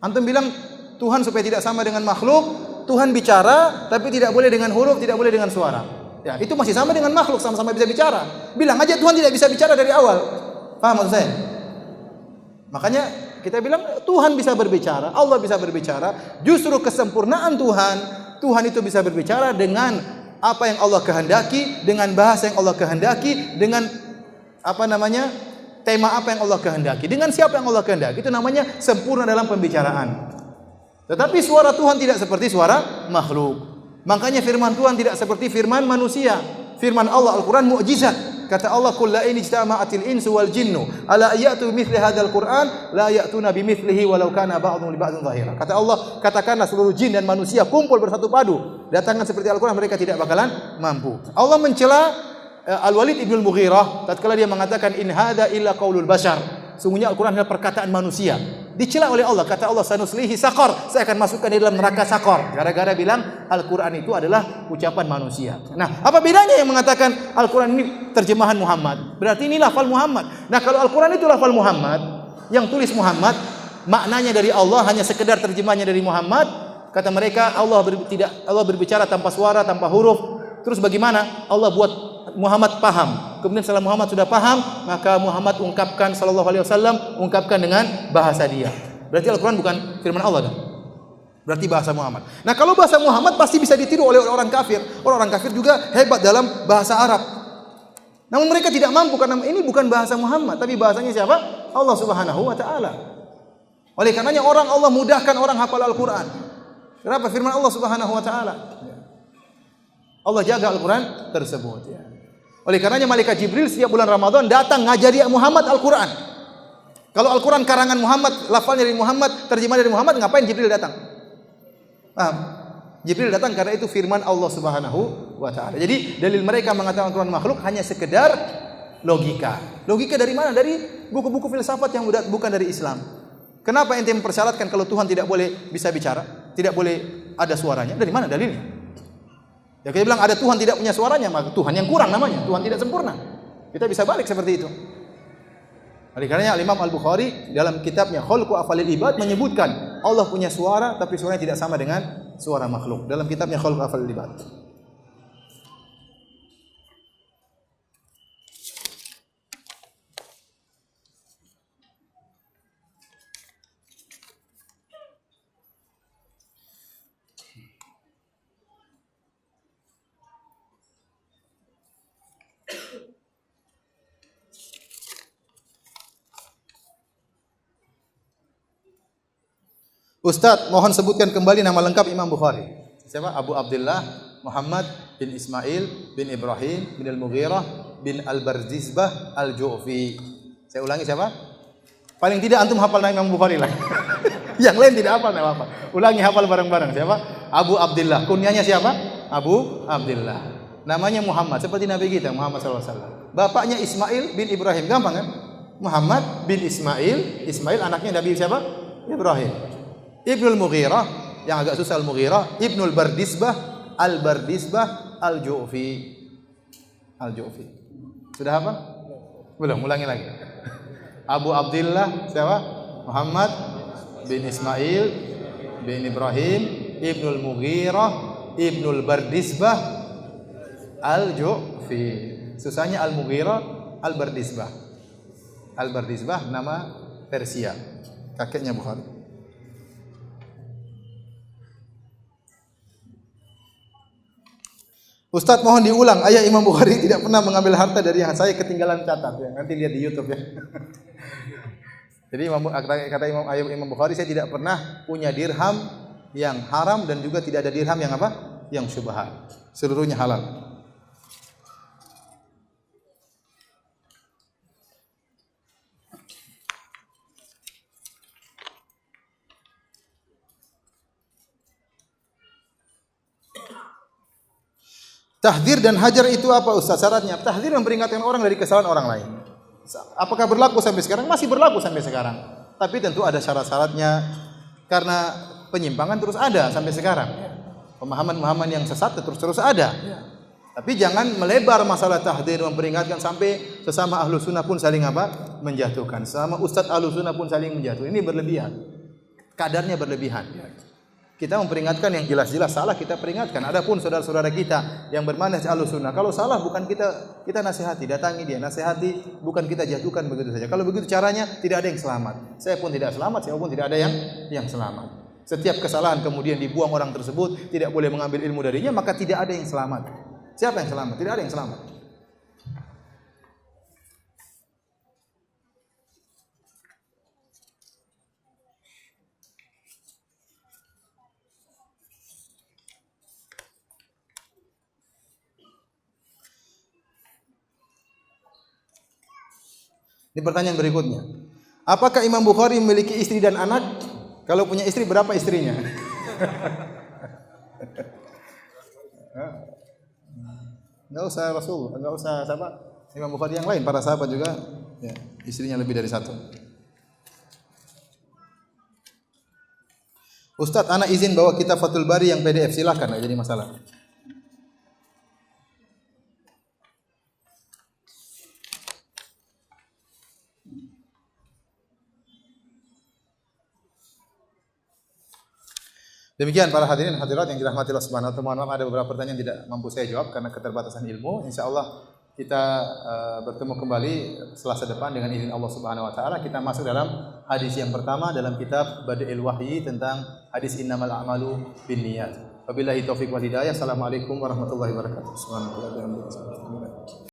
Antum bilang Tuhan supaya tidak sama dengan makhluk, Tuhan bicara tapi tidak boleh dengan huruf, tidak boleh dengan suara. Ya, itu masih sama dengan makhluk, sama-sama bisa bicara. Bilang aja Tuhan tidak bisa bicara dari awal. Paham maksud saya? Makanya kita bilang Tuhan bisa berbicara, Allah bisa berbicara. Justru kesempurnaan Tuhan itu bisa berbicara dengan apa yang Allah kehendaki, dengan bahasa yang Allah kehendaki, dengan tema apa yang Allah kehendaki, dengan siapa yang Allah kehendaki. Itu namanya sempurna dalam pembicaraan. Tetapi suara Tuhan tidak seperti suara makhluk. Makanya firman Tuhan tidak seperti firman manusia. Firman Allah Al-Quran mukjizat. Kata Allah, "Qul la in ijtama'atil insu wal jinnu ala ayatu bimithli hadzal Qur'an la ya'tuna bimithlihi walau kana ba'dhum li ba'dhin dhahira." Kata Allah, katakanlah seluruh jin dan manusia kumpul bersatu padu, datangkan seperti Al-Quran, mereka tidak bakalan mampu. Allah mencela Al-Walid ibn al-Mughirah tatkala dia mengatakan, "In hadza illa qaulul bashar." Sungguhnya Al-Quran adalah perkataan manusia. Dicela oleh Allah, kata Allah, "Sanuslihi saqar." Saya akan masukkan di dalam neraka saqar. Gara-gara bilang Al-Quran itu adalah ucapan manusia. Nah, apa bedanya yang mengatakan Al-Quran ini terjemahan Muhammad? Berarti ini lafal Muhammad. Nah, kalau Al-Quran itu lafal Muhammad, yang tulis Muhammad, maknanya dari Allah, hanya sekedar terjemahnya dari Muhammad, kata mereka Allah berbicara tanpa suara, tanpa huruf. Terus bagaimana Allah buat Muhammad paham? Kemudian setelah Muhammad sudah paham, maka Muhammad ungkapkan sallallahu alaihi wasallam, ungkapkan dengan bahasa dia. Berarti Al-Quran bukan firman Allah dah. Berarti bahasa Muhammad. Nah, kalau bahasa Muhammad pasti bisa ditiru oleh orang kafir. Orang kafir juga hebat dalam bahasa Arab. Namun mereka tidak mampu karena ini bukan bahasa Muhammad, tapi bahasanya siapa? Allah Subhanahu wa taala. Oleh karenanya Allah mudahkan orang hafal Al-Quran. Kenapa? Firman Allah Subhanahu wa taala. Allah jaga Al-Quran tersebut, ya. Oleh karenanya malaikat Jibril setiap bulan Ramadan datang ngajari Muhammad Al-Quran. Kalau Al-Quran karangan Muhammad, lafalnya dari Muhammad, terjemah dari Muhammad, ngapain Jibril datang? Paham? Jibril datang karena itu firman Allah Subhanahu wa taala. Jadi dalil mereka mengatakan Al-Quran makhluk hanya sekedar logika. Logika dari mana? Dari buku-buku filsafat yang bukan dari Islam. Kenapa ente mempersyaratkan kalau Tuhan tidak boleh bisa bicara, tidak boleh ada suaranya? Dari mana dalilnya? Ya, kita bilang ada Tuhan tidak punya suaranya, maka Tuhan yang kurang namanya, Tuhan tidak sempurna. Kita bisa balik seperti itu. Oleh karenanya Imam Al-Bukhari dalam kitabnya Khalqu Af'alil Ibad menyebutkan Allah punya suara tapi suaranya tidak sama dengan suara makhluk. Dalam kitabnya Khalqu Af'alil Ibad. Ustaz, mohon sebutkan kembali nama lengkap Imam Bukhari. Siapa? Abu Abdullah Muhammad bin Ismail bin Ibrahim bin Al-Mughirah bin Al-Barzizbah Al-Ju'fi. Saya ulangi siapa? Paling tidak antum hafal nama Imam Bukhari lah. Yang lain tidak hafal, enggak apa-apa. Ulangi, hafal bareng-bareng. Siapa? Abu Abdullah. Kunyanya siapa? Abu Abdullah. Namanya Muhammad, seperti Nabi kita Muhammad SAW. Bapaknya Ismail bin Ibrahim. Gampang kan? Muhammad bin Ismail. Ismail anaknya Nabi siapa? Ibrahim. Ibnul Mughirah, yang agak susah Al-Mughirah, Ibnul Bardisbah, Al-Bardisbah, Al-Ju'fi. Al-Ju'fi. Sudah apa? Belum, ulangi lagi. Abu Abdullah siapa? Muhammad bin Ismail bin Ibrahim, Ibnul Mughirah, Ibnul Bardisbah, Al-Ju'fi. Susahnya Al-Mughirah, Al-Bardisbah. Al-Bardisbah nama Persia, kakeknya Bukhari. Ustaz, mohon diulang, ayah Imam Bukhari tidak pernah mengambil harta dari yang saya ketinggalan catat, ya. Nanti lihat di YouTube, ya. Jadi kata Imam Bukhari, saya tidak pernah punya dirham yang haram dan juga tidak ada dirham yang apa? Yang syubhat. Seluruhnya halal. Tahdzir dan hajar itu apa Ustaz syaratnya? Tahdzir memperingatkan orang dari kesalahan orang lain. Apakah berlaku sampai sekarang? Masih berlaku sampai sekarang. Tapi tentu ada syarat-syaratnya karena penyimpangan terus ada sampai sekarang. Pemahaman-pemahaman yang sesat terus ada. Tapi jangan melebar masalah tahdzir memperingatkan sampai sesama ahlu sunnah pun saling apa? Menjatuhkan. Sesama ustadz ahlu sunnah pun saling menjatuhkan. Ini berlebihan. Kadarnya berlebihan. Kita memperingatkan yang jelas-jelas salah, kita peringatkan. Adapun saudara-saudara kita yang bermanhaj Ahlussunnah, kalau salah bukan kita nasihati, datangi dia, nasihati, bukan kita jatuhkan begitu saja. Kalau begitu caranya tidak ada yang selamat. Saya pun tidak selamat, saya pun tidak ada yang selamat. Setiap kesalahan kemudian dibuang orang tersebut, tidak boleh mengambil ilmu darinya, maka tidak ada yang selamat. Siapa yang selamat? Tidak ada yang selamat. Ini pertanyaan berikutnya. Apakah Imam Bukhari memiliki istri dan anak? Kalau punya istri, berapa istrinya? Enggak usah Rasul, enggak usah siapa? Imam Bukhari yang lain, para sahabat juga ya, istrinya lebih dari satu. Ustadz, anak izin bawa kitab Fathul Bari yang PDF, silakan, enggak jadi masalah. Demikian para hadirin hadirat yang dirahmati Allah Subhanahu wa taala. Mohon maaf ada beberapa pertanyaan tidak mampu saya jawab karena keterbatasan ilmu. Insyaallah kita bertemu kembali Selasa depan dengan izin Allah Subhanahu wa taala. Kita masuk dalam hadis yang pertama dalam kitab Badail Wahyi tentang hadis innamal a'malu binniyat. Wabillahi taufiq wal hidayah. Assalamualaikum warahmatullahi wabarakatuh. Subhanallah.